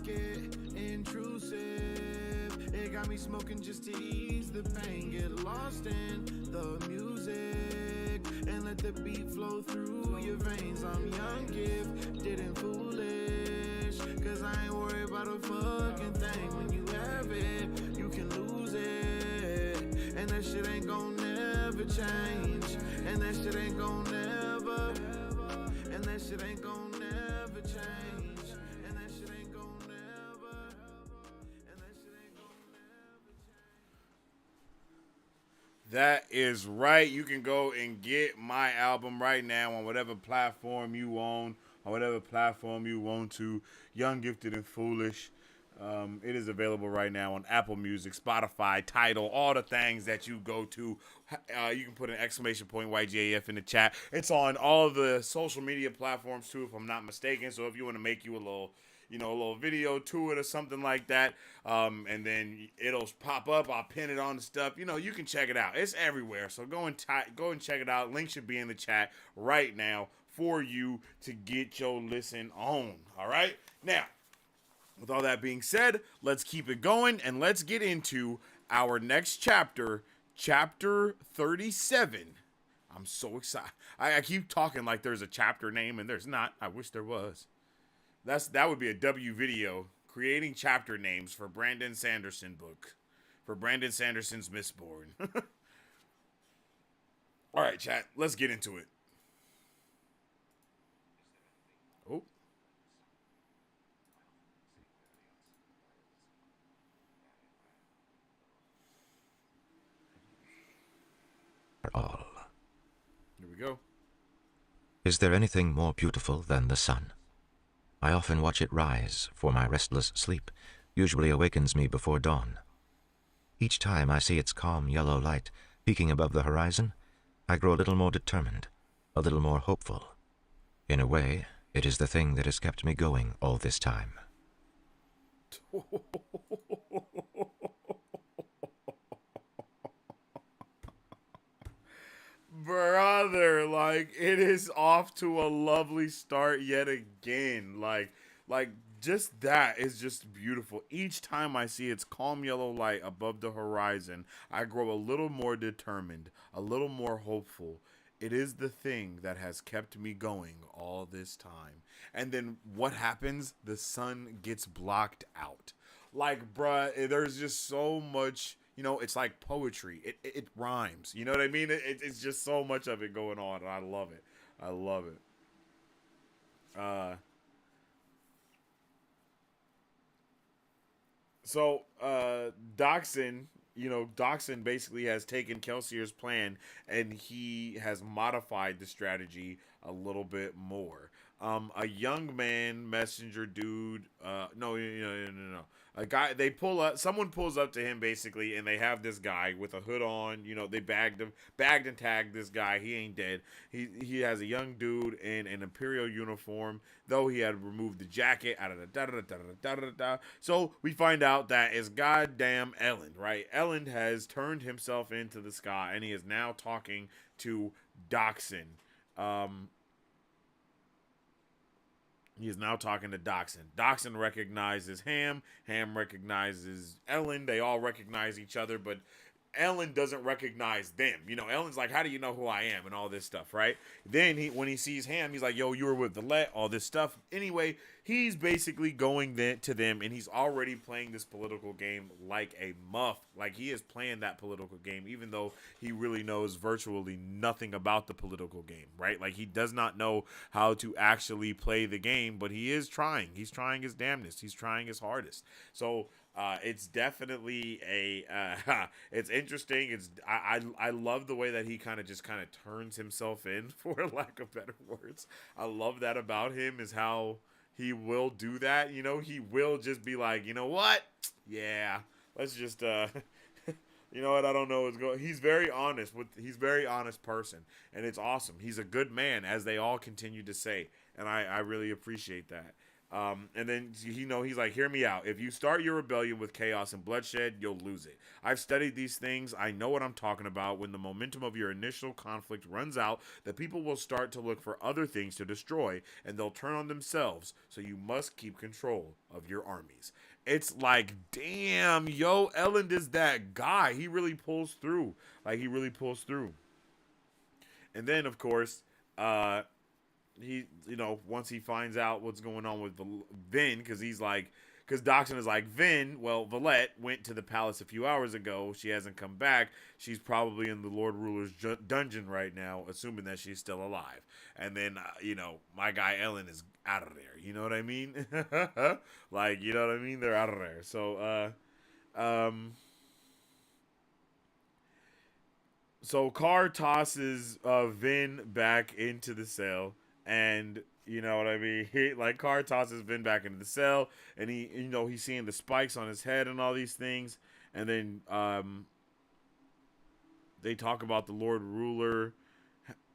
get intrusive. It got me smoking just to ease the pain. Get lost in the music and let the beat flow through your veins. I'm young, gifted and foolish, cause I ain't worried about a fucking thing. When you have it, you can lose it, and that shit ain't gon' never change. And that shit ain't gon' never, and that shit ain't gon' never change. And that shit ain't gon' never, and that shit ain't gon' never change. That is right. You can go and get my album right now on whatever platform you own, on whatever platform you want to. Young, Gifted, and Foolish. It is available right now on Apple Music, Spotify, Tidal, all the things that you go to. You can put an exclamation point YGAF in the chat. It's on all the social media platforms too, if I'm not mistaken. So if you want to make you a little, a little video to it or something like that, and then it'll pop up. I'll pin it on the stuff. You can check it out. It's everywhere. So go and check it out. Link should be in the chat right now for you to get your listen on. All right, now. With all that being said, let's keep it going and let's get into our next chapter, chapter 37. I'm so excited. I keep talking like there's a chapter name and there's not. I wish there was. That would be a W video, creating chapter names for Brandon Sanderson book, for Brandon Sanderson's Mistborn. All right, chat, let's get into it. Oh. All. Here we go. Is there anything more beautiful than the sun? I often watch it rise, for my restless sleep usually awakens me before dawn. Each time I see its calm yellow light peeking above the horizon, I grow a little more determined, a little more hopeful. In a way, it is the thing that has kept me going all this time. Brother, it is off to a lovely start yet again. Just that is just beautiful. Each time I see its calm yellow light above the horizon, I grow a little more determined, a little more hopeful. It is the thing that has kept me going all this time. And then what happens? The sun gets blocked out. Bruh, there's just so much... it's like poetry. It rhymes. You know what I mean? It's just so much of it going on, and I love it. I love it. So, Doxson, Doxson basically has taken Kelsier's plan, and he has modified the strategy a little bit more. A young man, messenger dude, no. A guy, someone pulls up to him basically, and they have this guy with a hood on. They bagged and tagged this guy. He ain't dead. He has a young dude in an Imperial uniform, though he had removed the jacket. So we find out that it's goddamn Elend, right? Elend has turned himself into the sky, and he is now talking to Doxson. He is now talking to Doxson. Doxson recognizes Ham. Ham recognizes Elend. They all recognize each other, but Elend doesn't recognize them. Elend's like, how do you know who I am? And all this stuff, right? Then when he sees Ham, he's like, yo, you were with the Let, all this stuff. Anyway, he's basically going to them, and he's already playing this political game like a muff. He is playing that political game, even though he really knows virtually nothing about the political game, right? He does not know how to actually play the game, but he is trying. He's trying his damnedest. He's trying his hardest. So, it's definitely it's interesting. I love the way that he kind of turns himself in, for lack of better words. I love that about him, is how he will do that. He will just be like, you know what? Yeah, let's just you know what? I don't know what's going. He's very honest he's a very honest person, and it's awesome. He's a good man, as they all continue to say, and I really appreciate that. And then he's like, hear me out. If you start your rebellion with chaos and bloodshed, you'll lose it. I've studied these things. I know what I'm talking about. When the momentum of your initial conflict runs out, the people will start to look for other things to destroy, and they'll turn on themselves. So you must keep control of your armies. It's like, damn, yo, Elend is that guy. He really pulls through. He really pulls through. And then, of course, he, once he finds out what's going on with Vin, because Doxson is like, Vin, well, Valette went to the palace a few hours ago. She hasn't come back. She's probably in the Lord Ruler's dungeon right now, assuming that she's still alive. And then, my guy Ellen is out of there. You know what I mean? They're out of there. So, So Carr tosses Vin back into the cell, and you know what I mean. Carr tosses Vin back into the cell, and he's seeing the spikes on his head and all these things, and then they talk about the Lord Ruler,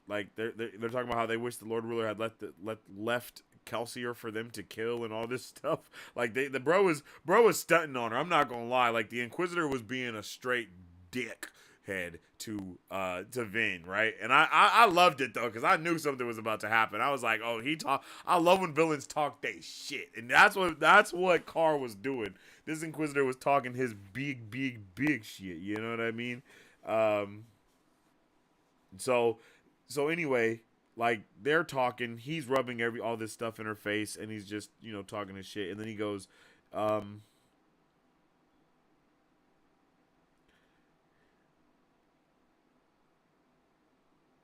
they're talking about how they wish the Lord Ruler had left Kelsier for them to kill and all this stuff. The bro was stunting on her. I'm not gonna lie. The Inquisitor was being a straight dick head to Vin, right? And I loved it though, because I knew something was about to happen. I was like, oh, I love when villains talk they shit, and that's what Carr was doing. This Inquisitor was talking his big shit. You know what I mean? So anyway, they're talking. He's rubbing all this stuff in her face, and he's just talking his shit. And then he goes,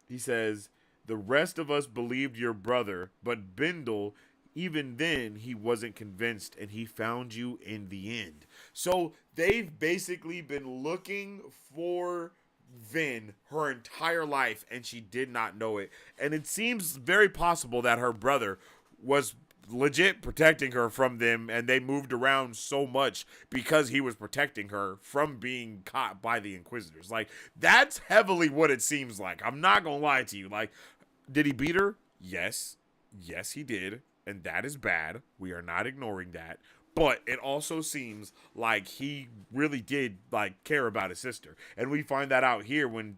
he says, the rest of us believed your brother, but Bindle, even then, he wasn't convinced, and he found you in the end. So they've basically been looking for Vin her entire life, and she did not know it. And it seems very possible that her brother was legit protecting her from them, and they moved around so much because he was protecting her from being caught by the Inquisitors. That's heavily what it seems like. I'm not gonna lie to you. Did he beat her? Yes he did, and that is bad. We are not ignoring that. But it also seems like he really did care about his sister, and we find that out here when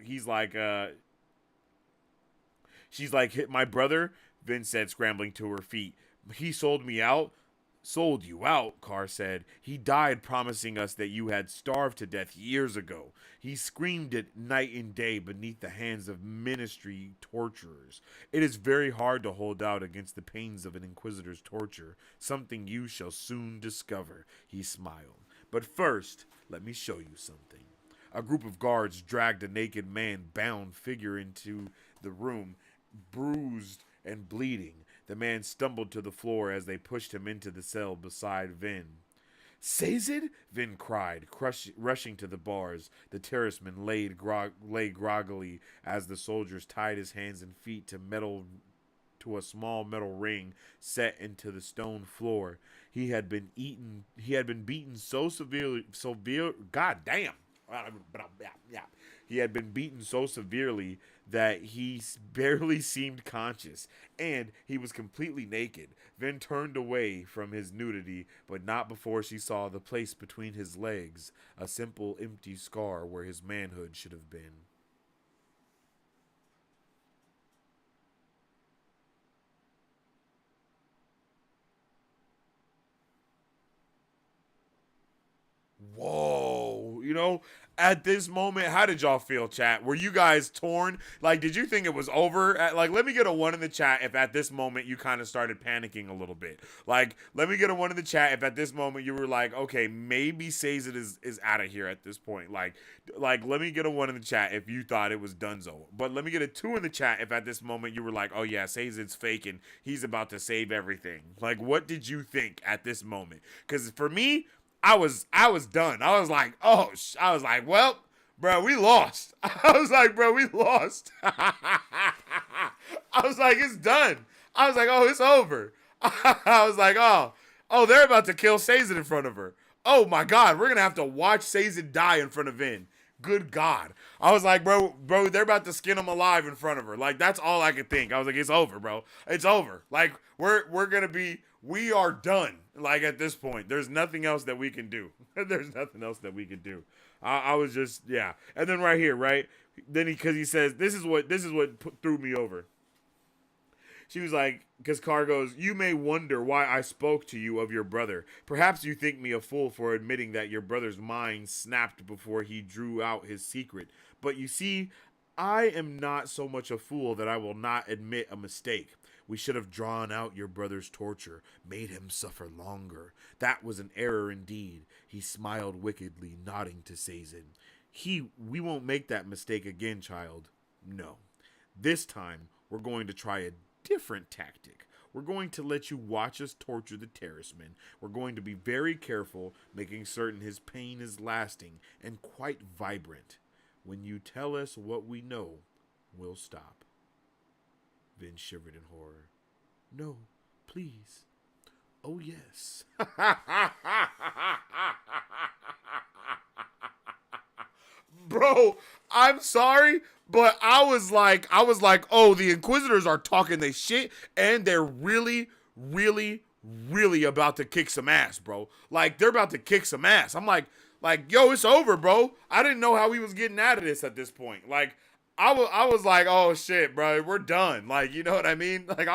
he's like, she's like, hit my brother. Vin said, scrambling to her feet. He sold me out? Sold you out, Carr said. He died promising us that you had starved to death years ago. He screamed it night and day beneath the hands of ministry torturers. It is very hard to hold out against the pains of an Inquisitor's torture, something you shall soon discover, he smiled. But first, let me show you something. A group of guards dragged a naked man bound figure into the room, bruised and bleeding. The man stumbled to the floor as they pushed him into the cell beside Vin. Sazed? Vin cried, rushing to the bars. The terraceman lay groggily as the soldiers tied his hands and feet to a small metal ring set into the stone floor. He had been beaten so severely. God damn. He had been beaten so severely that he barely seemed conscious, and he was completely naked. Vin turned away from his nudity, but not before she saw the place between his legs, a simple empty scar where his manhood should have been. Whoa, at this moment, how did y'all feel, chat? Were you guys torn? Did you think it was over? Let me get a 1 in the chat if at this moment you kind of started panicking a little bit. Let me get a 1 in the chat if at this moment you were like, okay, maybe Sazed is out of here at this point. Let me get a 1 in the chat if you thought it was donezo. But let me get a 2 in the chat if at this moment you were like, oh yeah, Sazed's faking. He's about to save everything. What did you think at this moment? Because for me, I was done. I was like, well, bro, we lost. I was like, bro, we lost. I was like, it's done. I was like, oh, it's over. I was like, oh, they're about to kill Sazed in front of her. Oh my God, we're gonna have to watch Sazed die in front of Vin. Good God. I was like, bro, they're about to skin him alive in front of her. That's all I could think. I was like, it's over, bro. It's over. We're gonna be we are done. Like at this point, there's nothing else that we can do. There's nothing else that we can do. I was just, yeah. And then right here, right? Then because he says, this is what threw me over. She was like, because Carr goes, you may wonder why I spoke to you of your brother. Perhaps you think me a fool for admitting that your brother's mind snapped before he drew out his secret. But you see, I am not so much a fool that I will not admit a mistake. We should have drawn out your brother's torture, made him suffer longer. That was an error indeed. He smiled wickedly, nodding to Sazin. We won't make that mistake again, child. No. This time, we're going to try a different tactic. We're going to let you watch us torture the terraceman. We're going to be very careful, making certain his pain is lasting and quite vibrant. When you tell us what we know, we'll stop. Vin shivered in horror. No, please. Oh, yes. Bro, I'm sorry, but I was like, oh, the Inquisitors are talking their shit, and they're really, really, really about to kick some ass, bro. Like, they're about to kick some ass. I'm like, yo, it's over, bro. I didn't know how we was getting out of this at this point. Like, I was like, oh shit, bro, we're done. Like, you know what I mean? Like,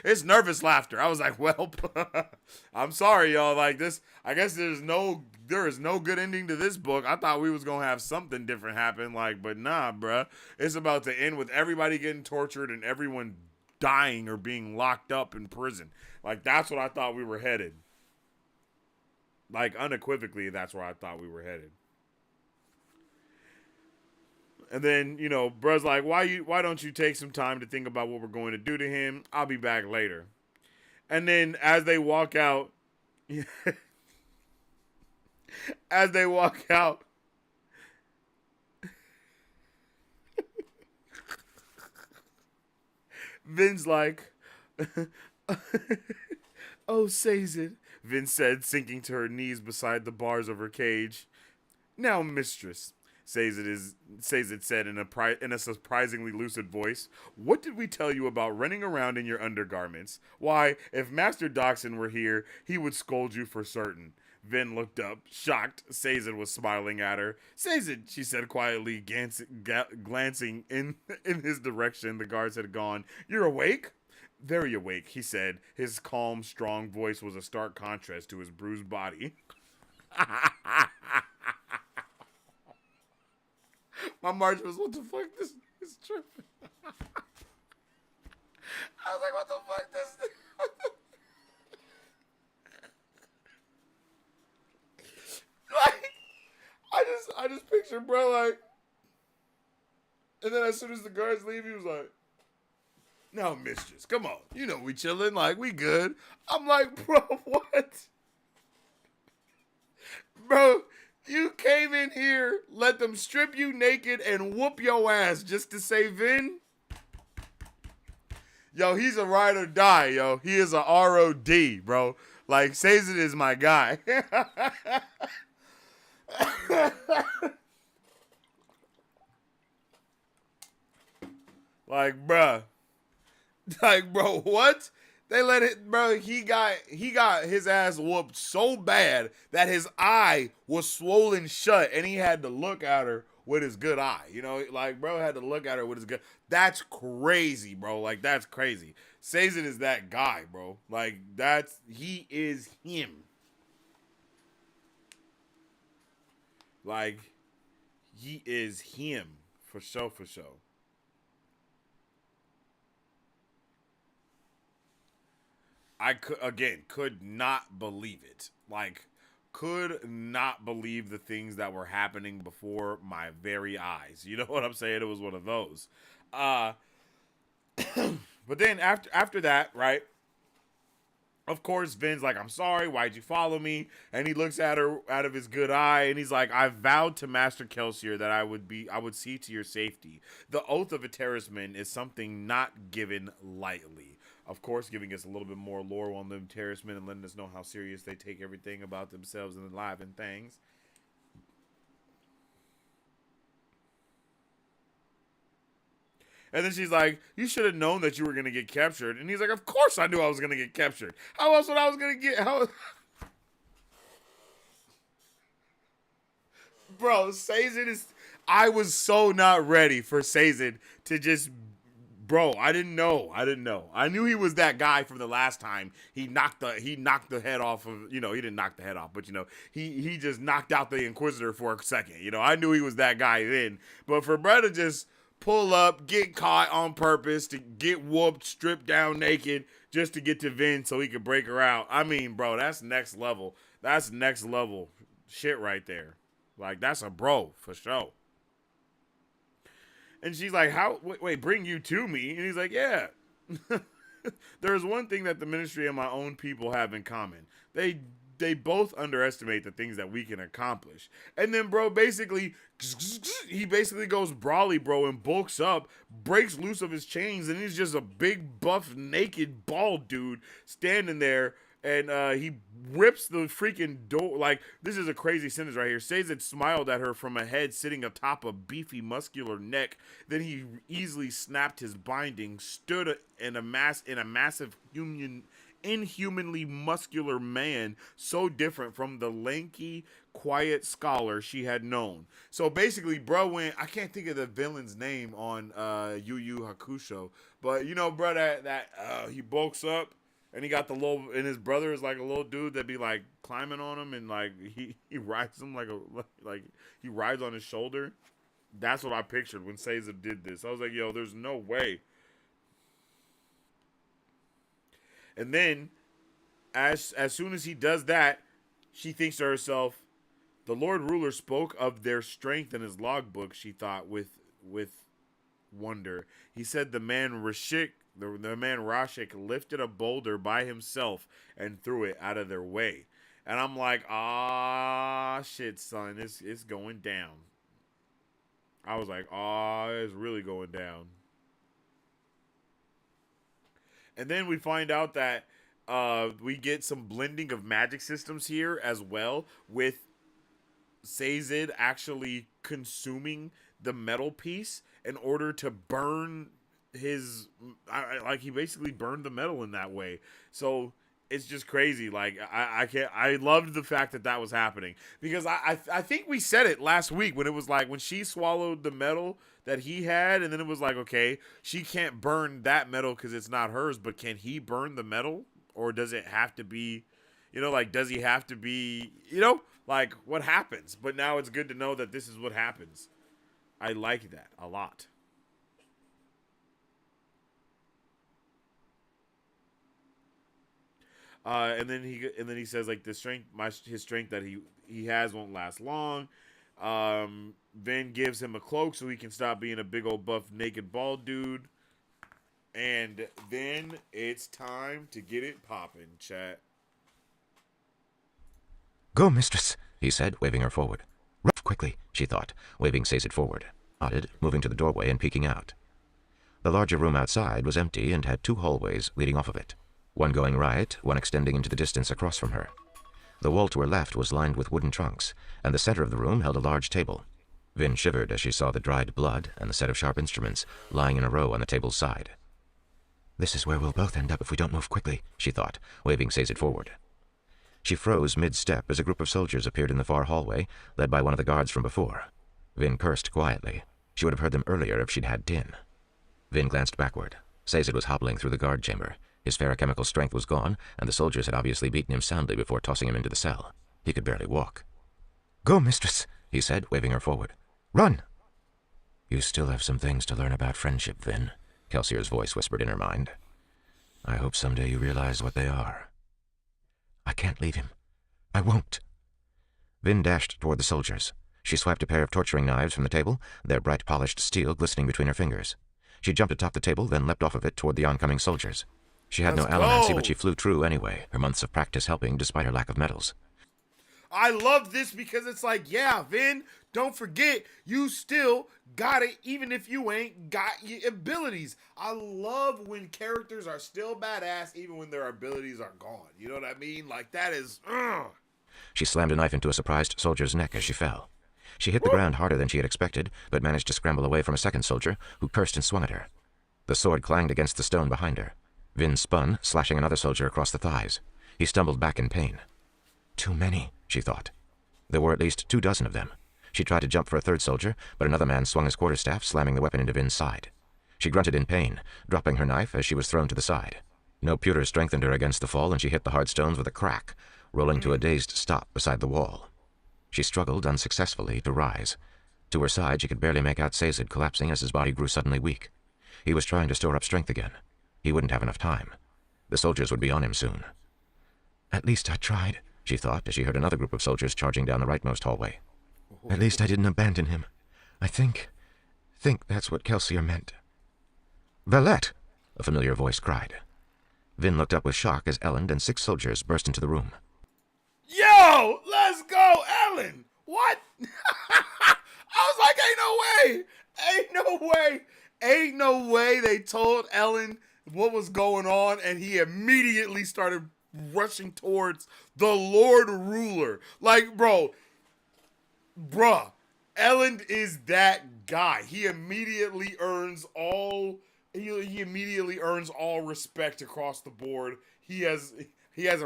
it's nervous laughter. I was like, well, I'm sorry, y'all. Like this, I guess there is no good ending to this book. I thought we was gonna have something different happen. Like, but nah, bro. It's about to end with everybody getting tortured and everyone dying or being locked up in prison. Like, that's what I thought we were headed. Like, unequivocally, that's where I thought we were headed. And then, you know, bruh's like, why don't you take some time to think about what we're going to do to him? I'll be back later. And then as they walk out, Vin's like, oh, Sazin, Vin said, sinking to her knees beside the bars of her cage. Now, mistress, Sazin said in a surprisingly lucid voice, what did we tell you about running around in your undergarments? Why, if Master Doxson were here, he would scold you for certain. Vin looked up, shocked. Sazin was smiling at her. Sazin, she said quietly, glancing in his direction. The guards had gone. You're awake? Very awake, he said. His calm, strong voice was a stark contrast to his bruised body. My margin was, what the fuck? This is tripping. I was like, what the fuck? This. Like, I just picture bro like, and then as soon as the guards leave, he was like, "Now, mistress, come on, you know we chilling, like we good." I'm like, bro, what, bro? You came in here, let them strip you naked and whoop your ass just to say Vin? Yo, he's a ride or die, yo. He is a ROD, bro. Like, Sazin is my guy. Like, bruh. Like, bro, what? They let it, bro. He got his ass whooped so bad that his eye was swollen shut, and he had to look at her with his good eye. You know, like, bro had to look at her with his good. That's crazy, bro. Like, that's crazy. Sazin is that guy, bro. Like, he is him. Like, he is him for sure, for sure. I could not believe it. Like, could not believe the things that were happening before my very eyes. You know what I'm saying? It was one of those. But then after that, right? Of course, Vin's like, I'm sorry, why'd you follow me? And he looks at her out of his good eye, and he's like, I vowed to Master Kelsier that I would see to your safety. The oath of a terraceman is something not given lightly. Of course, giving us a little bit more lore on them terracemen and letting us know how serious they take everything about themselves and life and things. And then she's like, you should have known that you were going to get captured. And he's like, of course I knew I was going to get captured. How else would I was going to get... How... Bro, Sazin is... I was so not ready for Sazin to just... Bro, I didn't know. I knew he was that guy from the last time. He knocked the head off of... You know, he didn't knock the head off, but, you know, he just knocked out the Inquisitor for a second. You know, I knew he was that guy then. But for Brett to just... pull up, get caught on purpose, to get whooped, stripped down naked, just to get to Vin so he could break her out. I mean, bro, that's next level. That's next level shit right there. Like, that's a bro, for sure. And she's like, how, wait, bring you to me? And he's like, yeah. There's one thing that the ministry and my own people have in common. They both underestimate the things that we can accomplish. And then, bro, he basically goes brawly, bro, and bulks up, breaks loose of his chains, and he's just a big, buff, naked, bald dude standing there, and he rips the freaking door. Like, this is a crazy sentence right here. Sazed smiled at her from a head sitting atop a beefy, muscular neck. Then he easily snapped his binding, stood in a massive inhumanly muscular man, so different from the lanky, quiet scholar she had known. So basically, bro went, I can't think of the villain's name on Yu Yu Hakusho, but you know, bro, that he bulks up and he got the little, and his brother is like a little dude that be like climbing on him, and like he rides him like he rides on his shoulder. That's what I pictured when Caesar did this. I was like, yo, there's no way. And then, as soon as he does that, she thinks to herself, the Lord Ruler spoke of their strength in his logbook, she thought with wonder. He said the man Rashik lifted a boulder by himself and threw it out of their way. And I'm like, ah, shit, son, it's going down. I was like, ah, it's really going down. And then we find out that we get some blending of magic systems here as well, with Sazed actually consuming the metal piece in order to burn his... like, he basically burned the metal in that way. So it's just crazy. Like, I loved the fact that was happening. Because I think we said it last week when it was like, when she swallowed the metal that he had, and then it was like, okay, she can't burn that metal because it's not hers, but can he burn the metal? Or does it have to be, you know, like, does he have to be, you know, like, what happens? But now it's good to know that this is what happens. I like that a lot. And then he says, like, his strength that he has won't last long. Vin gives him a cloak so he can stop being a big old buff naked bald dude. And then it's time to get it poppin', chat. Go, mistress, he said, waving her forward. Rough quickly, she thought, waving Sazed forward. Nodded, moving to the doorway and peeking out. The larger room outside was empty and had two hallways leading off of it. One going right, one extending into the distance across from her. The wall to her left was lined with wooden trunks, and the center of the room held a large table. Vin shivered as she saw the dried blood and the set of sharp instruments lying in a row on the table's side. This is where we'll both end up if we don't move quickly, she thought, waving Sazed forward. She froze mid-step as a group of soldiers appeared in the far hallway, led by one of the guards from before. Vin cursed quietly. She would have heard them earlier if she'd had din. Vin glanced backward. Sazed was hobbling through the guard chamber. His ferrochemical strength was gone, and the soldiers had obviously beaten him soundly before tossing him into the cell. He could barely walk. Go, mistress, he said, waving her forward. Run! You still have some things to learn about friendship, Vin, Kelsier's voice whispered in her mind. I hope someday you realize what they are. I can't leave him. I won't. Vin dashed toward the soldiers. She swiped a pair of torturing knives from the table, their bright polished steel glistening between her fingers. She jumped atop the table, then leapt off of it toward the oncoming soldiers. She had no allomancy, but she flew true anyway, her months of practice helping despite her lack of medals. I love this because it's like, yeah, Vin, don't forget, you still got it, even if you ain't got your abilities. I love when characters are still badass, even when their abilities are gone. You know what I mean? Like, that is, She slammed a knife into a surprised soldier's neck as she fell. She hit the ground harder than she had expected, but managed to scramble away from a second soldier, who cursed and swung at her. The sword clanged against the stone behind her. Vin spun, slashing another soldier across the thighs. He stumbled back in pain. Too many, she thought. There were at least 24 of them. She tried to jump for a third soldier, but another man swung his quarterstaff, slamming the weapon into Vin's side. She grunted in pain, dropping her knife as she was thrown to the side. No pewter strengthened her against the fall, and she hit the hard stones with a crack, rolling to a dazed stop beside the wall. She struggled unsuccessfully to rise. To her side, she could barely make out Sazed collapsing as his body grew suddenly weak. He was trying to store up strength again. He wouldn't have enough time. The soldiers would be on him soon. At least I tried, she thought as she heard another group of soldiers charging down the rightmost hallway. At least I didn't abandon him. I think that's what Kelsier meant. Valette! A familiar voice cried. Vin looked up with shock as Elend and 6 soldiers burst into the room. Yo, let's go, Ellen. What? I was like, ain't no way they told Ellen what was going on, and he immediately started rushing towards the Lord Ruler. Like, bruh, Ellen is that guy. He immediately earns all respect across the board. He hasn't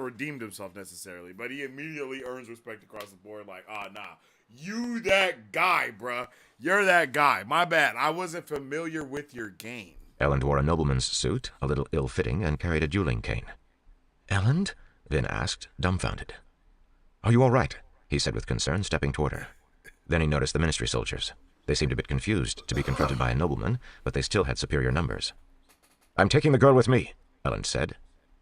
redeemed himself necessarily, but he immediately earns respect across the board. Like, nah, you that guy, bruh. You're that guy. My bad. I wasn't familiar with your game. Elend wore a nobleman's suit, a little ill-fitting, and carried a dueling cane. Elend? Vin asked, dumbfounded. Are you all right? He said with concern, stepping toward her. Then he noticed the ministry soldiers. They seemed a bit confused to be confronted by a nobleman, but they still had superior numbers. I'm taking the girl with me, Elend said.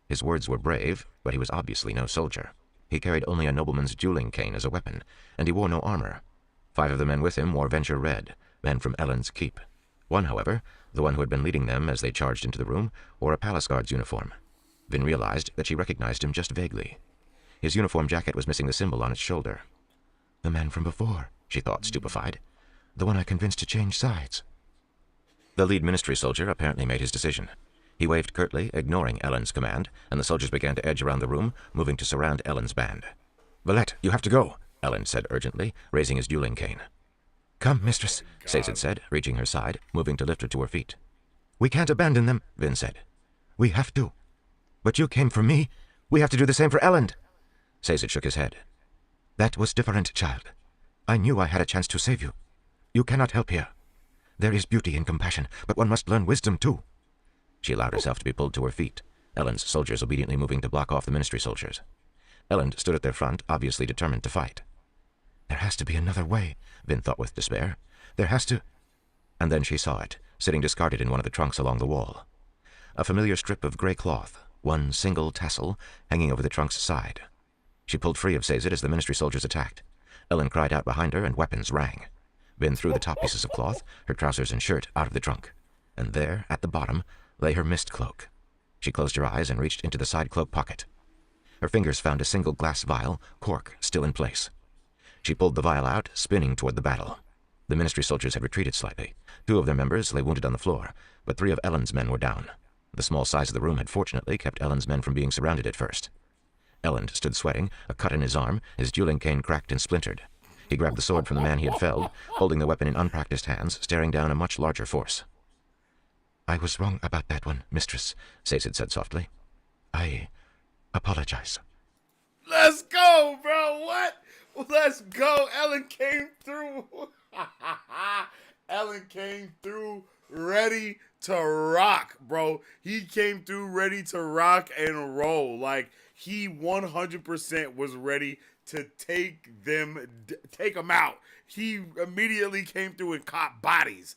His words were brave, but he was obviously no soldier. He carried only a nobleman's dueling cane as a weapon, and he wore no armor. 5 of the men with him wore Venture Red, men from Elend's keep. One, however, the one who had been leading them as they charged into the room, wore a palace guard's uniform. Vin realized that she recognized him just vaguely. His uniform jacket was missing the symbol on its shoulder. The man from before, she thought, stupefied. The one I convinced to change sides. The lead ministry soldier apparently made his decision. He waved curtly, ignoring Elend's command, and the soldiers began to edge around the room, moving to surround Elend's band. Valette, you have to go, Elend said urgently, raising his dueling cane. Come, mistress, Sazed said, reaching her side, moving to lift her to her feet. We can't abandon them, Vin said. We have to. But you came for me. We have to do the same for Elend. Sazed shook his head. That was different, child. I knew I had a chance to save you. You cannot help here. There is beauty in compassion, but one must learn wisdom too. She allowed herself to be pulled to her feet, Elend's soldiers obediently moving to block off the ministry soldiers. Elend stood at their front, obviously determined to fight. There has to be another way, Vin thought with despair. There has to... And then she saw it, sitting discarded in one of the trunks along the wall. A familiar strip of gray cloth, one single tassel, hanging over the trunk's side. She pulled free of Sazed as the ministry soldiers attacked. Elend cried out behind her, and weapons rang. Vin threw the top pieces of cloth, her trousers and shirt, out of the trunk. And there, at the bottom, lay her mist cloak. She closed her eyes and reached into the side cloak pocket. Her fingers found a single glass vial, cork still in place. She pulled the vial out, spinning toward the battle. The ministry soldiers had retreated slightly. 2 of their members lay wounded on the floor, but 3 of Elend's men were down. The small size of the room had fortunately kept Elend's men from being surrounded at first. Elend stood sweating, a cut in his arm, his dueling cane cracked and splintered. He grabbed the sword from the man he had felled, holding the weapon in unpracticed hands, staring down a much larger force. I was wrong about that one, mistress, Sazed said softly. I apologize. Let's go, bro. What? Let's go. Ellen came through. Ellen came through ready to rock, bro. He came through ready to rock and roll. Like, he 100% was ready to take them out. He immediately came through and caught bodies.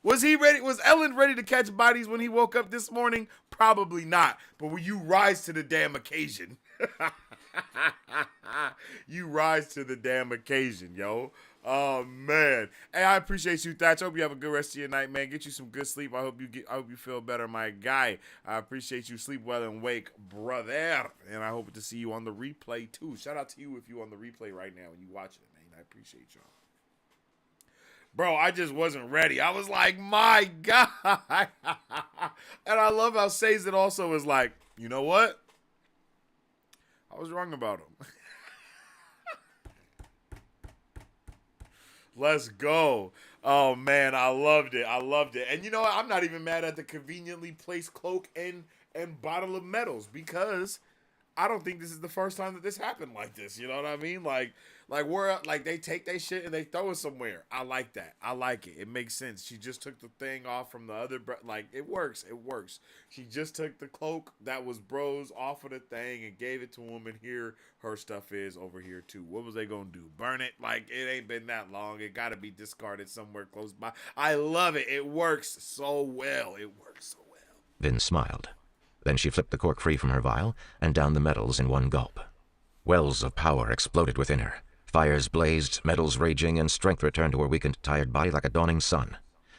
Was he ready? Was Ellen ready to catch bodies when he woke up this morning? Probably not. But will you rise to the damn occasion? You rise to the damn occasion, yo. Oh man. Hey, I appreciate you, Thatch. I hope you have a good rest of your night, man. Get you some good sleep. I hope you feel better, my guy. I appreciate you. Sleep well and wake, brother. And I hope to see you on the replay too. Shout out to you if you're on the replay right now and you watching it, man. I appreciate y'all. Bro, I just wasn't ready. I was like, my God. And I love how Sazed also is like, you know what? I was wrong about him. Let's go. Oh man, I loved it. I loved it. And you know what? I'm not even mad at the conveniently placed cloak and bottle of metals because I don't think this is the first time that this happened like this. You know what I mean? Like we're like they take their shit and they throw it somewhere. I like that. I like it. It makes sense. She just took the thing off from the other. Like it works. It works. She just took the cloak that was Bro's off of the thing and gave it to him. And here her stuff is over here too. What was they gonna do? Burn it? Like it ain't been that long. It got to be discarded somewhere close by. I love it. It works so well. It works so well. Vin smiled. Then she flipped the cork free from her vial and downed the metals in one gulp. Wells of power exploded within her. Fires blazed, metals raging, and strength returned to her weakened, tired body like a dawning sun.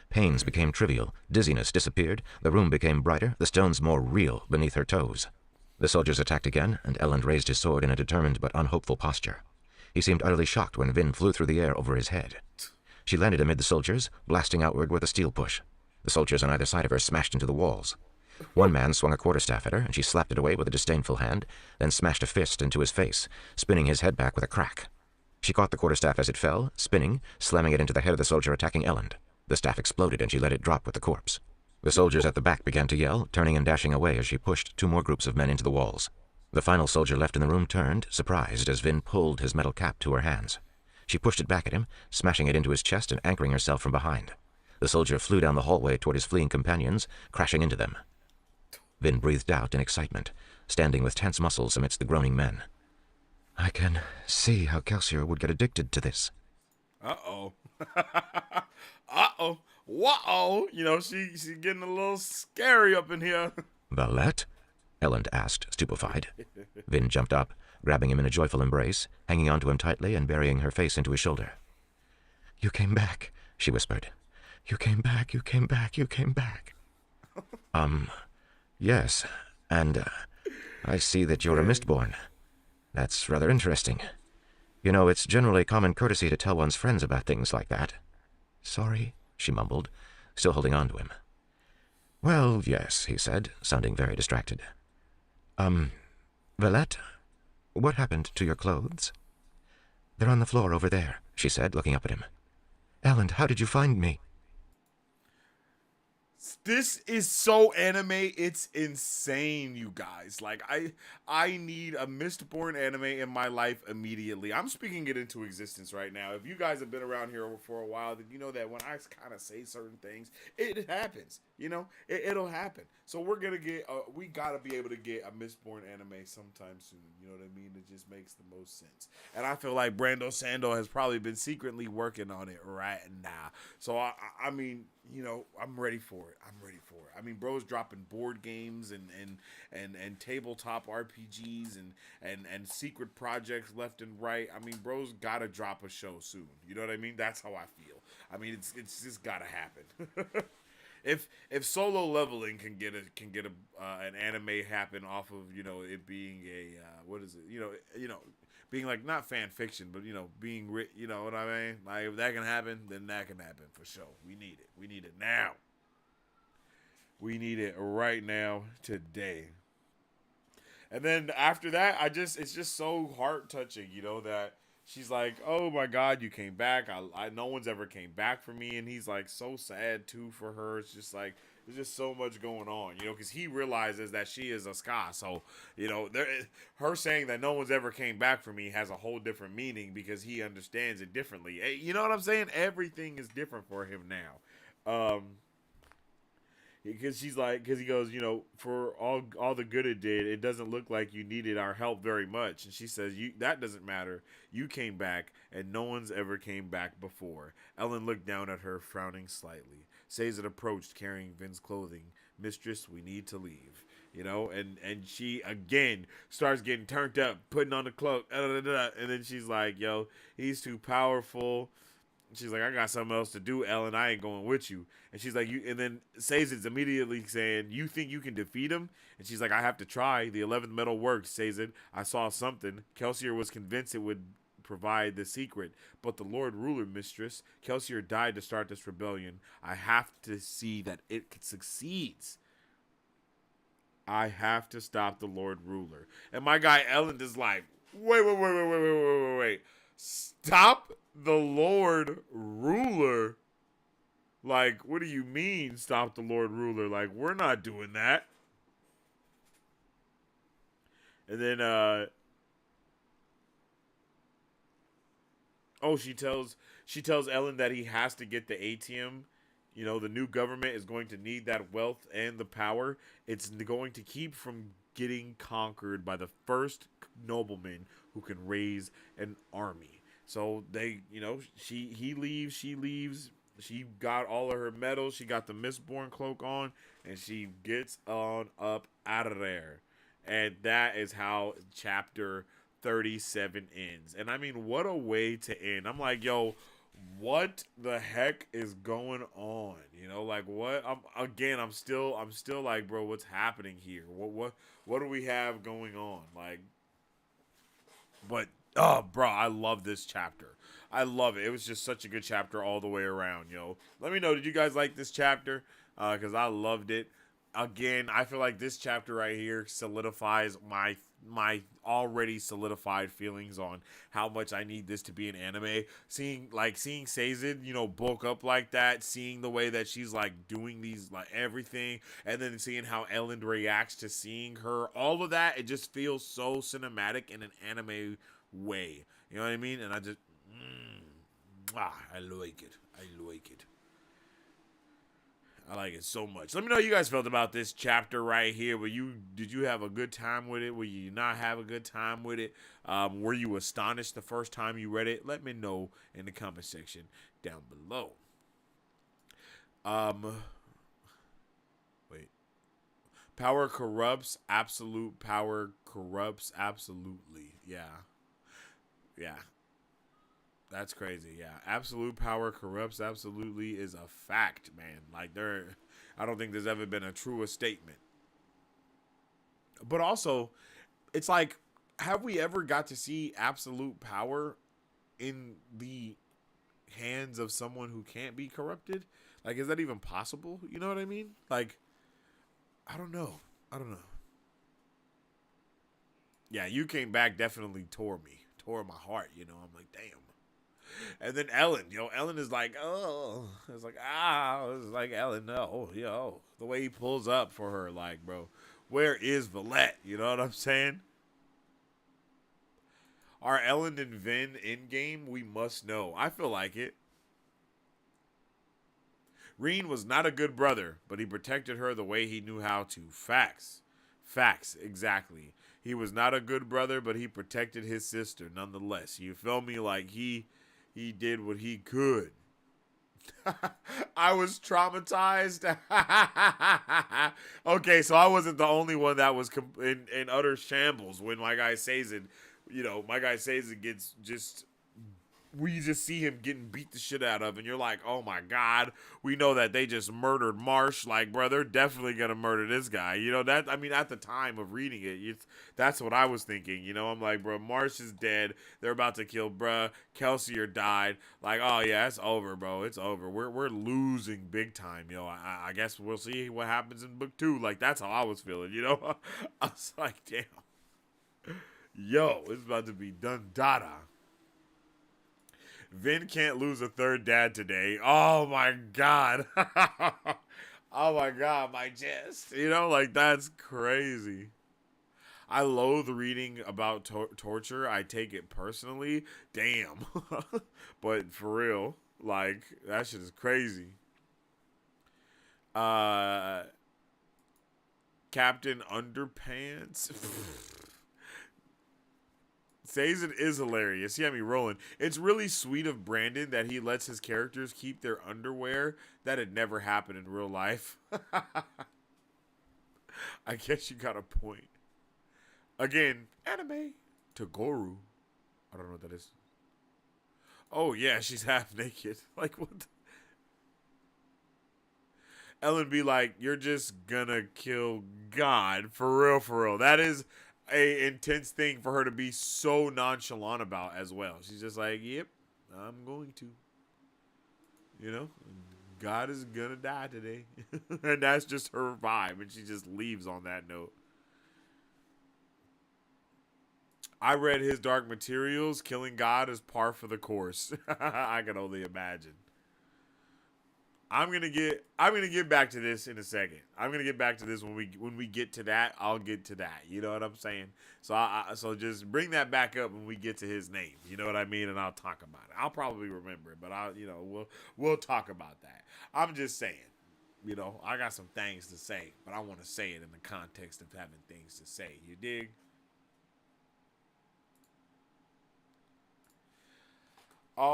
Pains became trivial, dizziness disappeared, the room became brighter, the stones more real beneath her toes. The soldiers attacked again, and Elend raised his sword in a determined but unhopeful posture. He seemed utterly shocked when Vin flew through the air over his head. She landed amid the soldiers, blasting outward with a steel push. The soldiers on either side of her smashed into the walls. One man swung a quarterstaff at her, and she slapped it away with a disdainful hand, then smashed a fist into his face, spinning his head back with a crack. She caught the quarterstaff as it fell, spinning, slamming it into the head of the soldier attacking Elend. The staff exploded, and she let it drop with the corpse. The soldiers at the back began to yell, turning and dashing away as she pushed two more groups of men into the walls. The final soldier left in the room turned, surprised, as Vin pulled his metal cap to her hands. She pushed it back at him, smashing it into his chest and anchoring herself from behind. The soldier flew down the hallway toward his fleeing companions, crashing into them. Vin breathed out in excitement, standing with tense muscles amidst the groaning men. I can see how Kelsier would get addicted to this. Uh-oh. Uh-oh. Whoa. You know, she's getting a little scary up in here. Valette? Elend asked, stupefied. Vin jumped up, grabbing him in a joyful embrace, hanging onto him tightly and burying her face into his shoulder. You came back, she whispered. You came back, you came back, you came back. Yes, and I see that you're a Mistborn. That's rather interesting. You know, it's generally common courtesy to tell one's friends about things like that. Sorry, she mumbled, still holding on to him. Well, yes, he said, sounding very distracted. Valette, what happened to your clothes? They're on the floor over there, she said, looking up at him. Elend, how did you find me? This is so anime, it's insane, you guys. Like, I need a Mistborn anime in my life immediately. I'm speaking it into existence right now. If you guys have been around here for a while, then you know that when I kind of say certain things, it happens. You know, it'll happen. So we're gonna get, we gotta be able to get a Mistborn anime sometime soon. You know what I mean? It just makes the most sense. And I feel like Brandon Sanderson has probably been secretly working on it right now. So I mean, you know, I'm ready for it. I'm ready for it. I mean, bro's dropping board games and tabletop RPGs and secret projects left and right. I mean, bro's gotta drop a show soon. You know what I mean? That's how I feel. I mean, it's just gotta happen. If Solo Leveling can get an anime happen off of, you know, it being a what is it, you know being like not fan fiction, but you know being you know what I mean, like if that can happen, then that can happen for sure. We need it now. We need it right now, today. And then after that, it's just so heart touching, you know, that she's like, oh my God, you came back. I no one's ever came back for me. And he's like so sad too for her. It's just like, there's just so much going on, you know, because he realizes that she is a ska. So, you know, her saying that no one's ever came back for me has a whole different meaning because he understands it differently. You know what I'm saying? Everything is different for him now. Because he goes, you know, for all the good it did, it doesn't look like you needed our help very much. And she says, that doesn't matter. You came back, and no one's ever came back before. Elend looked down at her, frowning slightly. Sazed approached, carrying Vin's clothing. Mistress, we need to leave. You know, and she, again, starts getting turned up, putting on the cloak, and then she's like, yo, he's too powerful. She's like, I got something else to do, Ellen. I ain't going with you. And she's like, and then Sazed's immediately saying, you think you can defeat him? And she's like, I have to try. The 11th metal worked, Sazed. I saw something. Kelsier was convinced it would provide the secret. But the Lord Ruler, mistress, Kelsier died to start this rebellion. I have to see that it succeeds. I have to stop the Lord Ruler. And my guy Elend is like, wait. Stop the Lord Ruler. Like, what do you mean, stop the Lord Ruler? Like, we're not doing that. And then, oh, she tells Ellen that he has to get the ATM. You know, the new government is going to need that wealth and the power. It's going to keep from getting conquered by the first nobleman who can raise an army. So they, you know, he leaves, she leaves. She got all of her medals. She got the Mistborn cloak on, and she gets on up out of there. And that is how chapter 37 ends. And I mean, what a way to end. I'm like, yo, what the heck is going on? You know, like what? I'm still like, bro, what's happening here? What do we have going on? Like, but oh, bro, I love this chapter. I love it. It was just such a good chapter all the way around, yo. Let me know, did you guys like this chapter? Because I loved it. Again, I feel like this chapter right here solidifies my already solidified feelings on how much I need this to be an anime. Seeing Sazed, you know, bulk up like that, seeing the way that she's like doing these like everything, and then seeing how Ellen reacts to seeing her, all of that, it just feels so cinematic in an anime way. You know what I mean? And I just I like it. I like it. I like it so much. Let me know how you guys felt about this chapter right here. Did you have a good time with it? Will you not have a good time with it? Were you astonished the first time you read it? Let me know in the comment section down below. Wait. Power corrupts. Absolute power corrupts absolutely. Yeah. Yeah. That's crazy, yeah. Absolute power corrupts absolutely is a fact, man. Like, I don't think there's ever been a truer statement. But also, it's like, have we ever got to see absolute power in the hands of someone who can't be corrupted? Like, is that even possible? You know what I mean? Like, I don't know. Yeah, you came back definitely tore my heart, you know. I'm like, damn. And then Ellen, Ellen is like, oh, it's like Ellen, no, the way he pulls up for her, like, bro, where is Valette? You know what I'm saying? Are Ellen and Vin in game? We must know. I feel like it. Reen was not a good brother, but he protected her the way he knew how to. Facts, exactly. He was not a good brother, but he protected his sister nonetheless. You feel me? Like he did what he could. I was traumatized. Okay, so I wasn't the only one that was in utter shambles when my guy Sazed, gets just... We just see him getting beat the shit out of, and you're like, oh my god, we know that they just murdered Marsh. Like, bro, they're definitely gonna murder this guy. You know, that, I mean, at the time of reading it, that's what I was thinking. You know, I'm like, bro, Marsh is dead. They're about to kill, bruh. Kelsier died. Like, oh yeah, it's over, bro. It's over. We're losing big time, yo. I guess we'll see what happens in book 2. Like, that's how I was feeling, you know? I was like, damn. Yo, it's about to be done dada. Vin can't lose a third dad today. Oh my god. Oh my god, my chest. You know, like, that's crazy. I loathe reading about torture. I take it personally. Damn. But for real, like, that shit is crazy. Captain Underpants. Sazed is hilarious. He had me rolling. It's really sweet of Brandon that he lets his characters keep their underwear. That had never happened in real life. I guess you got a point. Again, anime. Toguru. I don't know what that is. Oh, yeah, she's half naked. Like, what the... Ellen be like, you're just gonna kill God. For real, for real. That is a intense thing for her to be so nonchalant about as well. She's just like, yep, I'm going to. You know? God is gonna die today. And that's just her vibe. And she just leaves on that note. I read his Dark Materials. Killing God is par for the course. I can only imagine. I'm gonna get back to this in a second. I'm gonna get back to this when we get to that. I'll get to that. You know what I'm saying? So just bring that back up when we get to his name. You know what I mean? And I'll talk about it. I'll probably remember it, but we'll talk about that. I'm just saying. I got some things to say, but I want to say it in the context of having things to say. You dig? All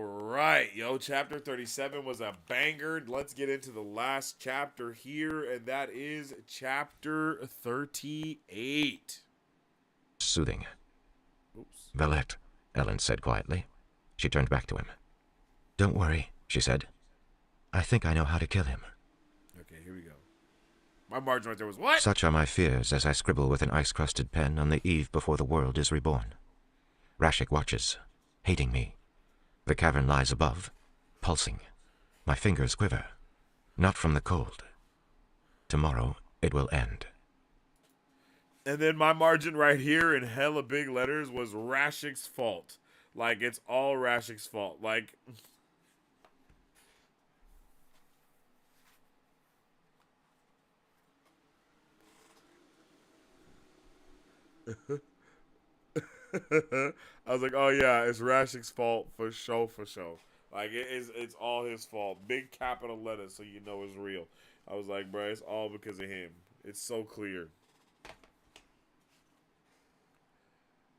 right, chapter 37 was a banger. Let's get into the last chapter here, and that is chapter 38. Soothing. Oops. Valette, Ellen said quietly. She turned back to him. Don't worry, she said. I think I know how to kill him. Okay, here we go. My margin right there was what? Such are my fears as I scribble with an ice-crusted pen on the eve before the world is reborn. Rashik watches, hating me. The cavern lies above, pulsing. My fingers quiver, not from the cold. Tomorrow it will end. And then my margin right here in hella big letters was Rashik's fault. Like, it's all Rashik's fault. Like... I was like, oh yeah, it's Rashik's fault for sure, for sure. Like it's all his fault. Big capital letters so you know it's real. I was like, bro, it's all because of him. It's so clear.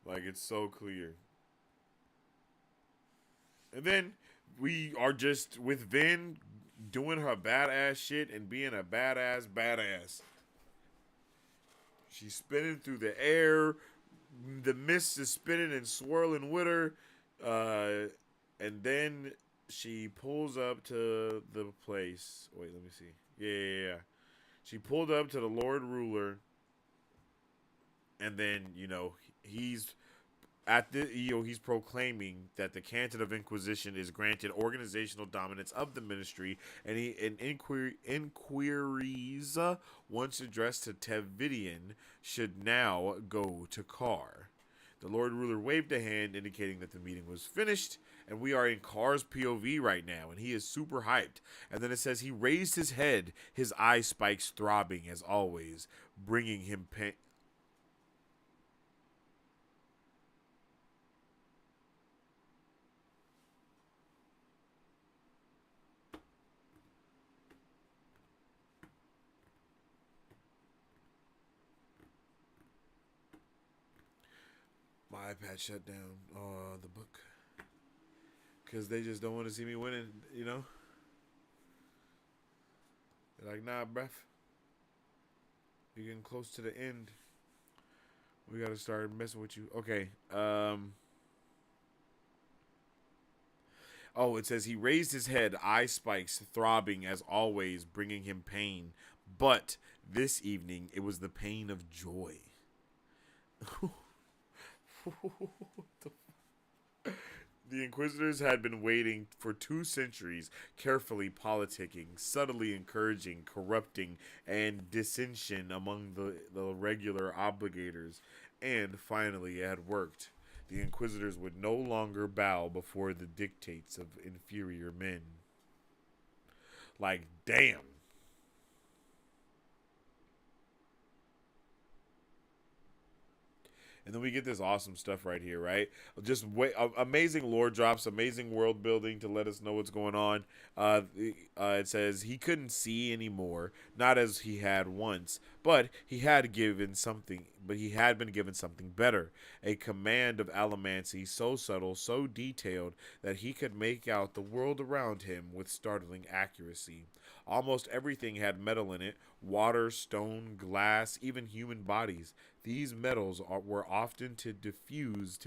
Like, it's so clear. And then we are just with Vin doing her badass shit and being a badass. She's spinning through the air. The mist is spinning and swirling with her. And then she pulls up to the place. Wait, let me see. Yeah. She pulled up to the Lord Ruler. And then, he's at the he's proclaiming that the Canton of Inquisition is granted organizational dominance of the ministry, and inquiries once addressed to Tevidian should now go to Carr. The Lord Ruler waved a hand indicating that the meeting was finished, and we are in Carr's POV right now, and he is super hyped. And then it says he raised his head, his eye spikes throbbing as always, bringing him pain. My iPad shut down the book because they just don't want to see me winning, They're like, nah, bruh. You're getting close to the end. We got to start messing with you. Okay. Oh, it says he raised his head, eye spikes throbbing as always, bringing him pain. But this evening, it was the pain of joy. The Inquisitors had been waiting for 2 centuries, carefully politicking, subtly encouraging, corrupting, and dissension among the regular obligators, and finally it had worked. The Inquisitors would no longer bow before the dictates of inferior men. Like, damn. And then we get this awesome stuff right here, right? Just amazing lore drops, amazing world building to let us know what's going on. It says he couldn't see anymore, not as he had once, but he had given something. But he had been given something better, a command of allomancy so subtle, so detailed that he could make out the world around him with startling accuracy. Almost everything had metal in it: water, stone, glass, even human bodies. These metals were often too diffuse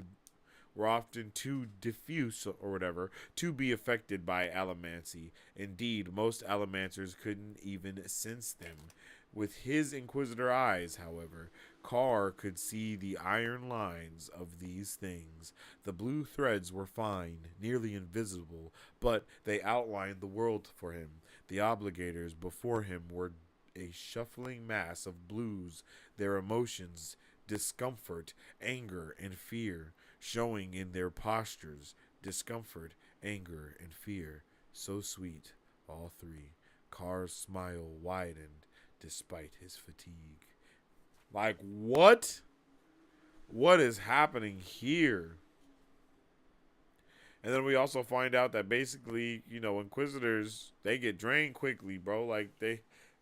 or whatever to be affected by allomancy. Indeed, most allomancers couldn't even sense them. With his Inquisitor eyes, however, Carr could see the iron lines of these things. The blue threads were fine, nearly invisible, but they outlined the world for him. The obligators before him were a shuffling mass of blues, their emotions discomfort, anger, and fear showing in their postures. Discomfort, anger, and fear. So sweet, all three. Carr's smile widened despite his fatigue. Like, what? What is happening here? And then we also find out that basically, Inquisitors, they get drained quickly, bro. Like,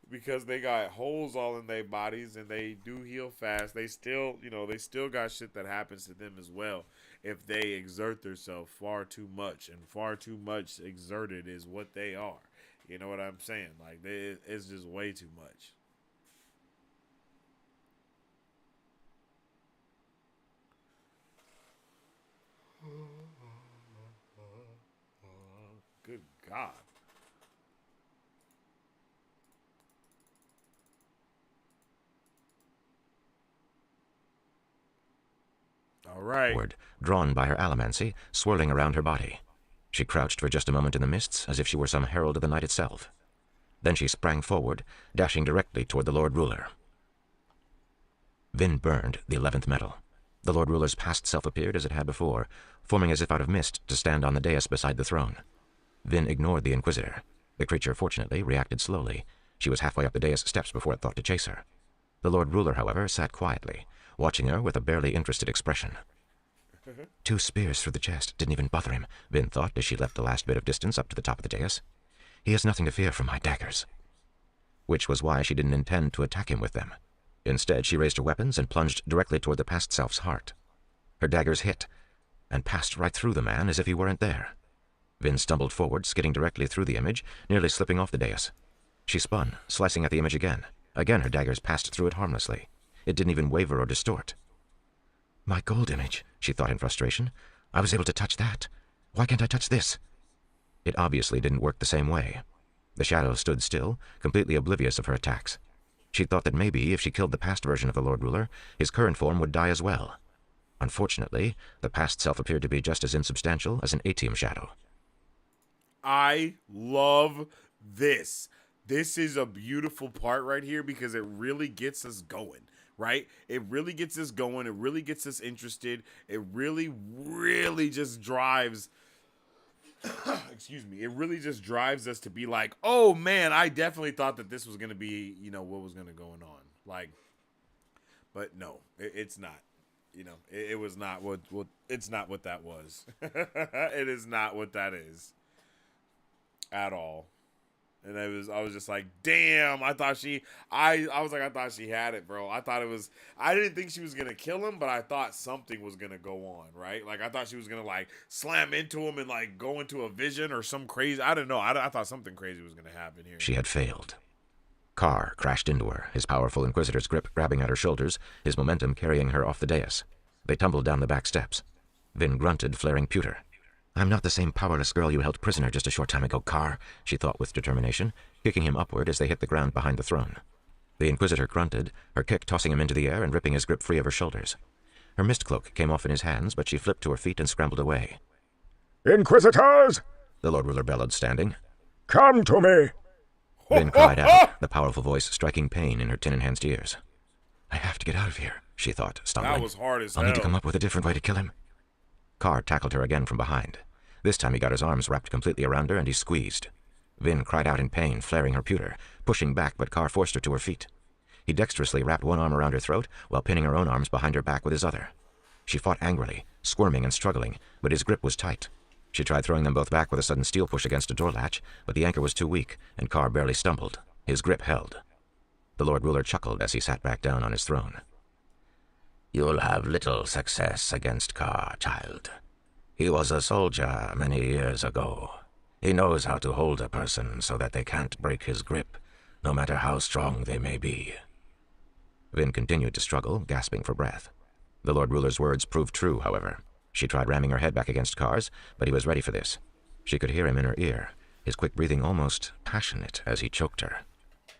because they got holes all in their bodies and they do heal fast, they still got shit that happens to them as well if they exert themselves far too much. And far too much exerted is what they are. You know what I'm saying? Like, it's just way too much. Good God. All right. Drawn by her allomancy, swirling around her body. She crouched for just a moment in the mists, as if she were some herald of the night itself. Then she sprang forward, dashing directly toward the Lord Ruler. Vin burned the 11th metal. The Lord Ruler's past self appeared as it had before, forming as if out of mist to stand on the dais beside the throne. Vin ignored the Inquisitor. The creature, fortunately, reacted slowly. She was halfway up the dais steps before it thought to chase her. The Lord Ruler, however, sat quietly, watching her with a barely interested expression. 2 spears through the chest didn't even bother him, Vin thought as she left the last bit of distance up to the top of the dais. He has nothing to fear from my daggers. Which was why she didn't intend to attack him with them. Instead, she raised her weapons and plunged directly toward the past self's heart. Her daggers hit, and passed right through the man as if he weren't there. Vin stumbled forward, skidding directly through the image, nearly slipping off the dais. She spun, slicing at the image again. Again her daggers passed through it harmlessly. It didn't even waver or distort. My gold image, she thought in frustration. I was able to touch that. Why can't I touch this? It obviously didn't work the same way. The shadow stood still, completely oblivious of her attacks. She thought that maybe if she killed the past version of the Lord Ruler, his current form would die as well. Unfortunately, the past self appeared to be just as insubstantial as an Atium shadow. I love this. This is a beautiful part right here because it really gets us going, right? It really gets us going. It really gets us interested. It really, really just drives... excuse me. It really just drives us to be like, oh, man, I definitely thought that this was going to be, what was going to go on. Like, but no, it's not. It was not what it's not what that was. It is not what that is at all. And I was just like, damn, I thought she had it, bro. I didn't think she was going to kill him, but I thought something was going to go on, right? Like, I thought she was going to, like, slam into him and, like, go into a vision or some crazy, I don't know. I thought something crazy was going to happen here. She had failed. Carr crashed into her, his powerful Inquisitor's grip grabbing at her shoulders, his momentum carrying her off the dais. They tumbled down the back steps. Vin grunted, flaring pewter. I'm not the same powerless girl you held prisoner just a short time ago, Carr, she thought with determination, kicking him upward as they hit the ground behind the throne. The Inquisitor grunted, her kick tossing him into the air and ripping his grip free of her shoulders. Her mist cloak came off in his hands, but she flipped to her feet and scrambled away. Inquisitors! The Lord Ruler bellowed, standing. Come to me! Vin cried out, the powerful voice striking pain in her tin-enhanced ears. I have to get out of here, she thought, stumbling. That was hard as I'll hell. need to come up with a different way to kill him. Carr tackled her again from behind. This time he got his arms wrapped completely around her and he squeezed. Vin cried out in pain, flaring her pewter, pushing back, but Carr forced her to her feet. He dexterously wrapped one arm around her throat while pinning her own arms behind her back with his other. She fought angrily, squirming and struggling, but his grip was tight. She tried throwing them both back with a sudden steel push against a door latch, but the anchor was too weak, and Carr barely stumbled. His grip held. The Lord Ruler chuckled as he sat back down on his throne. You'll have little success against Carr, child. He was a soldier many years ago. He knows how to hold a person so that they can't break his grip, no matter how strong they may be. Vin continued to struggle, gasping for breath. The Lord Ruler's words proved true, however. She tried ramming her head back against Carr's, but he was ready for this. She could hear him in her ear, his quick breathing almost passionate as he choked her.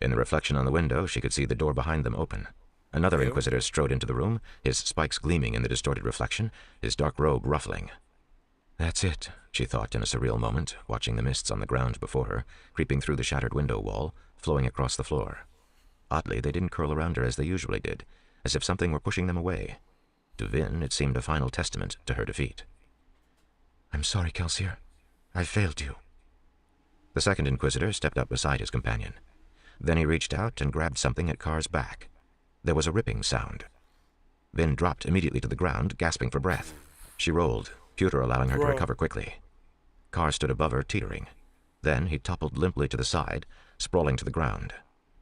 In the reflection on the window, she could see the door behind them open. Another Inquisitor strode into the room, his spikes gleaming in the distorted reflection, his dark robe ruffling. That's it, she thought in a surreal moment, watching the mists on the ground before her, creeping through the shattered window wall, flowing across the floor. Oddly, they didn't curl around her as they usually did. as if something were pushing them away. To Vin, it seemed a final testament to her defeat. "I'm sorry, Kelsier. I failed you." The second Inquisitor stepped up beside his companion. Then he reached out and grabbed something at Kar's back. There was a ripping sound. Vin dropped immediately to the ground, gasping for breath. She rolled, pewter allowing her to recover quickly. Kar stood above her, teetering. Then he toppled limply to the side, sprawling to the ground.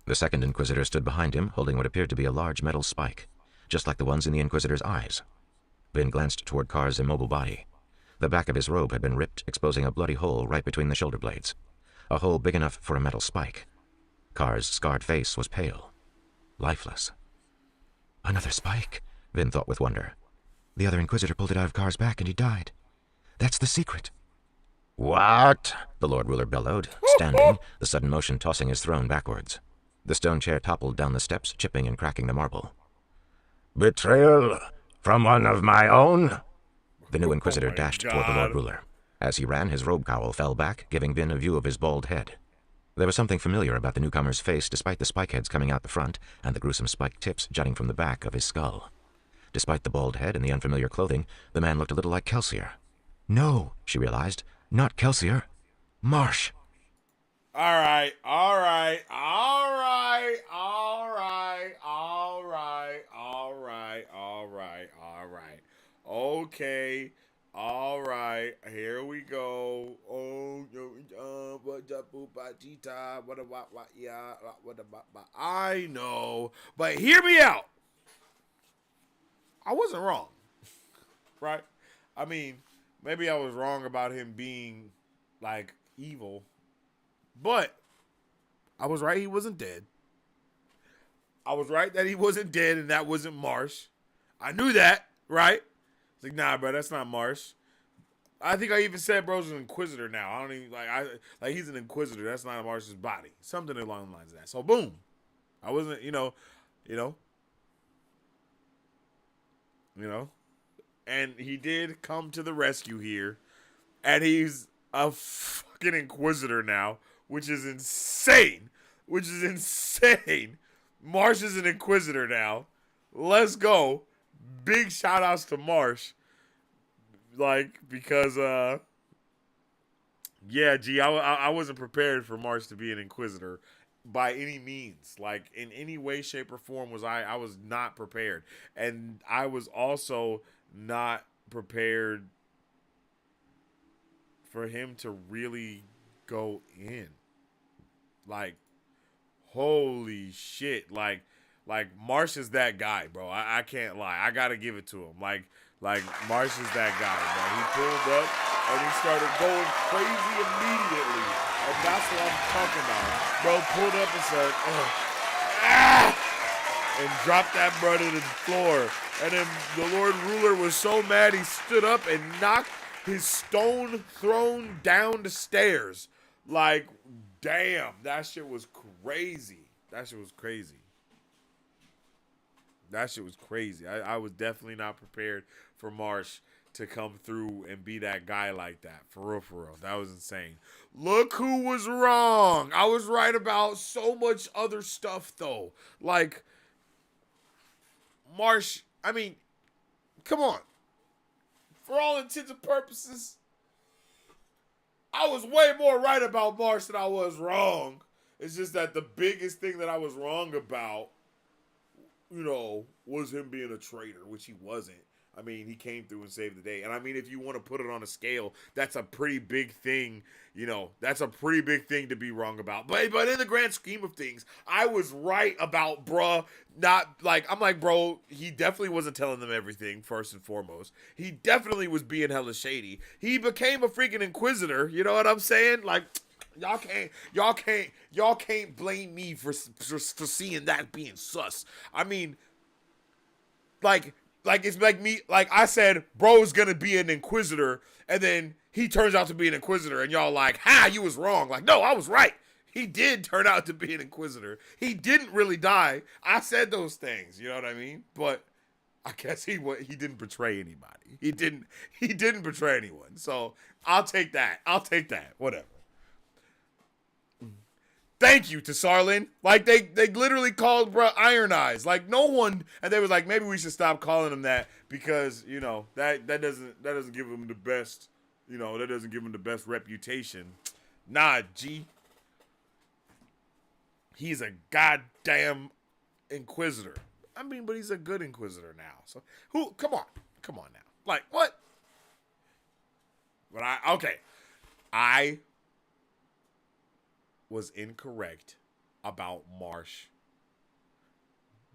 The second Inquisitor stood behind him, holding what appeared to be a large metal spike, just like the ones in the Inquisitor's eyes. Vin glanced toward Kar's immobile body. The back of his robe had been ripped, exposing a bloody hole right between the shoulder blades. A hole big enough for a metal spike. Kar's scarred face was pale, lifeless. "Another spike," Vin thought with wonder. "The other Inquisitor pulled it out of Kar's back and he died. That's the secret." What? The Lord Ruler bellowed, standing, the sudden motion tossing his throne backwards. The stone chair toppled down the steps, chipping and cracking the marble. Betrayal from one of my own? The new Inquisitor dashed toward the Lord God. Ruler. As he ran, his robe cowl fell back, giving Vin a view of his bald head. There was something familiar about the newcomer's face, despite the spike heads coming out the front and the gruesome spiked tips jutting from the back of his skull. Despite the bald head and the unfamiliar clothing, the man looked a little like Kelsier. No, she realized, not Kelsier. Marsh. All right. Okay. All right. Here we go. I know, but hear me out. I wasn't wrong, right? I mean, maybe I was wrong about him being like evil, but I was right. He wasn't dead. I was right that he wasn't dead, and that wasn't Marsh. I knew that, right? It's like, nah, bro, that's not Marsh. I think I even said bro's an Inquisitor now. I don't even like he's an Inquisitor. That's not Marsh's body. Something along the lines of that. So boom, I wasn't, you know, and he did come to the rescue here, and he's a fucking Inquisitor now, which is insane. Marsh is an Inquisitor now. Let's go. Big shout outs to Marsh. Like, because, yeah, G, I wasn't prepared for Marsh to be an Inquisitor by any means. Like, in any way, shape, or form I was not prepared. And I was also not prepared for him to really go in. Like, holy shit. Like Marsh is that guy, bro. I can't lie. I gotta give it to him. Like Marsh is that guy, bro. He pulled up and he started going crazy immediately. And that's what I'm talking about. Bro pulled up and said, and dropped that bro to the floor. And then the Lord Ruler was so mad he stood up and knocked his stone throne down the stairs. Like, damn, that shit was crazy. That shit was crazy. I was definitely not prepared for Marsh to come through and be that guy like that. For real. That was insane. Look who was wrong. I was right about so much other stuff, though. Like, Marsh, I mean, come on. For all intents and purposes, I was way more right about Marsh than I was wrong. It's just that the biggest thing that I was wrong about, was him being a traitor, which he wasn't. I mean, he came through and saved the day. And I mean, if you want to put it on a scale, that's a pretty big thing. That's a pretty big thing to be wrong about. But in the grand scheme of things, I was right about bruh. I'm like, bro, he definitely wasn't telling them everything, first and foremost. He definitely was being hella shady. He became a freaking Inquisitor. You know what I'm saying? Like, y'all can't blame me for seeing that being sus. I mean, like it's like me, like I said, bro's gonna be an Inquisitor, and then he turns out to be an Inquisitor, and y'all like, you was wrong. Like, no, I was right. He did turn out to be an Inquisitor. He didn't really die. I said those things, you know what I mean? But I guess he didn't betray anybody. He didn't betray anyone. So I'll take that. Whatever. Thank you to Sarlin. Like they literally called bruh Iron Eyes. Like no one, and they was like, maybe we should stop calling him that because you know that doesn't give him the best, you know, that doesn't give him the best reputation. Nah, G. He's a goddamn Inquisitor. I mean, but he's a good Inquisitor now. So who? Come on now. Like what? But I was incorrect about Marsh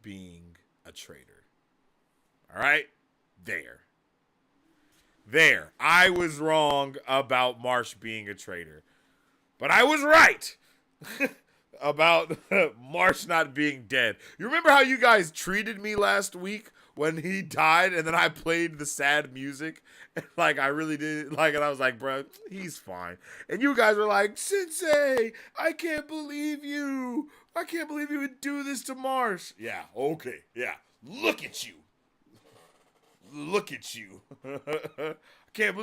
being a traitor. All right? There. I was wrong about Marsh being a traitor. But I was right about Marsh not being dead. You remember how you guys treated me last week when he died and then I played the sad music? Like, I really did. Like, and I was like, bro, he's fine. And you guys were like, Sensei, I can't believe you. I can't believe you would do this to Marsh. Yeah, okay. Yeah. Look at you. I can't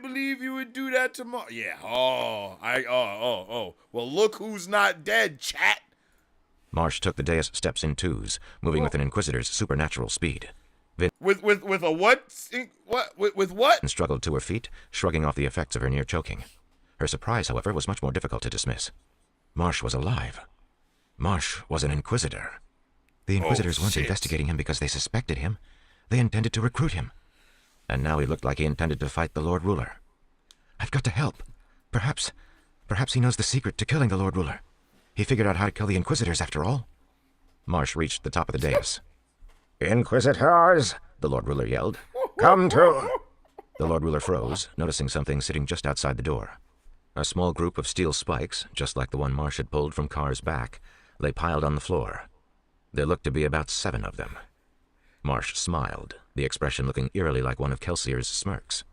believe you would do that to Marsh. Yeah. Oh. Well, look who's not dead, chat. Marsh took the dais steps in twos, moving with an Inquisitor's supernatural speed. With a what? With what? And struggled to her feet, shrugging off the effects of her near choking. Her surprise, however, was much more difficult to dismiss. Marsh was alive. Marsh was an Inquisitor. The Inquisitors weren't investigating him because they suspected him. They intended to recruit him. And now he looked like he intended to fight the Lord Ruler. I've got to help. Perhaps he knows the secret to killing the Lord Ruler. He figured out how to kill the Inquisitors after all. Marsh reached the top of the dais. Inquisitors, The Lord Ruler yelled. come to... The Lord Ruler froze, noticing something sitting just outside the door. A small group of steel spikes, just like the one Marsh had pulled from Carr's back, lay piled on the floor. There looked to be about 7 of them. Marsh smiled, the expression looking eerily like one of Kelsier's smirks.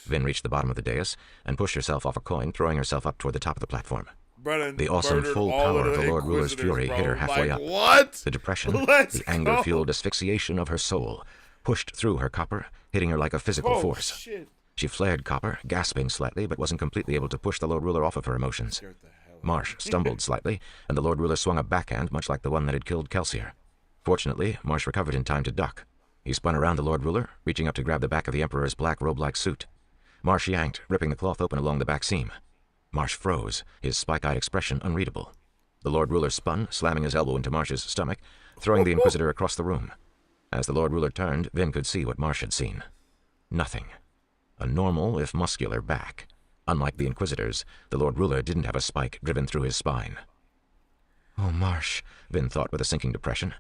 Vin reached the bottom of the dais and pushed herself off a coin, throwing herself up toward the top of the platform. The awesome full power of the Lord Ruler's fury hit her halfway up. What? The depression, the anger-fueled asphyxiation of her soul, pushed through her copper, hitting her like a physical force. Shit. She flared copper, gasping slightly, but wasn't completely able to push the Lord Ruler off of her emotions. Marsh stumbled slightly, and the Lord Ruler swung a backhand much like the one that had killed Kelsier. Fortunately, Marsh recovered in time to duck. He spun around the Lord Ruler, reaching up to grab the back of the Emperor's black robe-like suit. Marsh yanked, ripping the cloth open along the back seam. Marsh froze, his spike-eyed expression unreadable. The Lord Ruler spun, slamming his elbow into Marsh's stomach, throwing the Inquisitor across the room. As the Lord Ruler turned, Vin could see what Marsh had seen. Nothing. A normal, if muscular, back. Unlike the Inquisitors, the Lord Ruler didn't have a spike driven through his spine. Oh, Marsh, Vin thought with a sinking depression.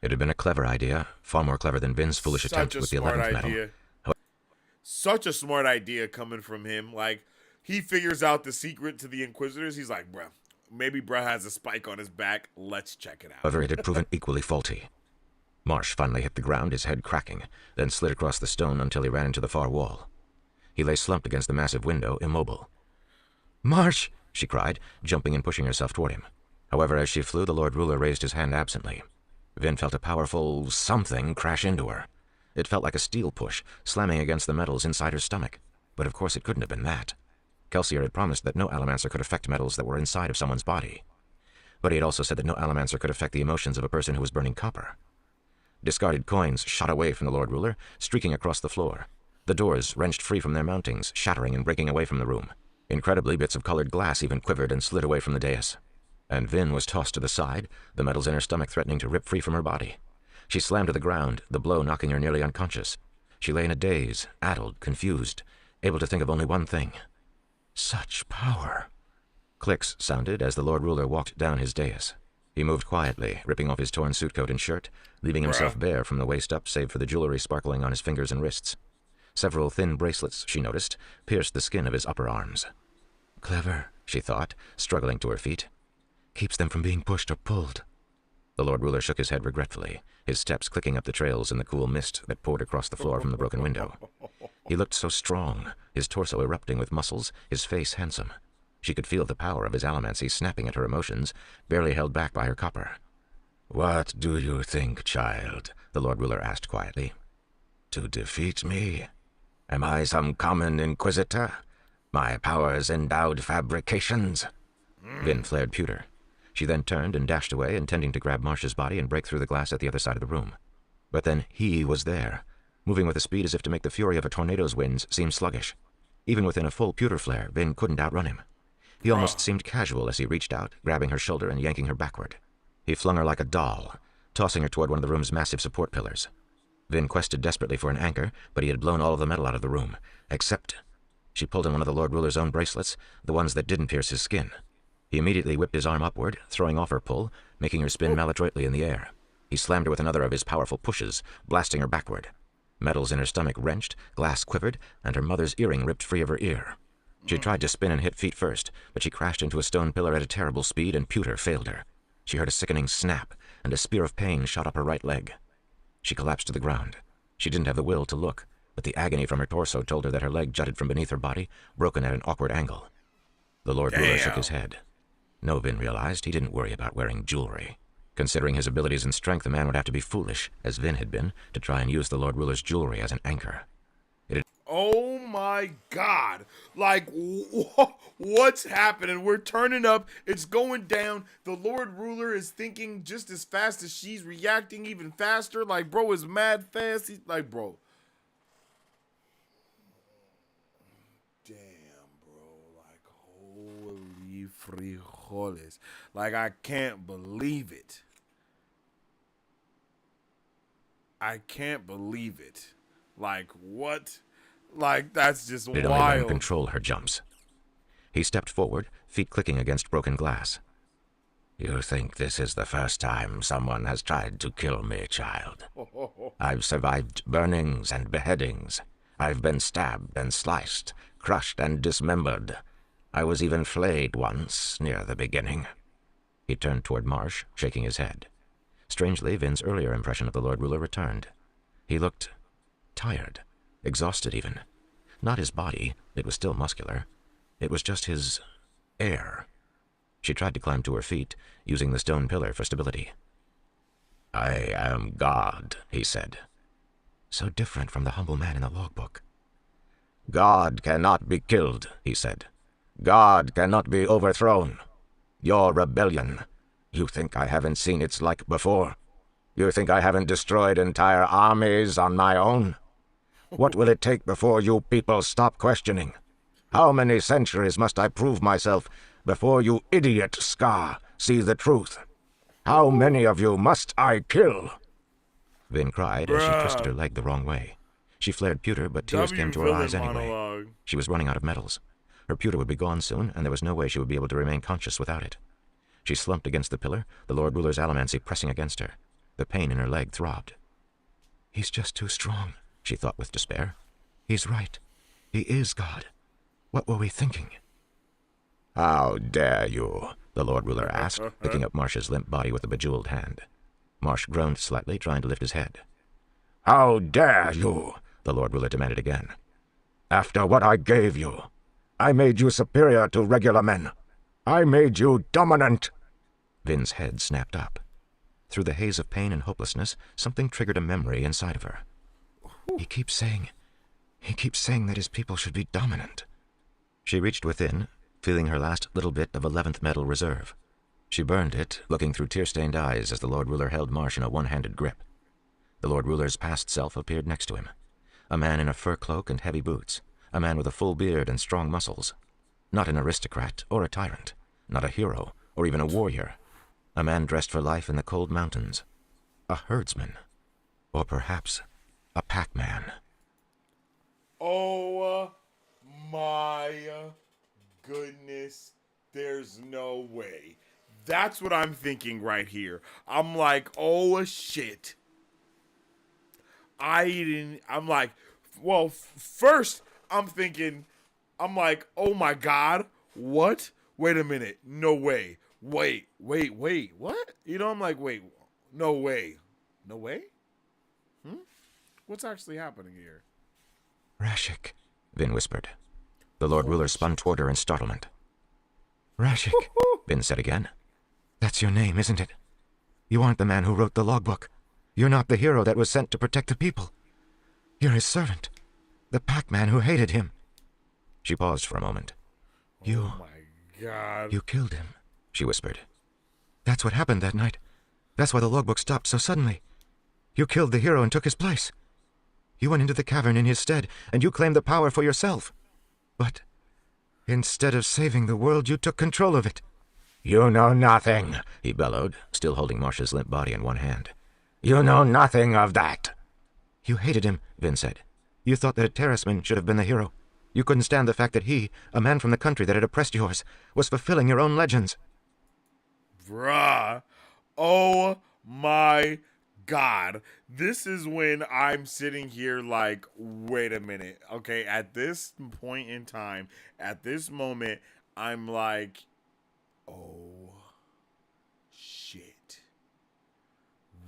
It had been a clever idea, far more clever than Vin's foolish attempt with the 11th medal. Such a smart idea coming from him. Like, he figures out the secret to the Inquisitors. He's like, bruh, maybe bruh has a spike on his back. Let's check it out. However, it had proven equally faulty. Marsh finally hit the ground, his head cracking, then slid across the stone until he ran into the far wall. He lay slumped against the massive window, immobile. Marsh, she cried, jumping and pushing herself toward him. However, as she flew, the Lord Ruler raised his hand absently. Vin felt a powerful something crash into her. It felt like a steel push, slamming against the metals inside her stomach. But of course it couldn't have been that. Kelsier had promised that no Allomancer could affect metals that were inside of someone's body. But he had also said that no Allomancer could affect the emotions of a person who was burning copper. Discarded coins shot away from the Lord Ruler, streaking across the floor. The doors wrenched free from their mountings, shattering and breaking away from the room. Incredibly, bits of colored glass even quivered and slid away from the dais. And Vin was tossed to the side, the metals in her stomach threatening to rip free from her body. She slammed to the ground, the blow knocking her nearly unconscious. She lay in a daze, addled, confused, able to think of only one thing. Such power. Clicks sounded as the Lord Ruler walked down his dais. He moved quietly, ripping off his torn suitcoat and shirt, leaving himself bare from the waist up save for the jewelry sparkling on his fingers and wrists. Several thin bracelets, she noticed, pierced the skin of his upper arms. Clever, she thought, struggling to her feet. Keeps them from being pushed or pulled. The Lord Ruler shook his head regretfully, his steps clicking up the trails in the cool mist that poured across the floor from the broken window. He looked so strong, his torso erupting with muscles, his face handsome. She could feel the power of his allomancy snapping at her emotions, barely held back by her copper. What do you think, child? The Lord Ruler asked quietly. To defeat me? Am I some common inquisitor? My powers endowed fabrications? Vin flared pewter. She then turned and dashed away, intending to grab Marsh's body and break through the glass at the other side of the room. But then he was there, moving with a speed as if to make the fury of a tornado's winds seem sluggish. Even within a full pewter flare, Vin couldn't outrun him. He almost seemed casual as he reached out, grabbing her shoulder and yanking her backward. He flung her like a doll, tossing her toward one of the room's massive support pillars. Vin quested desperately for an anchor, but he had blown all of the metal out of the room, except... She pulled in one of the Lord Ruler's own bracelets, the ones that didn't pierce his skin. He immediately whipped his arm upward, throwing off her pull, making her spin maladroitly in the air. He slammed her with another of his powerful pushes, blasting her backward. Metals in her stomach wrenched, glass quivered, and her mother's earring ripped free of her ear. She tried to spin and hit feet first, but she crashed into a stone pillar at a terrible speed, and pewter failed her. She heard a sickening snap, and a spear of pain shot up her right leg. She collapsed to the ground. She didn't have the will to look, but the agony from her torso told her that her leg jutted from beneath her body, broken at an awkward angle. The Lord Ruler shook his head. No, Vin realized, he didn't worry about wearing jewelry. Considering his abilities and strength, the man would have to be foolish, as Vin had been, to try and use the Lord Ruler's jewelry as an anchor. Oh my God. Like, what's happening? We're turning up. It's going down. The Lord Ruler is thinking just as fast as she's reacting, even faster. Like, bro is mad fast. He's like, bro. Damn, bro. Like, holy frijoles. Like, I can't believe it. I can't believe it. Like, what? Like, that's just It only let him wild. control her jumps. He stepped forward, feet clicking against broken glass. You think this is the first time someone has tried to kill me, child? I've survived burnings and beheadings. I've been stabbed and sliced, crushed and dismembered. I was even flayed once, near the beginning. He turned toward Marsh, shaking his head. Strangely, Vin's earlier impression of the Lord Ruler returned. He looked tired, exhausted even. Not his body, it was still muscular. It was just his air. She tried to climb to her feet, using the stone pillar for stability. I am God, he said. So different from the humble man in the logbook. God cannot be killed, he said. God cannot be overthrown. Your rebellion. You think I haven't seen its like before? You think I haven't destroyed entire armies on my own? What will it take before you people stop questioning? How many centuries must I prove myself before you idiot Scar see the truth? How many of you must I kill? Vin cried as she twisted her leg the wrong way. She flared pewter, but tears came to her eyes anyway. Monologue. She was running out of metals. Her pewter would be gone soon, and there was no way she would be able to remain conscious without it. She slumped against the pillar, the Lord Ruler's allomancy pressing against her. The pain in her leg throbbed. He's just too strong, she thought with despair. He's right. He is God. What were we thinking? How dare you? The Lord Ruler asked, picking up Marsh's limp body with a bejeweled hand. Marsh groaned slightly, trying to lift his head. How dare you? The Lord Ruler demanded again. After what I gave you, I made you superior to regular men. I made you dominant. Vin's head snapped up. Through the haze of pain and hopelessness, something triggered a memory inside of her. He keeps saying that his people should be dominant. She reached within, feeling her last little bit of 11th metal reserve. She burned it, looking through tear-stained eyes as the Lord Ruler held Marsh in a one-handed grip. The Lord Ruler's past self appeared next to him. A man in a fur cloak and heavy boots. A man with a full beard and strong muscles. Not an aristocrat or a tyrant. Not a hero or even a warrior. A man dressed for life in the cold mountains. A herdsman. Or perhaps a pack-man. Oh my goodness. There's no way. That's what I'm thinking right here. I'm like, oh shit. I'm like, well, first I'm thinking, I'm like, oh my God, what? Wait a minute. No way. Wait, what? You know, I'm like, wait, no way. No way? What's actually happening here? Rashik, Vin whispered. The Lord Ruler spun toward her in startlement. Rashik, Vin said again. That's your name, isn't it? You aren't the man who wrote the logbook. You're not the hero that was sent to protect the people. You're his servant, the pack-man who hated him. She paused for a moment. Oh my God. You killed him, she whispered. That's what happened that night. That's why the logbook stopped so suddenly. You killed the hero and took his place. You went into the cavern in his stead, and you claimed the power for yourself. But instead of saving the world, you took control of it. You know nothing, he bellowed, still holding Marcia's limp body in one hand. You know nothing of that. You hated him, Vin said. You thought that a terraceman should have been the hero. You couldn't stand the fact that he, a man from the country that had oppressed yours, was fulfilling your own legends. Bruh. Oh my God. This is when I'm sitting here like, wait a minute. Okay, at this point in time, at this moment, I'm like, oh, shit.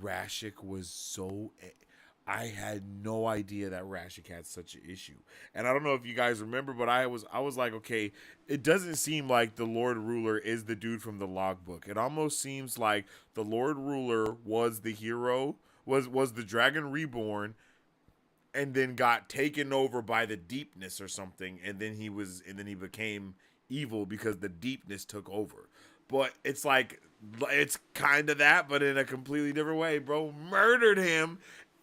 Rashik was so... I had no idea that Rashik had such an issue. And I don't know if you guys remember, but I was like, okay, it doesn't seem like the Lord Ruler is the dude from the logbook. It almost seems like the Lord Ruler was the hero, was the Dragon Reborn, and then got taken over by the Deepness or something, and then he became evil because the Deepness took over. But it's like, it's kind of that, but in a completely different way. Bro murdered him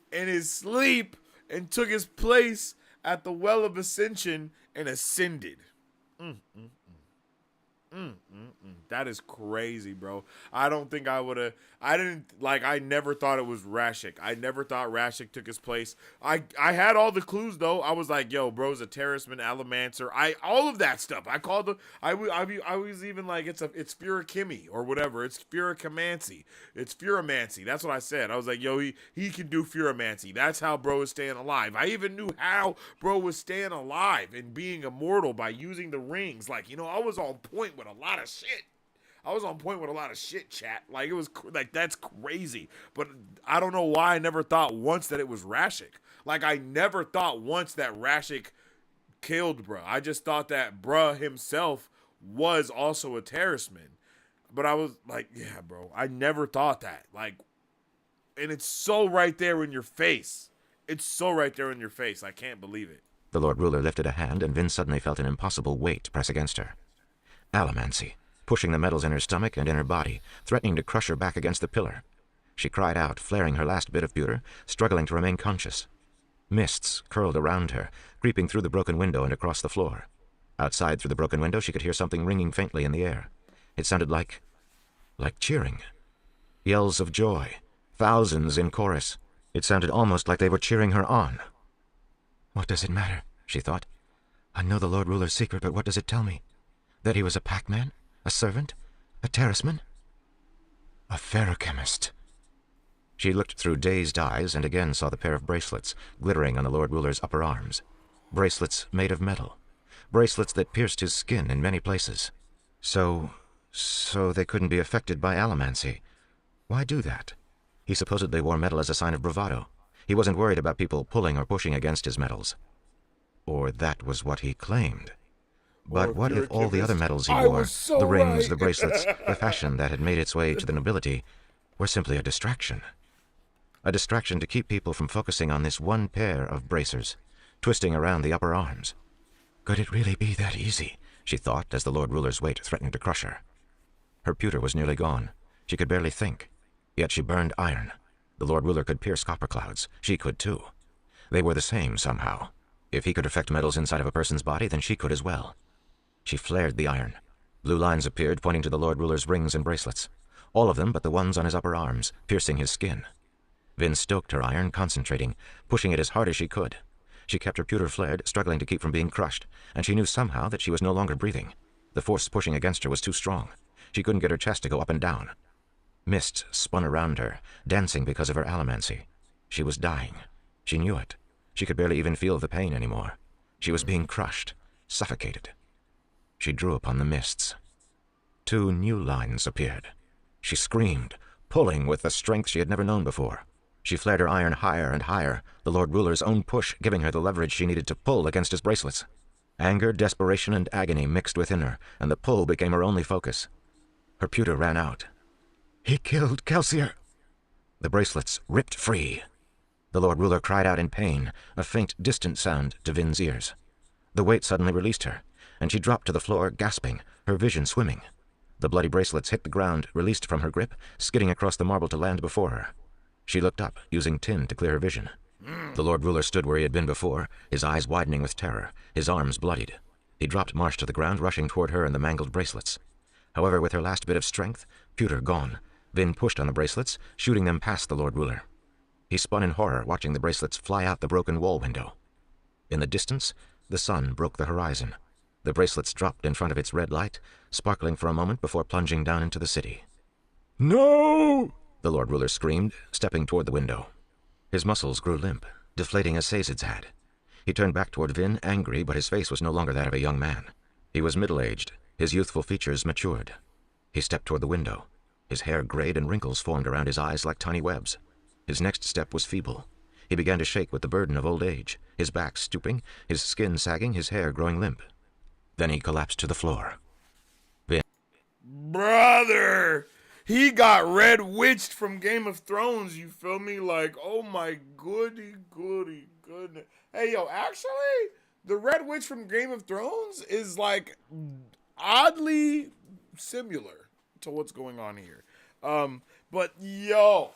in his sleep and took his place at the Well of Ascension and ascended. That is crazy, bro. I don't think I would have. I never thought it was Rashik. I never thought Rashik took his place. I had all the clues though. I was like, yo, bro's a terraceman, Alamancer. All of that stuff. I called the. I was even like, it's Furakimi or whatever. It's Furakimancy. It's Furamancy. That's what I said. I was like, yo, he can do Furamancy. That's how bro is staying alive. I even knew how bro was staying alive and being immortal by using the rings. Like, I was on point with a lot of shit. Chat. Like, it was like, that's crazy. But I don't know why I never thought once that it was Rashik. Like, I never thought once that Rashik killed bruh. I just thought that bruh himself was also a terraceman. But I was like, yeah, bro, I never thought that. Like, and it's so right there in your face. I can't believe it. The Lord Ruler lifted a hand, and Vin suddenly felt an impossible weight press against her. Alamancy, pushing the metals in her stomach and in her body, threatening to crush her back against the pillar. She cried out, flaring her last bit of pewter, struggling to remain conscious. Mists curled around her, creeping through the broken window and across the floor. Outside through the broken window she could hear something ringing faintly in the air. It sounded like cheering. Yells of joy, thousands in chorus. It sounded almost like they were cheering her on. What does it matter? She thought. I know the Lord Ruler's secret, but what does it tell me? That he was a packman? A servant? A terraceman? A ferochemist. She looked through dazed eyes and again saw the pair of bracelets glittering on the Lord Ruler's upper arms. Bracelets made of metal. Bracelets that pierced his skin in many places. So they couldn't be affected by Alamancy. Why do that? He supposedly wore metal as a sign of bravado. He wasn't worried about people pulling or pushing against his metals. Or that was what he claimed. But what if all the other metals he wore, the rings, the bracelets, the fashion that had made its way to the nobility, were simply a distraction? A distraction to keep people from focusing on this one pair of bracers, twisting around the upper arms. Could it really be that easy? She thought as the Lord Ruler's weight threatened to crush her. Her pewter was nearly gone. She could barely think. Yet she burned iron. The Lord Ruler could pierce copper clouds. She could too. They were the same somehow. If he could affect metals inside of a person's body, then she could as well. She flared the iron. Blue lines appeared, pointing to the Lord Ruler's rings and bracelets. All of them but the ones on his upper arms, piercing his skin. Vin stoked her iron, concentrating, pushing it as hard as she could. She kept her pewter flared, struggling to keep from being crushed, and she knew somehow that she was no longer breathing. The force pushing against her was too strong. She couldn't get her chest to go up and down. Mist spun around her, dancing because of her Alamancy. She was dying. She knew it. She could barely even feel the pain anymore. She was being crushed, suffocated. She drew upon the mists. 2 new lines appeared. She screamed, pulling with the strength she had never known before. She flared her iron higher and higher, the Lord Ruler's own push giving her the leverage she needed to pull against his bracelets. Anger, desperation, and agony mixed within her, and the pull became her only focus. Her pewter ran out. He killed Kelsier. The bracelets ripped free. The Lord Ruler cried out in pain, a faint, distant sound to Vin's ears. The weight suddenly released her, and she dropped to the floor, gasping, her vision swimming. The bloody bracelets hit the ground, released from her grip, skidding across the marble to land before her. She looked up, using tin to clear her vision. The Lord Ruler stood where he had been before, his eyes widening with terror, his arms bloodied. He dropped Marsh to the ground, rushing toward her and the mangled bracelets. However, with her last bit of strength, pewter gone, Vin pushed on the bracelets, shooting them past the Lord Ruler. He spun in horror, watching the bracelets fly out the broken wall window. In the distance, the sun broke the horizon. The bracelets dropped in front of its red light, sparkling for a moment before plunging down into the city. "No!" the Lord Ruler screamed, stepping toward the window. His muscles grew limp, deflating as Sazed's had. He turned back toward Vin, angry, but his face was no longer that of a young man. He was middle-aged, his youthful features matured. He stepped toward the window. His hair grayed and wrinkles formed around his eyes like tiny webs. His next step was feeble. He began to shake with the burden of old age, his back stooping, his skin sagging, his hair growing limp. Then he collapsed to the floor. Vin. Brother! He got red witched from Game of Thrones, you feel me? Like, oh my goody. Hey, yo, actually, the red witch from Game of Thrones is, like, oddly similar to what's going on here. But, yo.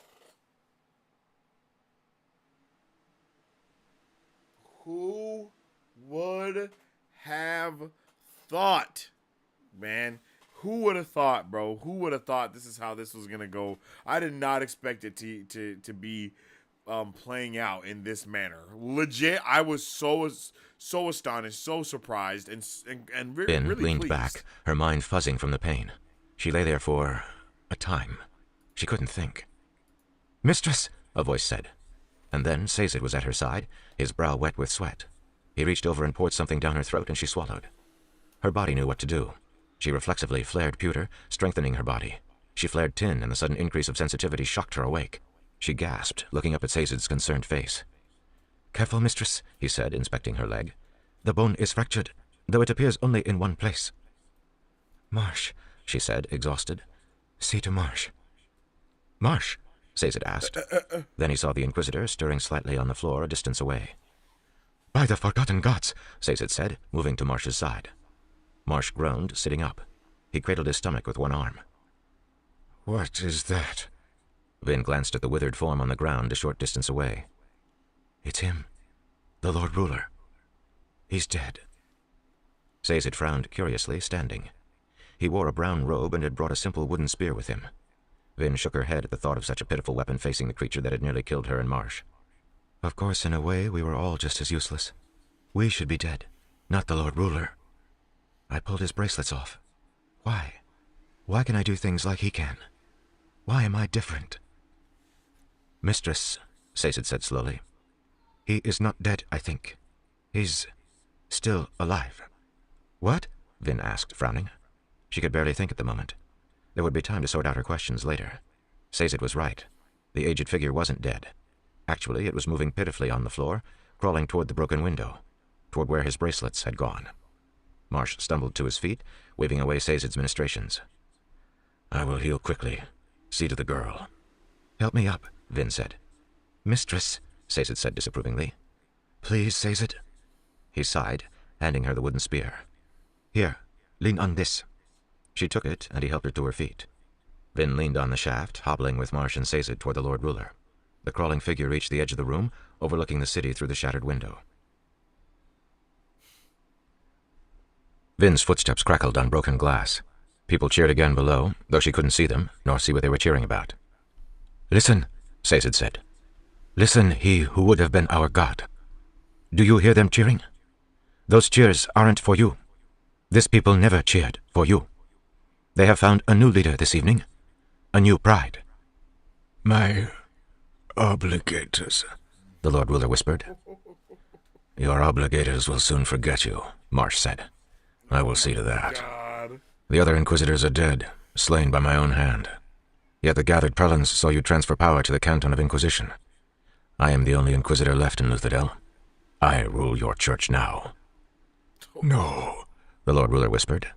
Who would have thought, man? Who would have thought, bro? Who would have thought this is how this was gonna go? I did not expect it to be playing out in this manner. Legit, I was so astonished, so surprised, and really leaned pleased. back, her mind fuzzing from the pain. She lay there for a time. She couldn't think. "Mistress," a voice said. And then Sazed was at her side, his brow wet with sweat. He reached over and poured something down her throat, and she swallowed. Her body knew what to do. She reflexively flared pewter, strengthening her body. She flared tin, and the sudden increase of sensitivity shocked her awake. She gasped, looking up at Sazed's concerned face. "Careful, mistress," he said, inspecting her leg. "The bone is fractured, though it appears only in one place." "Marsh," she said, exhausted. "See to Marsh." "Marsh?" Sazed asked. Then he saw the Inquisitor stirring slightly on the floor a distance away. "By the forgotten gods," Sazed said, moving to Marsh's side. Marsh groaned, sitting up. He cradled his stomach with one arm. "What is that?" Vin glanced at the withered form on the ground a short distance away. "It's him, the Lord Ruler. He's dead." Sazed frowned curiously, standing. He wore a brown robe and had brought a simple wooden spear with him. Vin shook her head at the thought of such a pitiful weapon facing the creature that had nearly killed her and Marsh. "Of course, in a way, we were all just as useless. We should be dead, not the Lord Ruler. I pulled his bracelets off. Why? Why can I do things like he can? Why am I different?" "Mistress," Sazed said slowly. "He is not dead, I think. He's still alive." "What?" Vin asked, frowning. She could barely think at the moment. There would be time to sort out her questions later. Sazed was right. The aged figure wasn't dead. Actually, it was moving pitifully on the floor, crawling toward the broken window, toward where his bracelets had gone. Marsh stumbled to his feet, waving away Sazed's ministrations. "I will heal quickly. See to the girl." "Help me up," Vin said. "Mistress," Sazed said disapprovingly. "Please, Sazed." He sighed, handing her the wooden spear. "Here, lean on this." She took it, and he helped her to her feet. Vin leaned on the shaft, hobbling with Marsh and Sazed toward the Lord Ruler. The crawling figure reached the edge of the room, overlooking the city through the shattered window. Vin's footsteps crackled on broken glass. People cheered again below, though she couldn't see them, nor see what they were cheering about. "Listen," Sazed said. "Listen, he who would have been our god. Do you hear them cheering? Those cheers aren't for you. This people never cheered for you. They have found a new leader this evening, a new pride." "My obligators," the Lord Ruler whispered. "Your obligators will soon forget you," Marsh said. "I will see to that. God. The other Inquisitors are dead, slain by my own hand. Yet the gathered prelans saw you transfer power to the Canton of Inquisition. I am the only Inquisitor left in Luthadel. I rule your church now." "No," the Lord Ruler whispered.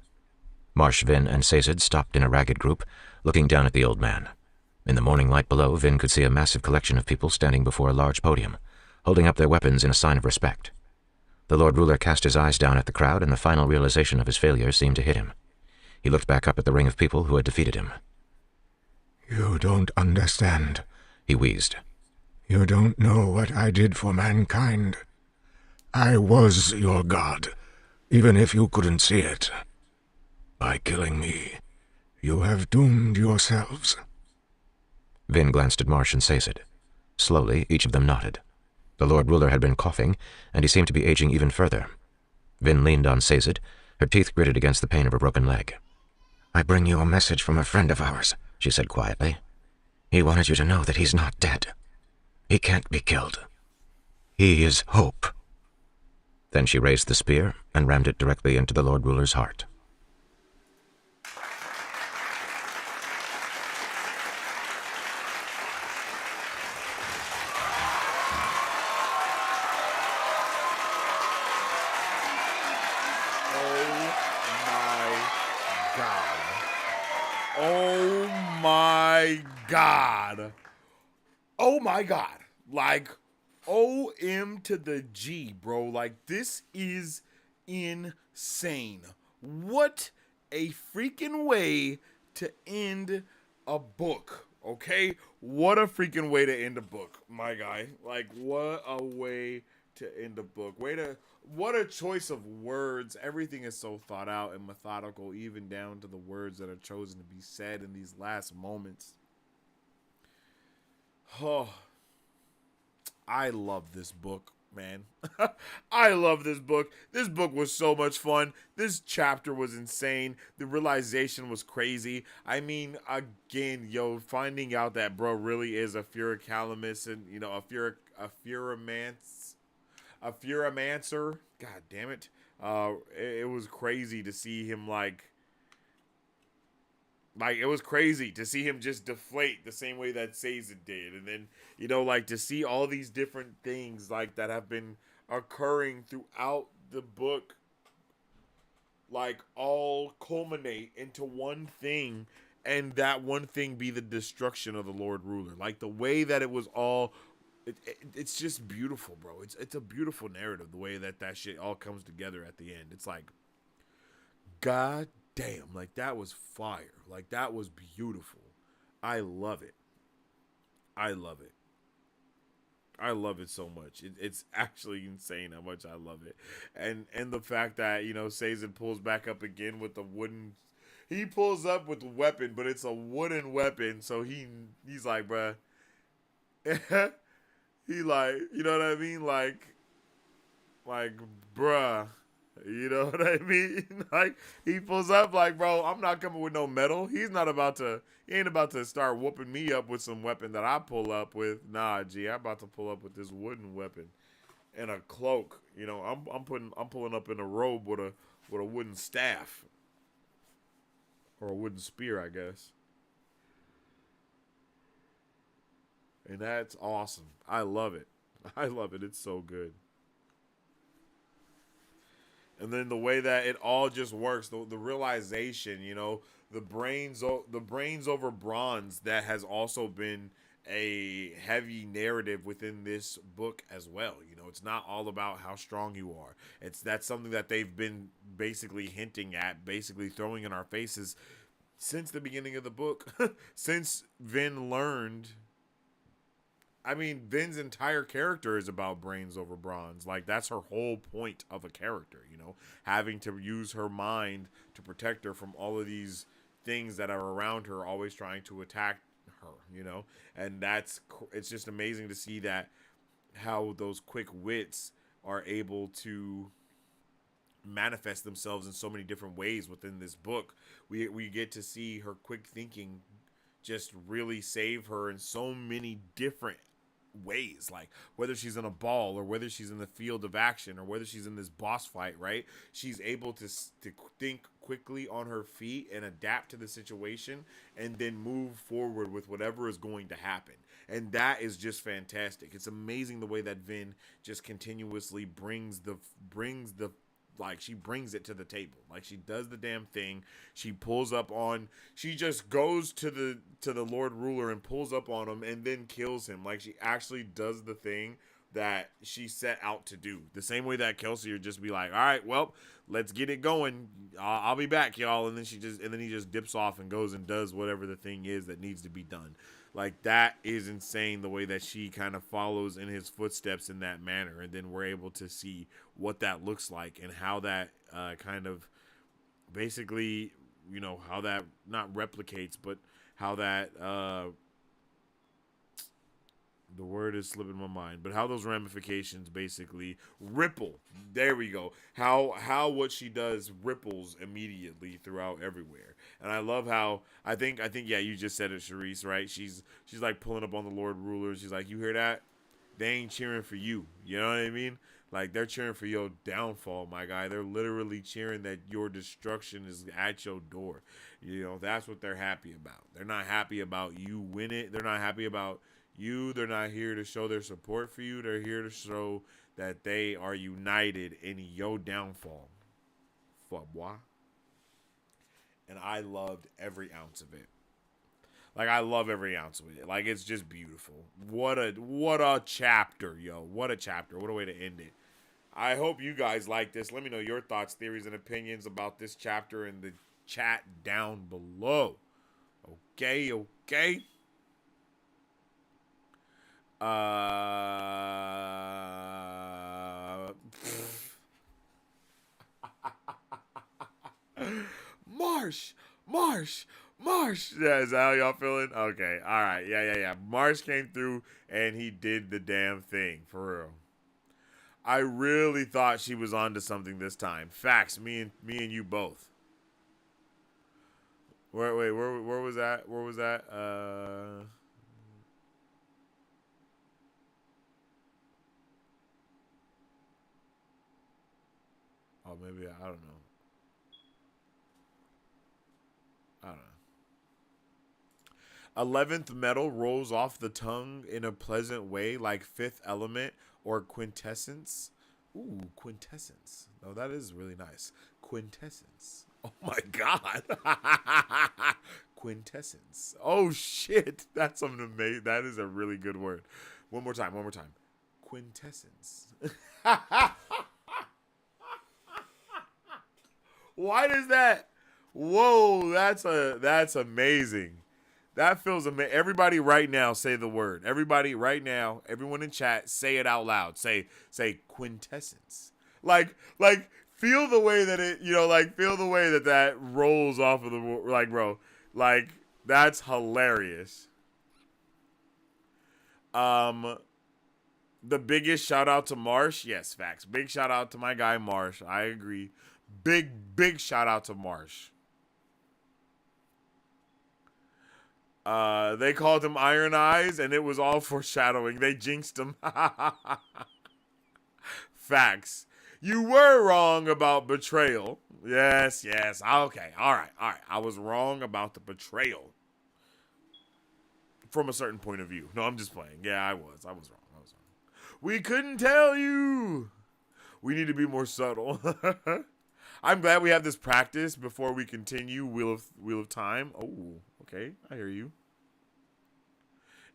Marsh, Vin, and Sazed stopped in a ragged group, looking down at the old man. In the morning light below, Vin could see a massive collection of people standing before a large podium, holding up their weapons in a sign of respect. The Lord Ruler cast his eyes down at the crowd, and the final realization of his failure seemed to hit him. He looked back up at the ring of people who had defeated him. You don't understand, he wheezed. You don't know what I did for mankind. I was your god, even if you couldn't see it. By killing me, you have doomed yourselves. Vin glanced at Marsh and Sazed. Slowly, each of them nodded. The Lord Ruler had been coughing, and he seemed to be aging even further. Vin leaned on Sazed, her teeth gritted against the pain of her broken leg. I bring you a message from a friend of ours, she said quietly. He wanted you to know that he's not dead. He can't be killed. He is hope. Then she raised the spear and rammed it directly into the Lord Ruler's heart. Oh my God. Like, OM to the G, bro. Like, this is insane. What a freaking way to end a book, okay? What a freaking way to end a book, my guy. Like, what a way to end a book. What a choice of words. Everything is so thought out and methodical, even down to the words that are chosen to be said in these last moments. Oh, I love this book, man. I love this book. This book was so much fun. This chapter was insane. The realization was crazy. I mean, again, finding out that bro really is a Furicalamus and, a Furimancer. God damn it. It was crazy to see him like, it was crazy to see him just deflate the same way that Sazed did. And then, to see all these different things, like, that have been occurring throughout the book, like, all culminate into one thing, and that one thing be the destruction of the Lord Ruler. Like, the way that it was all, it's just beautiful, bro. It's a beautiful narrative, the way that shit all comes together at the end. It's like, God damn, like, that was fire. Like, that was beautiful. I love it. I love it. I love it so much. It's actually insane how much I love it. And the fact that, Sazed pulls back up again with the wooden... He pulls up with a weapon, but it's a wooden weapon. So he's like, bruh. He like, you know what I mean? Like, bruh. You know what I mean? Like, he pulls up like, bro, I'm not coming with no metal. He ain't about to start whooping me up with some weapon that I pull up with. Nah, G, I'm about to pull up with this wooden weapon and a cloak. I'm pulling up in a robe with a wooden staff. Or a wooden spear, I guess. And that's awesome. I love it. I love it. It's so good. And then the way that it all just works, the realization, the brains over bronze, that has also been a heavy narrative within this book as well. It's not all about how strong you are. That's something that they've been basically hinting at, basically throwing in our faces since the beginning of the book, since Vin learned. I mean, Vin's entire character is about brains over bronze. Like, that's her whole point of a character, having to use her mind to protect her from all of these things that are around her, always trying to attack her, and it's just amazing to see that, how those quick wits are able to manifest themselves in so many different ways within this book. We get to see her quick thinking just really save her in so many different ways, like whether she's in a ball or whether she's in the field of action or whether she's in this boss fight, right? She's able to think quickly on her feet and adapt to the situation and then move forward with whatever is going to happen. And that is just fantastic. It's amazing the way that Vin just continuously brings she brings it to the table. Like, she does the damn thing. She just goes to the Lord Ruler and pulls up on him and then kills him. Like, she actually does the thing, that she set out to do. The same way that Kelsey would just be like, all right, well, let's get it going. I'll be back, y'all. And then he just dips off and goes and does whatever the thing is that needs to be done. Like, that is insane, the way that she kind of follows in his footsteps in that manner. And then we're able to see what that looks like and how that kind of basically, you know, how that not replicates, but how that the word is slipping my mind, but how those ramifications basically ripple. There we go. How what she does ripples immediately throughout everywhere. And I love how I think yeah, you just said it, Sharice, right? She's like pulling up on the Lord Ruler. She's like, you hear that? They ain't cheering for you. You know what I mean? Like, they're cheering for your downfall, my guy. They're literally cheering that your destruction is at your door. You know, that's what they're happy about. They're not happy about you winning. They're not happy about you. They're not here to show their support for you. They're here to show that they are united in your downfall. Fuck, boy. And I loved every ounce of it. Like, I love every ounce of it. Like, it's just beautiful. What a chapter, yo. What a chapter. What a way to end it. I hope you guys like this. Let me know your thoughts, theories, and opinions about this chapter in the chat down below. Okay. Marsh. Yeah, is that how y'all feeling? Okay, all right. Yeah. Marsh came through and he did the damn thing, for real. I really thought she was onto something this time. Facts, me and you both. Where was that? Where was that? Oh, maybe I don't know. 11th metal rolls off the tongue in a pleasant way, like fifth element or quintessence. Ooh, quintessence. Oh, that is really nice. Quintessence. Oh my god. Quintessence. Oh shit. That's something amazing. That is a really good word. One more time. Quintessence. Why does that? Whoa, that's amazing. That feels amazing. Everybody right now say the word. Everybody right now, everyone in chat, say it out loud. Say quintessence. Like feel the way that it, feel the way that rolls off of the, like, bro. Like, that's hilarious. The biggest shout out to Marsh. Yes, facts. Big shout out to my guy Marsh. I agree. Big shout out to Marsh. They called him Iron Eyes, and it was all foreshadowing. They jinxed him. Facts. You were wrong about betrayal. Yes. Okay. All right. I was wrong about the betrayal. From a certain point of view. No, I'm just playing. Yeah, I was wrong. We couldn't tell you. We need to be more subtle. I'm glad we have this practice before we continue Wheel of Time. Oh, okay. I hear you.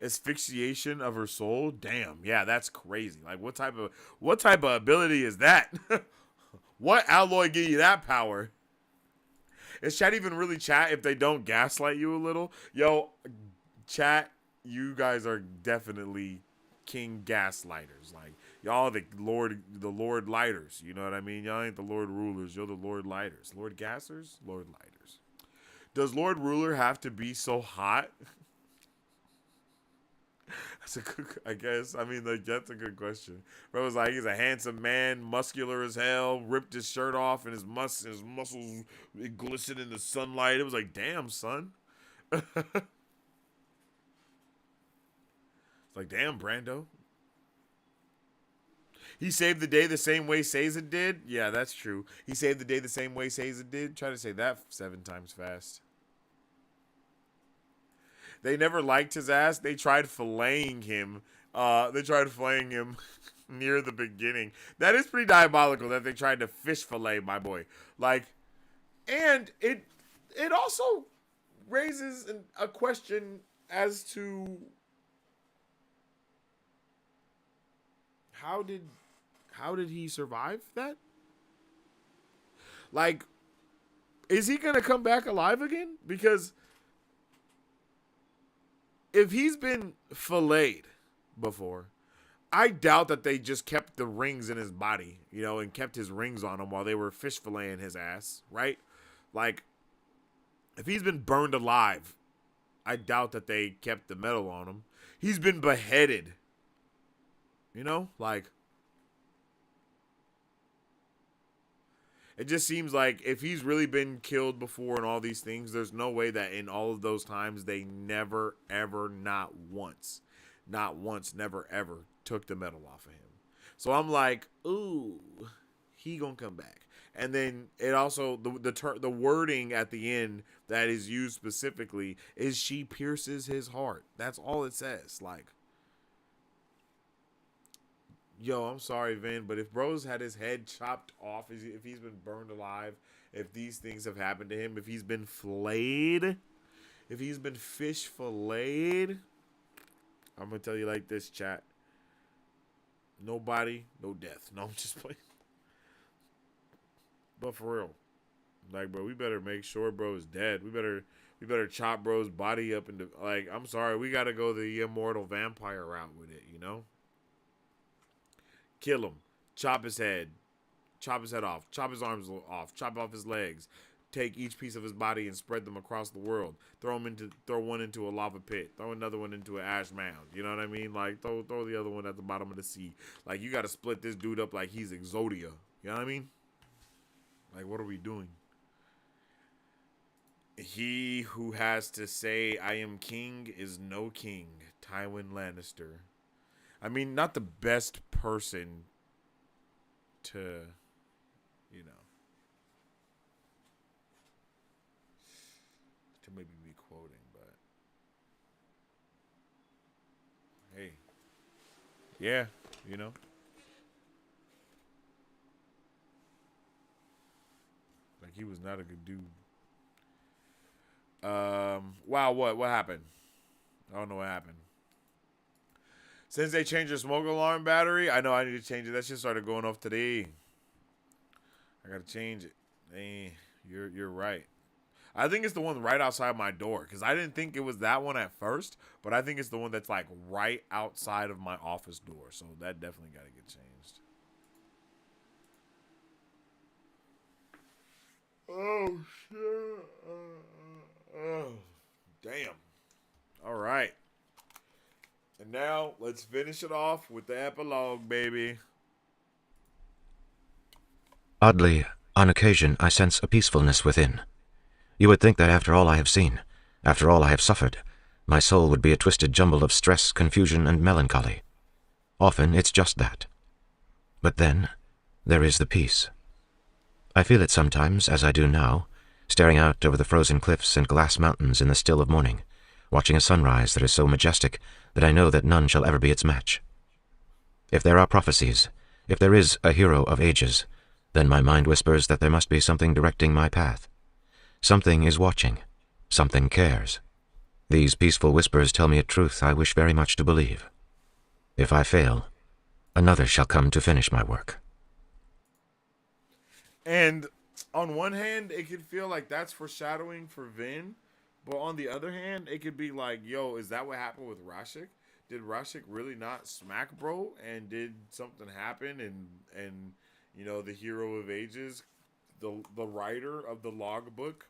Asphyxiation of her soul. Damn. Yeah, that's crazy. Like, what type of ability is that? What alloy give you that power? Is chat even really chat if they don't gaslight you a little? Yo, chat, you guys are definitely king gaslighters. Like, y'all the Lord lighters. You know what I mean? Y'all ain't the Lord rulers. You're the Lord lighters. Lord gassers? Lord lighters. Does Lord Ruler have to be so hot? That's a good, I guess. I mean, like, that's a good question. Bro was like, he's a handsome man, muscular as hell, ripped his shirt off, and his muscles glistened in the sunlight. It was like, damn, son. It's like, damn, Brando. He saved the day the same way Caesar did? Yeah, that's true. He saved the day the same way Caesar did? Try to say that 7 times fast. They never liked his ass. They tried filleting him. Near the beginning. That is pretty diabolical that they tried to fish fillet my boy. Like, and it also raises a question as to how did he survive that? Like, is he gonna come back alive again? Because if he's been filleted before, I doubt that they just kept the rings in his body, you know, and kept his rings on him while they were fish filleting his ass, right? Like, if he's been burned alive, I doubt that they kept the metal on him. He's been beheaded, you know, like, it just seems like if he's really been killed before and all these things, there's no way that in all of those times they never, ever, not once, never, ever took the metal off of him. So I'm like, ooh, he gonna come back. And then it also, the wording at the end that is used specifically is she pierces his heart. That's all it says. Like, yo, I'm sorry, Vin, but if bro's had his head chopped off, if he's been burned alive, if these things have happened to him, if he's been filleted, if he's been fish filleted, I'm going to tell you like this, chat. No body, no death. No, I'm just playing. But for real, like, bro, we better make sure bro is dead. We better chop bro's body up into, like, I'm sorry, we got to go the immortal vampire route with it, you know? Kill him, chop his head off, chop his arms off, chop off his legs, take each piece of his body and spread them across the world. Throw one into a lava pit, throw another one into an ash mound. You know what I mean? Like, throw the other one at the bottom of the sea. Like, you got to split this dude up like he's Exodia. You know what I mean? Like, what are we doing? He who has to say I am king is no king. Tywin Lannister. I mean, not the best person to, you know, to maybe be quoting, but hey, yeah, you know. Like, he was not a good dude. Wow, what happened? I don't know what happened. Since they changed the smoke alarm battery, I know I need to change it. That shit started going off today. I gotta change it. Hey, you're right. I think it's the one right outside my door, because I didn't think it was that one at first, but I think it's the one that's like right outside of my office door. So that definitely gotta get changed. Oh shit. Oh, damn. All right. And now, let's finish it off with the epilogue, baby. Oddly, on occasion, I sense a peacefulness within. You would think that after all I have seen, after all I have suffered, my soul would be a twisted jumble of stress, confusion, and melancholy. Often, it's just that. But then, there is the peace. I feel it sometimes, as I do now, staring out over the frozen cliffs and glass mountains in the still of morning, watching a sunrise that is so majestic that I know that none shall ever be its match. If there are prophecies, if there is a hero of ages, then my mind whispers that there must be something directing my path. Something is watching. Something cares. These peaceful whispers tell me a truth I wish very much to believe. If I fail, another shall come to finish my work. And on one hand, it could feel like that's foreshadowing for Vin. But on the other hand, it could be like, yo, is that what happened with Rashik? Did Rashik really not smack bro? And did something happen? And you know, the hero of ages, the writer of the logbook,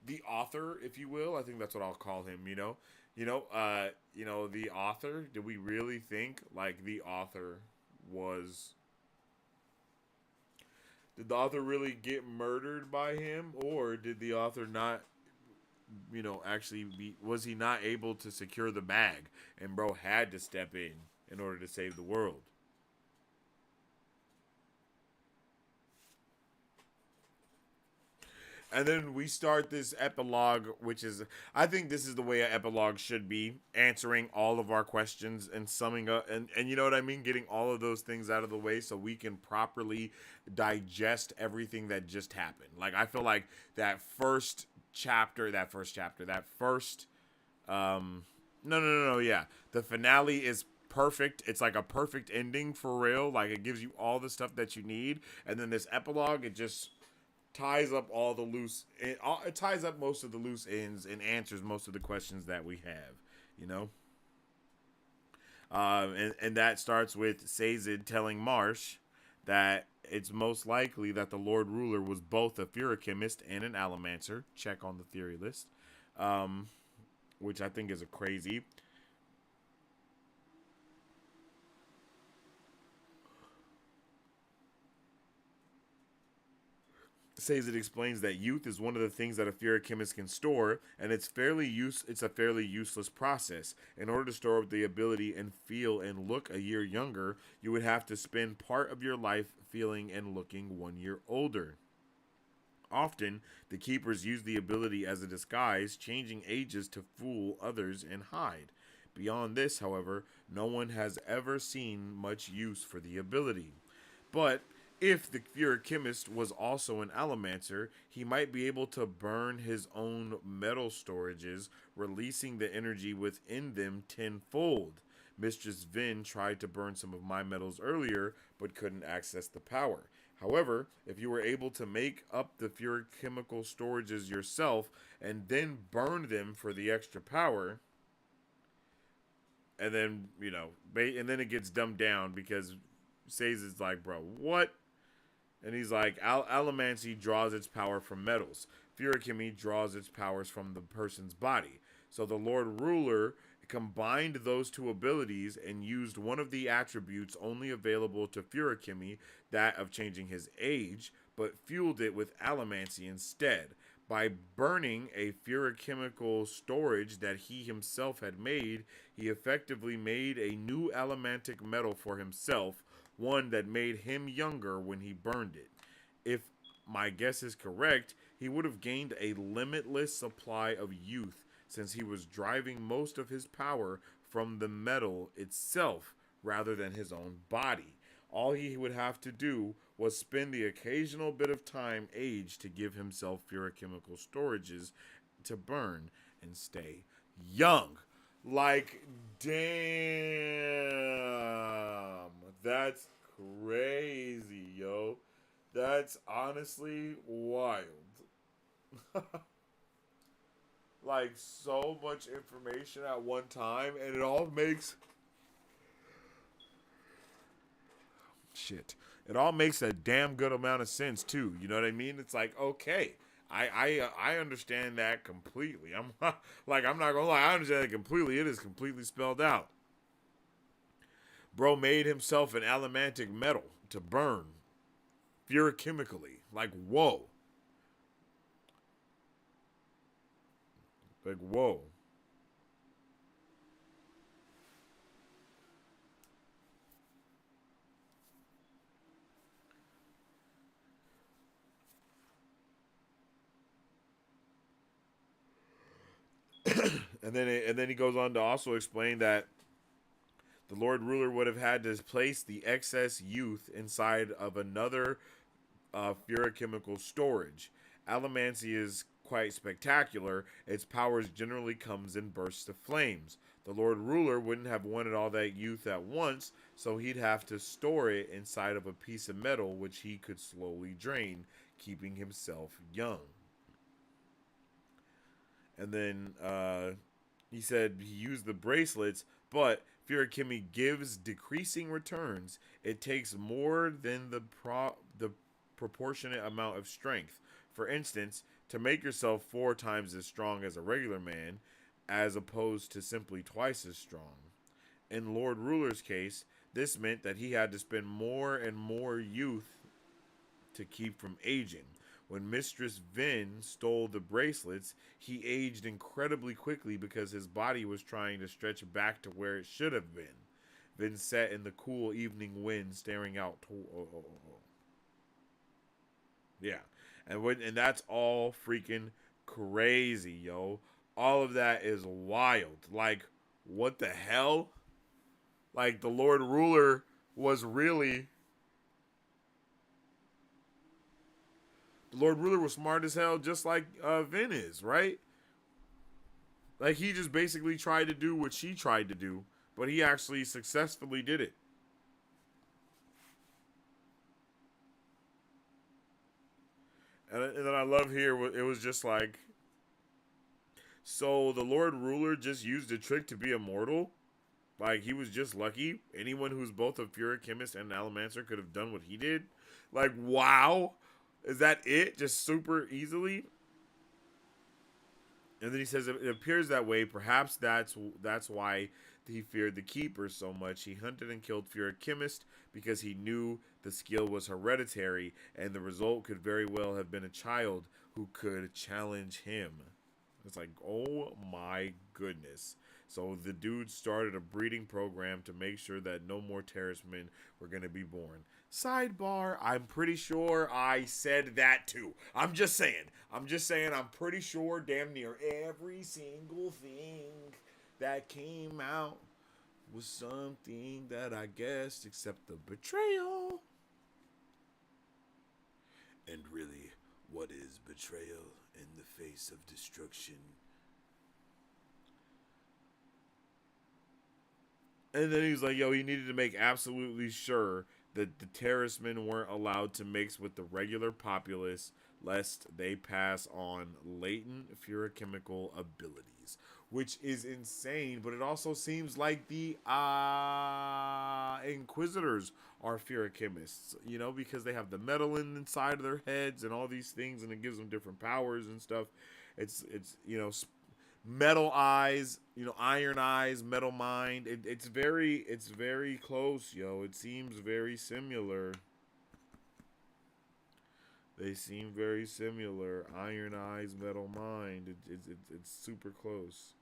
the author, if you will, I think that's what I'll call him, you know, the author, did we really think like the author was, did the author really get murdered by him, or did the author not, you know, actually was he not able to secure the bag and bro had to step in order to save the world? And then we start this epilogue, which is, I think this is the way an epilogue should be, answering all of our questions and summing up, and you know what I mean, getting all of those things out of the way so we can properly digest everything that just happened. Like, I feel like that first, the finale is perfect. It's like a perfect ending for real. Like it gives you all the stuff that you need, and then this epilogue, it just ties up all the loose. It ties up most of the loose ends and answers most of the questions that we have. You know. And that starts with Sazed telling Marsh that it's most likely that the Lord Ruler was both a Furochemist and an Allomancer. Check on the theory list, which I think is a crazy. Sazed explains that youth is one of the things that a Furochemist can store, and it's a fairly useless process. In order to store up the ability and feel and look a year younger, you would have to spend part of your life feeling and looking 1 year older. Often, the keepers use the ability as a disguise, changing ages to fool others and hide. Beyond this, however, no one has ever seen much use for the ability. But if the Furochemist was also an Allomancer, he might be able to burn his own metal storages, releasing the energy within them tenfold. Mistress Vin tried to burn some of my metals earlier, but couldn't access the power. However, if you were able to make up the furochemical storages yourself and then burn them for the extra power, and then, and then it gets dumbed down because Sazed is like, bro, what? And he's like, Allomancy draws its power from metals. Furochemy draws its powers from the person's body. So the Lord Ruler combined those two abilities and used one of the attributes only available to Furochemy, that of changing his age, but fueled it with Allomancy instead. By burning a furochemical storage that he himself had made, he effectively made a new allomantic metal for himself, one that made him younger when he burned it. If my guess is correct, he would have gained a limitless supply of youth, since he was driving most of his power from the metal itself rather than his own body. All he would have to do was spend the occasional bit of time aged to give himself furochemical storages to burn and stay young. Like, damn. That's crazy, yo. That's honestly wild. Like, so much information at one time, and it all makes... Shit. It all makes a damn good amount of sense, too. You know what I mean? It's like, okay, I understand that completely. I'm not gonna lie, I understand it completely. It is completely spelled out. Bro made himself an allomantic metal to burn furochemically. Like, whoa. Like, whoa. And then he goes on to also explain that the Lord Ruler would have had to place the excess youth inside of another furochemical storage. Allomancy is quite spectacular. Its powers generally comes in bursts of flames. The Lord Ruler wouldn't have wanted all that youth at once, so he'd have to store it inside of a piece of metal which he could slowly drain, keeping himself young. And then he said he used the bracelets, but Furochemy gives decreasing returns. It takes more than the proportionate amount of strength. For instance, to make yourself 4 times as strong as a regular man, as opposed to simply twice as strong. In Lord Ruler's case, this meant that he had to spend more and more youth to keep from aging. When Mistress Vin stole the bracelets, he aged incredibly quickly because his body was trying to stretch back to where it should have been. Vin sat in the cool evening wind staring out. Yeah. And that's all freaking crazy, yo. All of that is wild. Like, what the hell? Like, the Lord Ruler was really... The Lord Ruler was smart as hell, just like Vin is, right? Like, he just basically tried to do what she tried to do, but he actually successfully did it. And then I love here, it was just like, so the Lord Ruler just used a trick to be immortal? Like, he was just lucky? Anyone who's both a Furochemist and an Allomancer could have done what he did? Like, wow. Is that it? Just super easily? And then he says, it appears that way. Perhaps that's why he feared the Keepers so much. He hunted and killed Furochemist because he knew the skill was hereditary, and the result could very well have been a child who could challenge him. It's like, oh my goodness. So the dude started a breeding program to make sure that no more Terracemen were going to be born. Sidebar, I'm pretty sure I said that too. I'm just saying, I'm pretty sure damn near every single thing that came out was something that I guessed, except the betrayal. And really, what is betrayal in the face of destruction? And then he's like, yo, he needed to make absolutely sure that the Terracemen weren't allowed to mix with the regular populace, lest they pass on latent furochemical abilities. Which is insane, but it also seems like the Inquisitors are Furochemists, you know, because they have the metal inside of their heads and all these things, and it gives them different powers and stuff. It's you know, metal eyes, you know, iron eyes, metal mind. It's very close, yo. It seems very similar. They seem very similar. Iron eyes, metal mind. It's super close.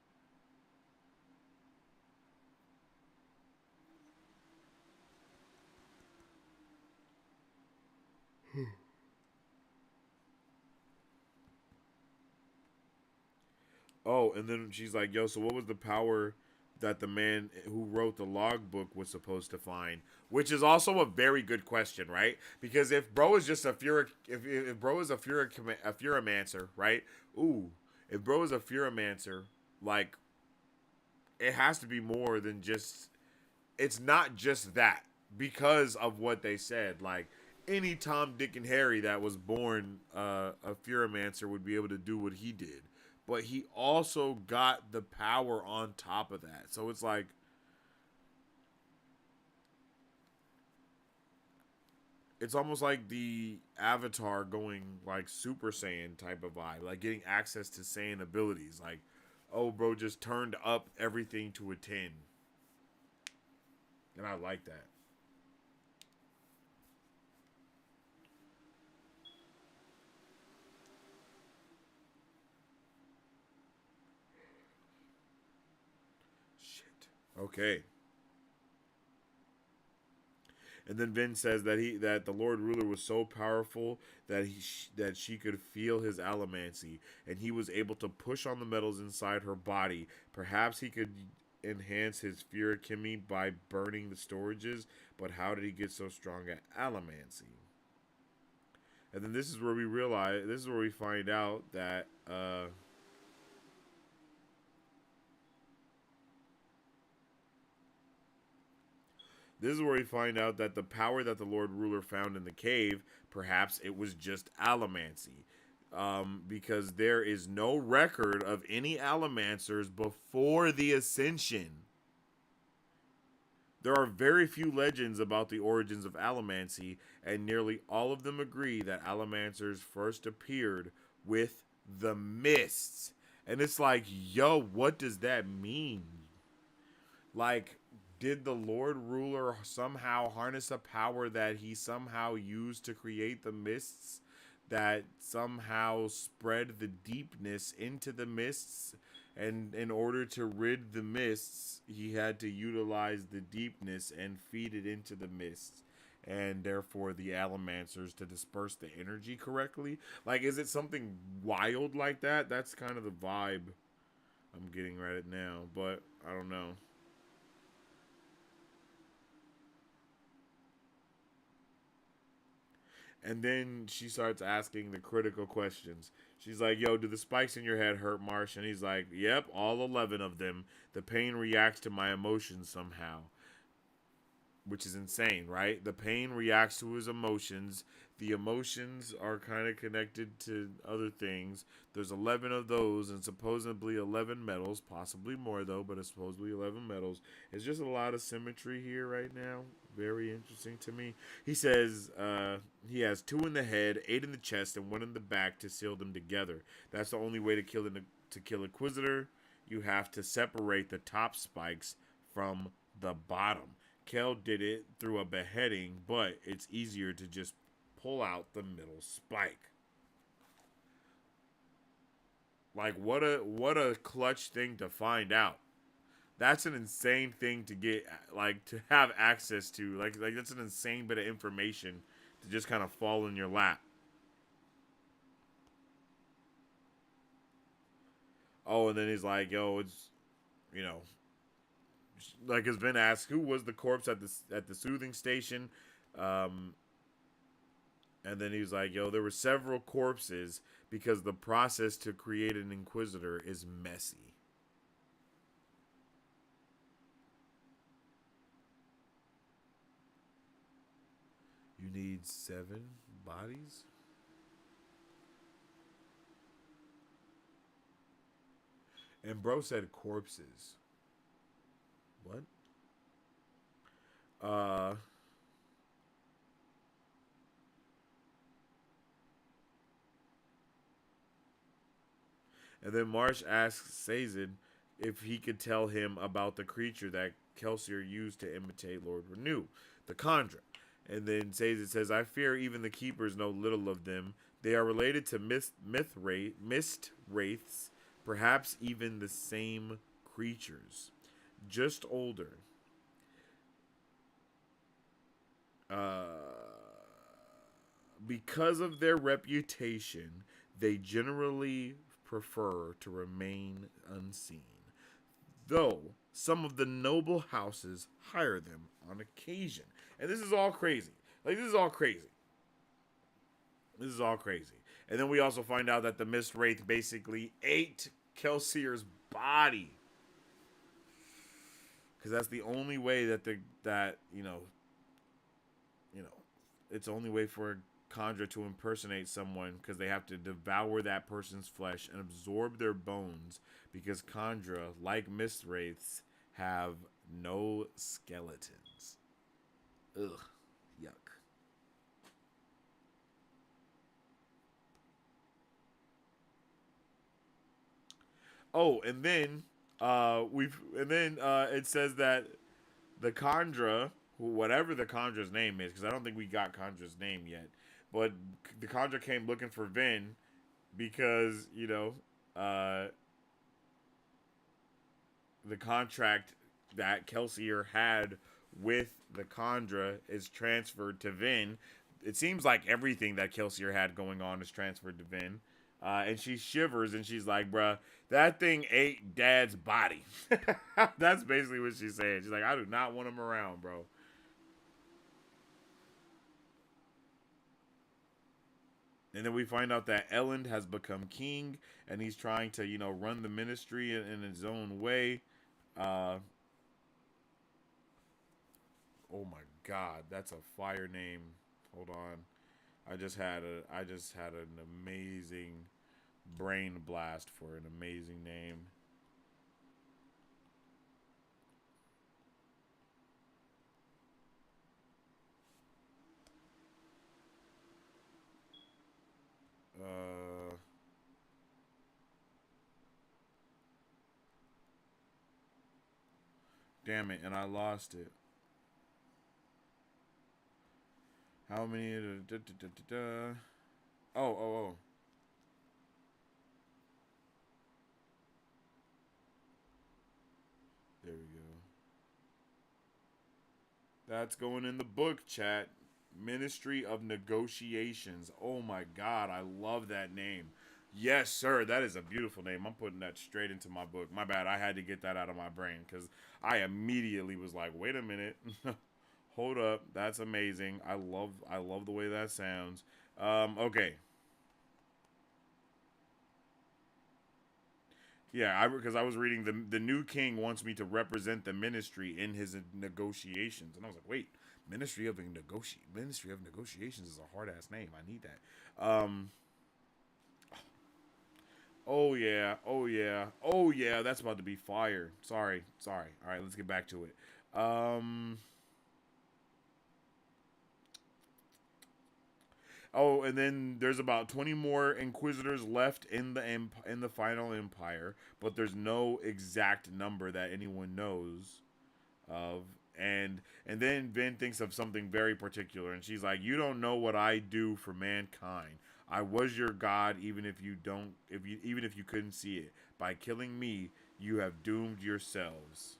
Oh, and then she's like, yo, so what was the power that the man who wrote the logbook was supposed to find? Which is also a very good question, right? Because if bro is just a if bro is a Furomancer, right? Ooh, if bro is a Furomancer, like, it has to be more than just, it's not just that, because of what they said. Like, any Tom, Dick, and Harry that was born a Furomancer would be able to do what he did. But he also got the power on top of that. So it's like, it's almost like the Avatar going like Super Saiyan type of vibe. Like getting access to Saiyan abilities. Like, oh, bro just turned up everything to a 10. And I like that. Okay. And then Vin says that the Lord Ruler was so powerful that that she could feel his allomancy, and he was able to push on the metals inside her body. Perhaps he could enhance his Furochemy by burning the storages, but how did he get so strong at allomancy? And then this is where we find out that this is where we find out that the power that the Lord Ruler found in the cave, perhaps it was just allomancy. Because there is no record of any allomancers before the Ascension. There are very few legends about the origins of allomancy, and nearly all of them agree that allomancers first appeared with the mists. And it's like, yo, what does that mean? Like, did the Lord Ruler somehow harness a power that he somehow used to create the mists, that somehow spread the deepness into the mists? And in order to rid the mists, he had to utilize the deepness and feed it into the mists, and therefore the allomancers to disperse the energy correctly. Like, is it something wild like that? That's kind of the vibe I'm getting right now, but I don't know. And then she starts asking the critical questions. She's like, yo, do the spikes in your head hurt, Marsh? And he's like, yep, all 11 of them. The pain reacts to my emotions somehow. Which is insane, right? The pain reacts to his emotions. The emotions are kind of connected to other things. There's 11 of those and supposedly 11 metals. Possibly more, though, but it's supposedly 11 metals. It's just a lot of symmetry here right now. Very interesting to me. He says he has 2 in the head, 8 in the chest, and 1 in the back to seal them together. That's the only way to kill Inquisitor. You have to separate the top spikes from the bottom. Kel did it through a beheading, but it's easier to just pull out the middle spike. Like, what a clutch thing to find out. That's an insane thing to get, like, to have access to. Like that's an insane bit of information to just kind of fall in your lap. Oh, and then he's like, yo, it's, you know, like has been asked, who was the corpse at the soothing station, and then he was like, yo, there were several corpses because the process to create an Inquisitor is messy. You need 7 bodies? And bro said corpses. What? And then Marsh asks Sazed if he could tell him about the creature that Kelsier used to imitate Lord Renew, the Kandra. And then Sazed says, I fear even the keepers know little of them. They are related to mist wraiths, perhaps even the same creatures, just older. Because of their reputation, they generally prefer to remain unseen, though some of the noble houses hire them on occasion. And this is all crazy. Like, this is all crazy. This is all crazy. And then we also find out that the Mist Wraith basically ate Kelsier's body. Because that's the only way that it's the only way for Kandra to impersonate someone, because they have to devour that person's flesh and absorb their bones, because Kandra, like Mist Wraiths, have no skeletons. Ugh. Yuck. Oh, and then it says that the Kandra, whatever the Kandra's name is, because I don't think we got Kandra's name yet, but the Kandra came looking for Vin because, the contract that Kelsier had with the Kandra is transferred to Vin. It seems like everything that Kelsier had going on is transferred to Vin. And she shivers and she's like, bruh, that thing ate Dad's body. That's basically what she's saying. She's like, I do not want him around, bro. And then we find out that Elend has become king, and he's trying to, run the ministry in his own way. Oh my God, that's a fire name. Hold on, I just had an amazing brain blast for an amazing name. Damn it, and I lost it. How many? Oh. There we go. That's going in the book, chat. Ministry of Negotiations. Oh my God, I love that name. Yes, sir. That is a beautiful name. I'm putting that straight into my book. My bad. I had to get that out of my brain because I immediately was like, wait a minute. Hold up. That's amazing. I love the way that sounds. Okay. Yeah, because I was reading the new king wants me to represent the ministry in his negotiations, and I was like, wait, Ministry of Negotiations is a hard ass name. I need that. Oh yeah, oh yeah, oh yeah. That's about to be fire. Sorry. All right, let's get back to it. Oh, and then there's about 20 more Inquisitors left in the final Empire, but there's no exact number that anyone knows of. And then Vin thinks of something very particular, and she's like, "You don't know what I do for mankind. I was your god, even if you couldn't see it. By killing me, you have doomed yourselves."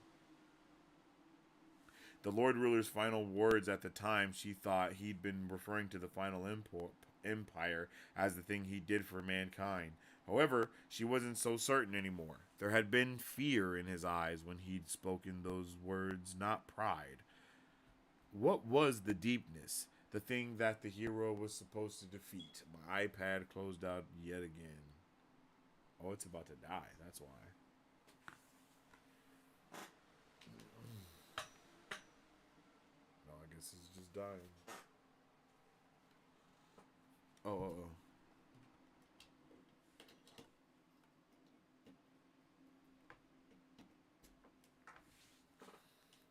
The Lord Ruler's final words at the time, she thought he'd been referring to the final empire as the thing he did for mankind. However, she wasn't so certain anymore. There had been fear in his eyes when he'd spoken those words, not pride. What was the deepness? The thing that the hero was supposed to defeat. My iPad closed out yet again. Oh, it's about to die. That's why. No, I guess it's just dying. Oh.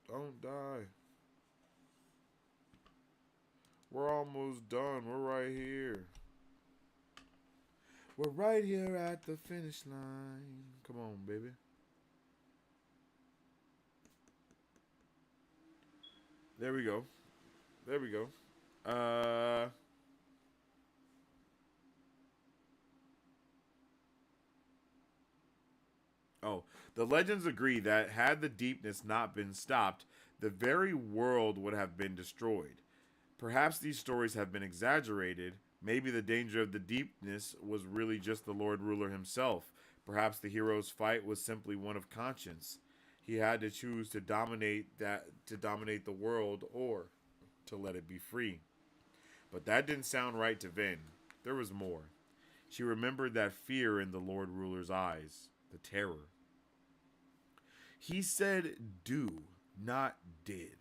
Don't die. We're almost done. We're right here. We're right here at the finish line. Come on, baby. There we go. There we go. Oh, the legends agree that had the deepness not been stopped, the very world would have been destroyed. Perhaps these stories have been exaggerated. Maybe the danger of the deepness was really just the Lord Ruler himself. Perhaps the hero's fight was simply one of conscience. He had to choose to dominate the world or to let it be free. But that didn't sound right to Vin. There was more. She remembered that fear in the Lord Ruler's eyes, the terror. He said do, not did.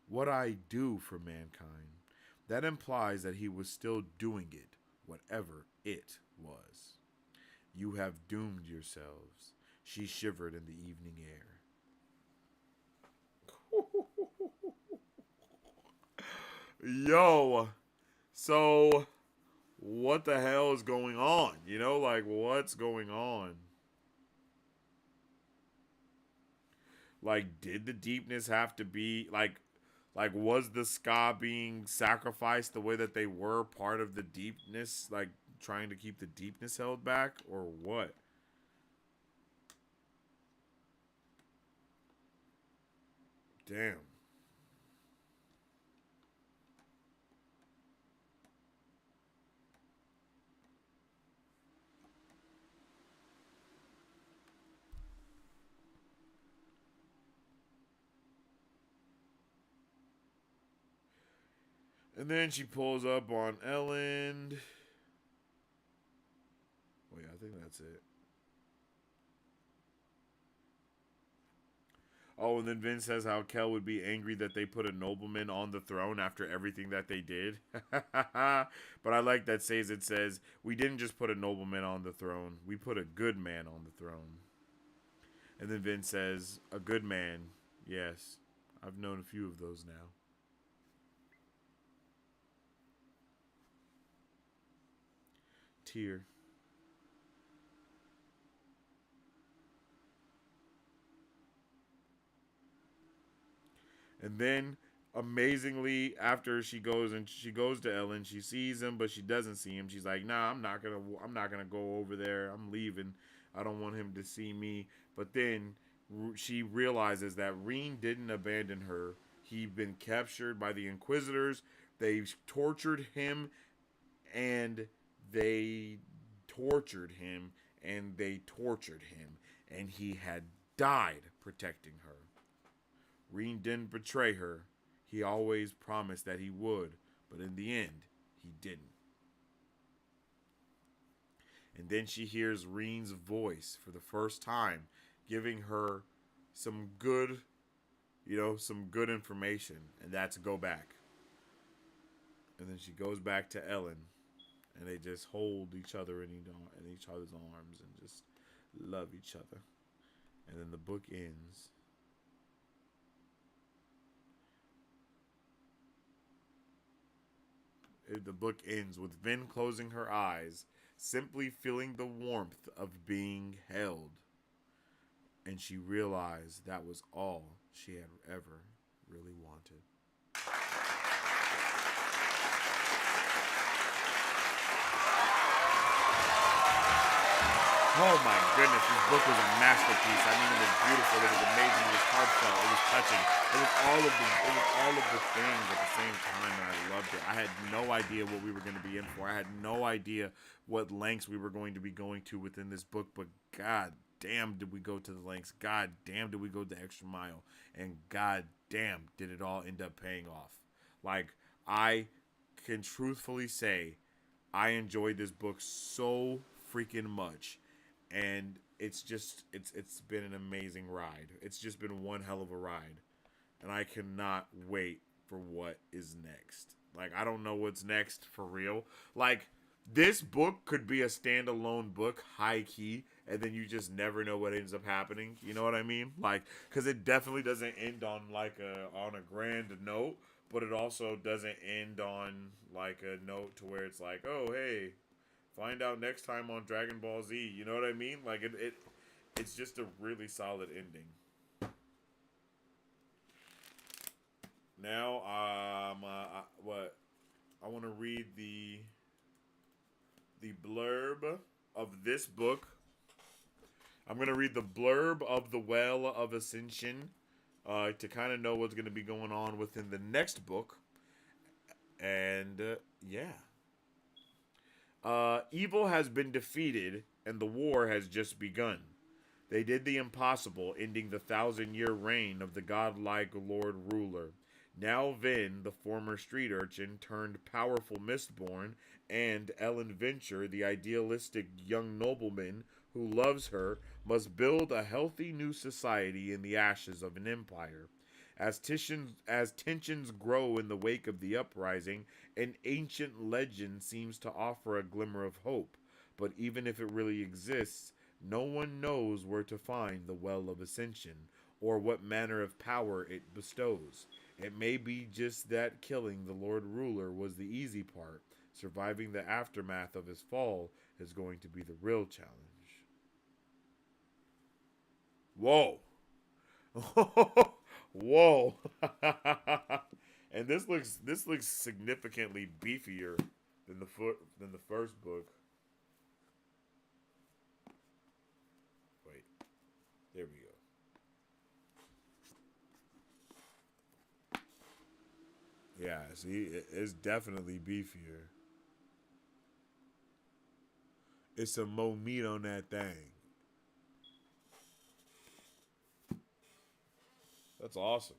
What I do for mankind. That implies that he was still doing it, whatever it was. You have doomed yourselves. She shivered in the evening air. Yo, so what the hell is going on? You know, like, what's going on? Like, did the deepness have to be like was the ska being sacrificed the way that they were part of the deepness, like trying to keep the deepness held back, or what? Damn. And then she pulls up on Ellen. Oh yeah, I think that's it. Oh, and then Vince says how Kel would be angry that they put a nobleman on the throne after everything that they did. But I like that it says, we didn't just put a nobleman on the throne, we put a good man on the throne. And then Vince says, a good man, yes. I've known a few of those now. Tear. And then amazingly, after she goes to Ellen, she sees him, but she doesn't see him. She's like, "Nah, I'm not gonna go over there. I'm leaving. I don't want him to see me." But then she realizes that Reen didn't abandon her. He'd been captured by the Inquisitors. They tortured him, and they tortured him, and they tortured him, and he had died protecting her. Reen didn't betray her. He always promised that he would, but in the end, he didn't. And then she hears Reen's voice for the first time, giving her some good, some good information, and that's go back. And then she goes back to Ellen, and they just hold each other in each other's arms and just love each other. And then the book ends. The book ends with Vin closing her eyes, simply feeling the warmth of being held. And she realized that was all she had ever really wanted. Oh my goodness, this book was a masterpiece. I mean, it was beautiful, it was amazing, it was heartfelt, it was touching. It was all of the things at the same time, and I loved it. I had no idea what we were going to be in for. I had no idea what lengths we were going to be going to within this book, but god damn did we go to the lengths. God damn did we go the extra mile. And god damn did it all end up paying off. Like, I can truthfully say I enjoyed this book so freaking much. And it's been an amazing ride. It's just been one hell of a ride. And I cannot wait for what is next. Like, I don't know what's next for real. Like, this book could be a standalone book, high key, and then you just never know what ends up happening. You know what I mean? Like, because it definitely doesn't end on on a grand note, but it also doesn't end on like a note to where it's like, oh hey, find out next time on Dragon Ball Z. You know what I mean? Like it's just a really solid ending. Now, I want to read the blurb of this book. I'm gonna read the blurb of the Well of Ascension to kind of know what's gonna be going on within the next book. And yeah. Evil has been defeated, and the war has just begun. They did the impossible, ending the 1,000-year reign of the godlike Lord Ruler. Now Vin, the former street urchin turned powerful Mistborn, and Ellen Venture, the idealistic young nobleman who loves her, must build a healthy new society in the ashes of an empire. As tensions grow in the wake of the uprising, an ancient legend seems to offer a glimmer of hope. But even if it really exists, no one knows where to find the Well of Ascension, or what manner of power it bestows. It may be just that killing the Lord Ruler was the easy part. Surviving the aftermath of his fall is going to be the real challenge. Whoa. Whoa. And this looks significantly beefier than the first book. Wait. There we go. Yeah, see, it's definitely beefier. It's some more meat on that thing. That's awesome.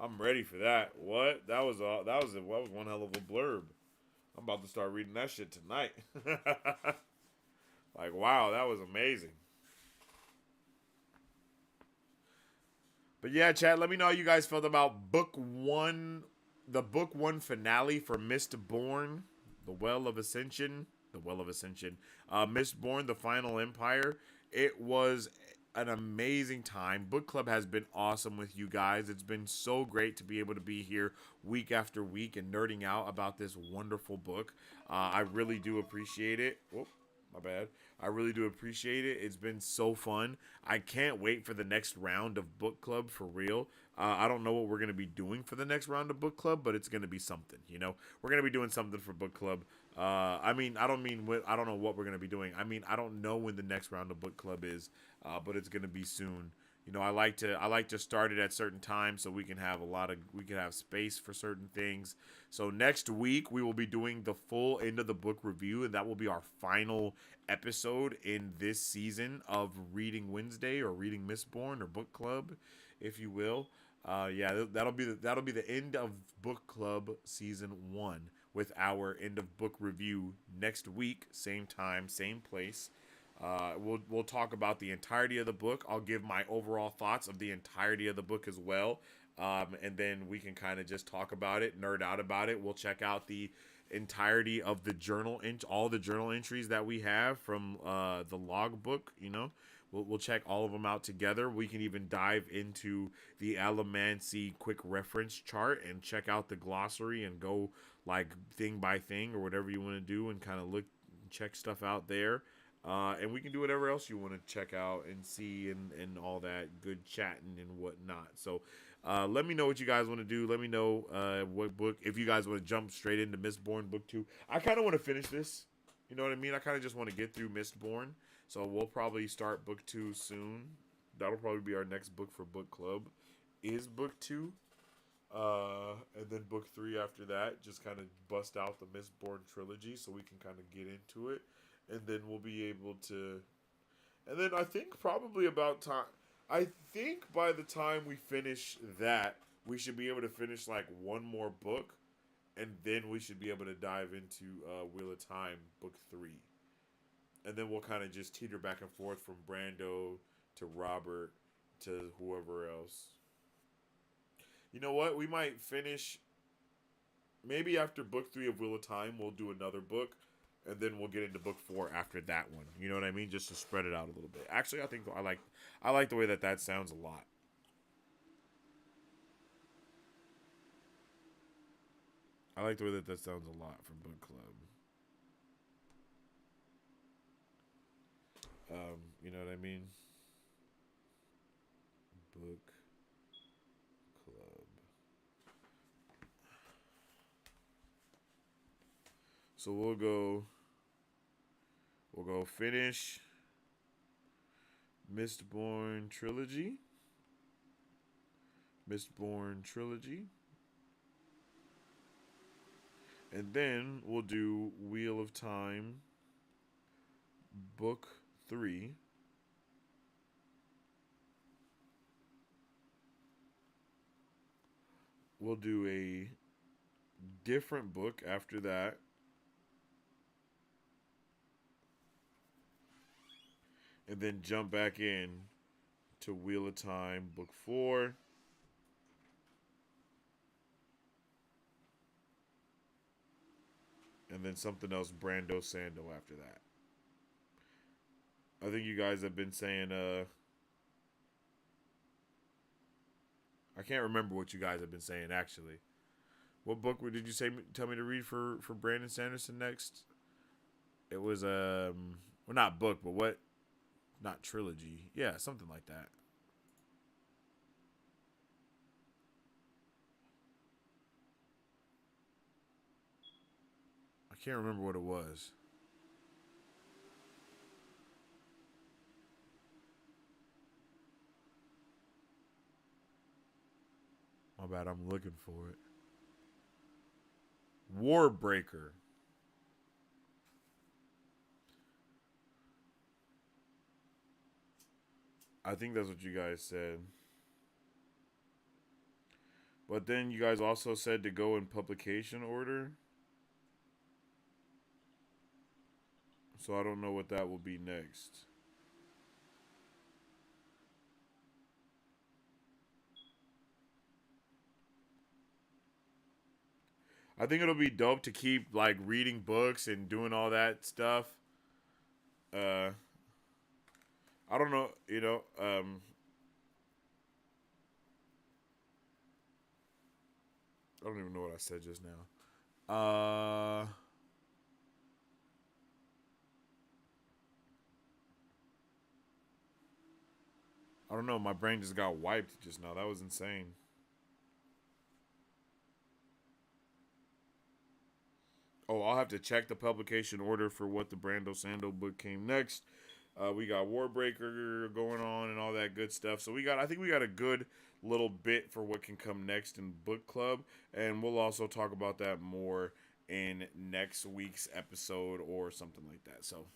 I'm ready for that. What? That was one hell of a blurb. I'm about to start reading that shit tonight. Like, wow, that was amazing. But yeah, chat, let me know how you guys felt about book one, the book one finale for Mistborn, the Well of Ascension, Mistborn, the Final Empire. It was an amazing time. Book club has been awesome with you guys. It's been so great to be able to be here week after week and nerding out about this wonderful book. I really do appreciate it. Whoop. My bad. I really do appreciate it. It's been so fun. I can't wait for the next round of book club for real. I don't know what we're going to be doing for the next round of book club, but it's going to be something, you know? We're going to be doing something for book club. I don't know what we're going to be doing. I don't know when the next round of book club is, but it's going to be soon. You know, I like to start it at certain times so we can have space for certain things. So next week we will be doing the full end of the book review, and that will be our final episode in this season of Reading Wednesday or Reading Mistborn or book club, if you will. That'll be the end of book club season 1. with our end of book review next week, same time, same place. We'll talk about the entirety of the book. I'll give my overall thoughts of the entirety of the book as well, and then we can kind of just talk about it, nerd out about it. We'll check out the entirety of the all the journal entries that we have from the log book. We'll check all of them out together. We can even dive into the Alamancy quick reference chart and check out the glossary and go like thing by thing or whatever you want to do and kind of check stuff out there. And we can do whatever else you want to check out and see and all that good chatting and whatnot. So let me know what you guys want to do. Let me know what book, if you guys want to jump straight into Mistborn Book 2. I kind of want to finish this. You know what I mean? I kind of just want to get through Mistborn. So we'll probably start Book 2 soon. That'll probably be our next book for book club is Book 2. And then Book 3 after that. Just kind of bust out the Mistborn Trilogy so we can kind of get into it. And then we'll be able to... And then I think probably about time... I think by the time we finish that, we should be able to finish like one more book. And then we should be able to dive into Wheel of Time, Book 3. And then we'll kind of just teeter back and forth from Brando to Robert to whoever else. You know what? We might finish... Maybe after Book 3 of Wheel of Time, we'll do another book. And then we'll get into Book 4 after that one. You know what I mean? Just to spread it out a little bit. Actually, I think I like the way that sounds a lot. I like the way that sounds a lot for book club. You know what I mean? Book club. So we'll go finish Mistborn Trilogy. And then we'll do Wheel of Time, Book 3. We'll do a different book after that. And then jump back in to Wheel of Time, Book 4. And then something else, Brando Sando after that. I think you guys have been saying, I can't remember what you guys have been saying, actually. What book did you tell me to read for Brandon Sanderson next? It was, well, not book, but what? Not trilogy. Yeah, something like that. I can't remember what it was. My bad, I'm looking for it. Warbreaker. I think that's what you guys said. But then you guys also said to go in publication order. So I don't know what that will be next. I think it'll be dope to keep like reading books and doing all that stuff. I don't know, I don't even know what I said just now. I don't know, my brain just got wiped just now. That was insane. Oh, I'll have to check the publication order for what the Brando Sando book came next. We got Warbreaker going on and all that good stuff. So I think we got a good little bit for what can come next in book club, and we'll also talk about that more in next week's episode or something like that. So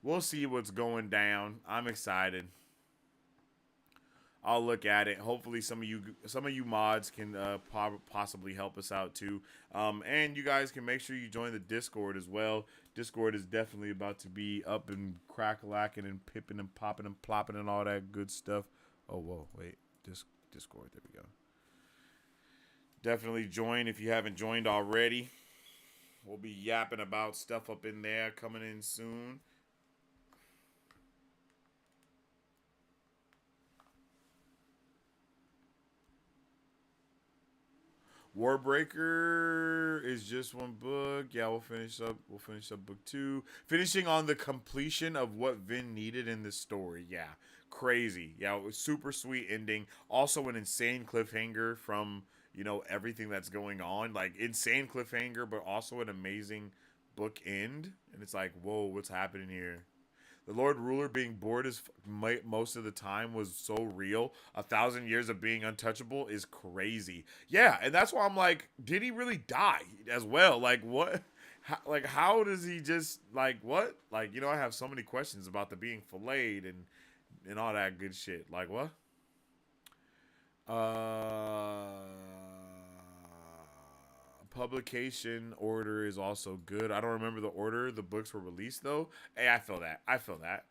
we'll see what's going down. I'm excited. I'll look at it. Hopefully, some of you mods can possibly help us out too. And you guys can make sure you join the Discord as well. Discord is definitely about to be up and crack-a-lacking and pipping and popping and plopping and all that good stuff. Oh, whoa, wait, Discord. There we go. Definitely join if you haven't joined already. We'll be yapping about stuff up in there coming in soon. Warbreaker is just one book. Yeah, we'll finish up book 2. Finishing on the completion of what Vin needed in this story. Yeah. Crazy. Yeah, it was super sweet ending. Also an insane cliffhanger from, everything that's going on. Like insane cliffhanger, but also an amazing book end. And it's like, whoa, what's happening here? The Lord Ruler being bored as most of the time was so real. 1,000 years of being untouchable is crazy. Yeah, and that's why I'm like, did he really die as well? Like, what? How does he just, what? I have so many questions about the being filleted and all that good shit. Like, what? Publication order is also good. I don't remember the order the books were released though. Hey, I feel that.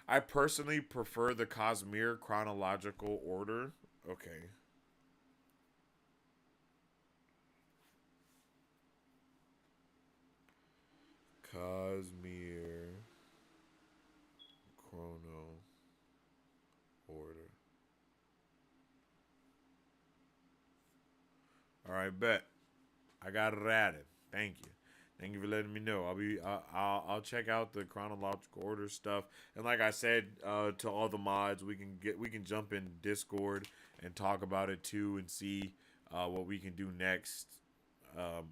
I personally prefer the Cosmere chronological order. Okay. Cosmere chrono order. All right, bet. I got it added. Thank you. Thank you for letting me know. I'll check out the chronological order stuff. And like I said, to all the mods, we can jump in Discord and talk about it too, and see what we can do next,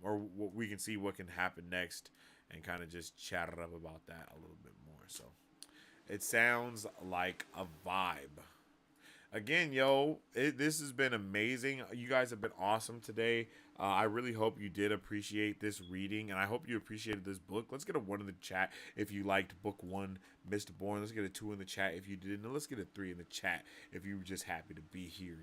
or what we can see what can happen next, and kind of just chat it up about that a little bit more. So it sounds like a vibe. Again, this has been amazing. You guys have been awesome today. I really hope you did appreciate this reading, and I hope you appreciated this book. Let's get a 1 in the chat if you liked book 1, Mistborn. Let's get a 2 in the chat if you didn't. And let's get a 3 in the chat if you were just happy to be here,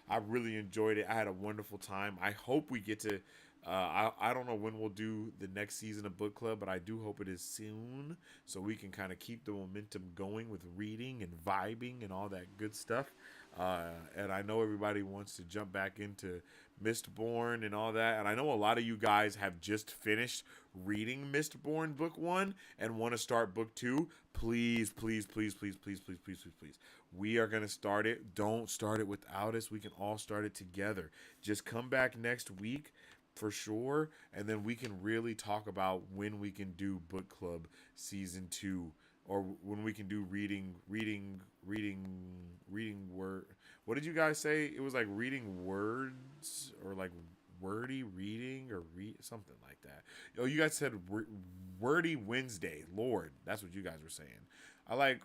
I really enjoyed it. I had a wonderful time. I hope we get to... I don't know when we'll do the next season of book club, but I do hope it is soon, so we can kind of keep the momentum going with reading and vibing and all that good stuff. And I know everybody wants to jump back into Mistborn and all that, and I know a lot of you guys have just finished reading Mistborn book 1 and want to start book 2. Please, we are going to start it. Don't start it without us. We can all start it together. Just come back next week for sure, and then we can really talk about when we can do book club season 2, or when we can do reading word. What did you guys say? It was like reading words, or like wordy reading, or something like that. Oh, you guys said wordy Wednesday. Lord, that's what you guys were saying. I like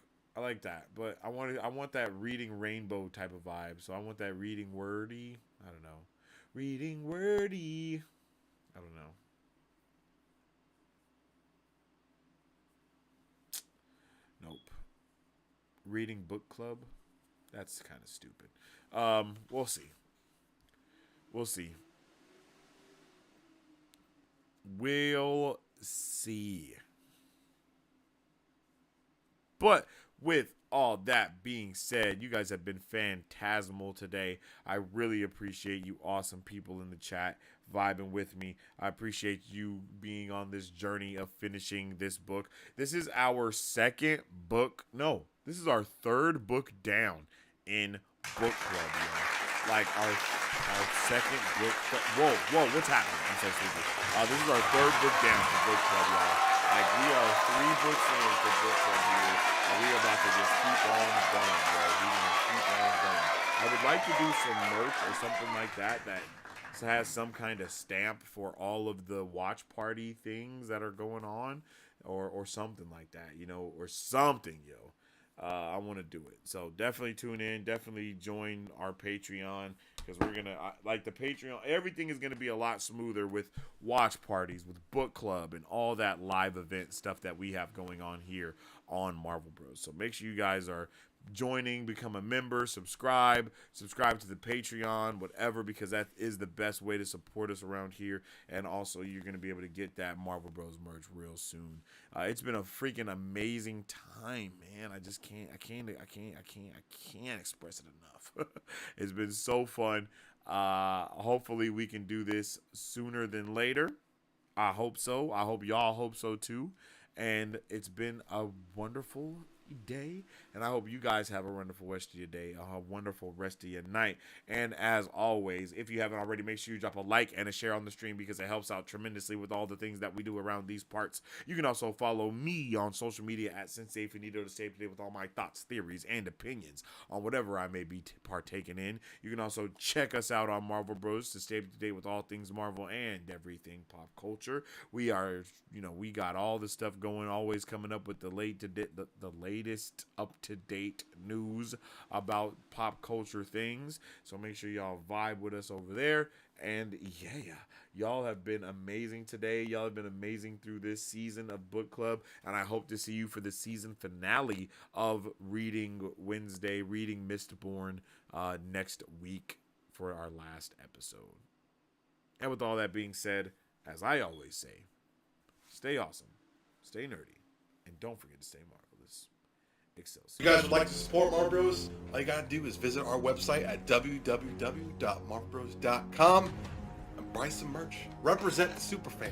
that, but I want that reading rainbow type of vibe. So I want that reading wordy. I don't know. Reading wordy. I don't know. Nope. Reading book club. That's kind of stupid. We'll see. We'll see. But with all that being said, you guys have been phantasmal today. I really appreciate you awesome people in the chat vibing with me. I appreciate you being on this journey of finishing this book. This is our second book. No, this is our third book down in book club, y'all. Like our second book. Whoa, what's happening? I'm so stupid. This is our third book down for book club, y'all. Like, we are 3 books in for book club here, and we are about to just keep on going, bro. We're gonna keep on going. I would like to do some merch or something like that has some kind of stamp for all of the watch party things that are going on, or something like that, or something, I want to do it. So definitely tune in. Definitely join our Patreon, because we're going to, like the Patreon, everything is going to be a lot smoother with watch parties, with book club, and all that live event stuff that we have going on here on Marvel Bros. So make sure you guys are joining, become a member, subscribe to the Patreon, whatever, because that is the best way to support us around here. And also, you're going to be able to get that Marvel Bros merch real soon. It's been a freaking amazing time, man. I can't express it enough. It's been so fun. Hopefully we can do this sooner than later. I hope so. I hope y'all hope so too. And it's been a wonderful day, and I hope you guys have a wonderful rest of your day, a wonderful rest of your night. And as always, if you haven't already, make sure you drop a like and a share on the stream, because it helps out tremendously with all the things that we do around these parts. You can also follow me on social media at Sensei Finito to stay up to date with all my thoughts, theories, and opinions on whatever I may be partaking in. You can also check us out on Marvel Bros to stay up to date with all things Marvel and everything pop culture. We are, we got all the stuff going, always coming up with the latest up-to-date news about pop culture things. So make sure y'all vibe with us over there. And yeah, y'all have been amazing today. Y'all have been amazing through this season of book club, and I hope to see you for the season finale of Reading Wednesday, Reading Mistborn, next week for our last episode. And with all that being said, as I always say, stay awesome, stay nerdy, and don't forget to stay marvelous. Excelsior. If you guys would like to support Marvel Bros, all you gotta do is visit our website at www.marvelbros.com and buy some merch. Represent the superfan.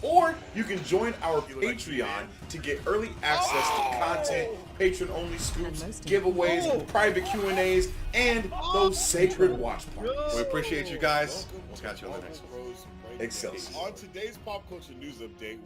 Or you can join our Patreon to get early access to content, patron-only scoops, giveaways, private Q&As, and those sacred watch parties. We appreciate you guys. We'll catch you on the next one. Excelsior. On today's pop culture news update.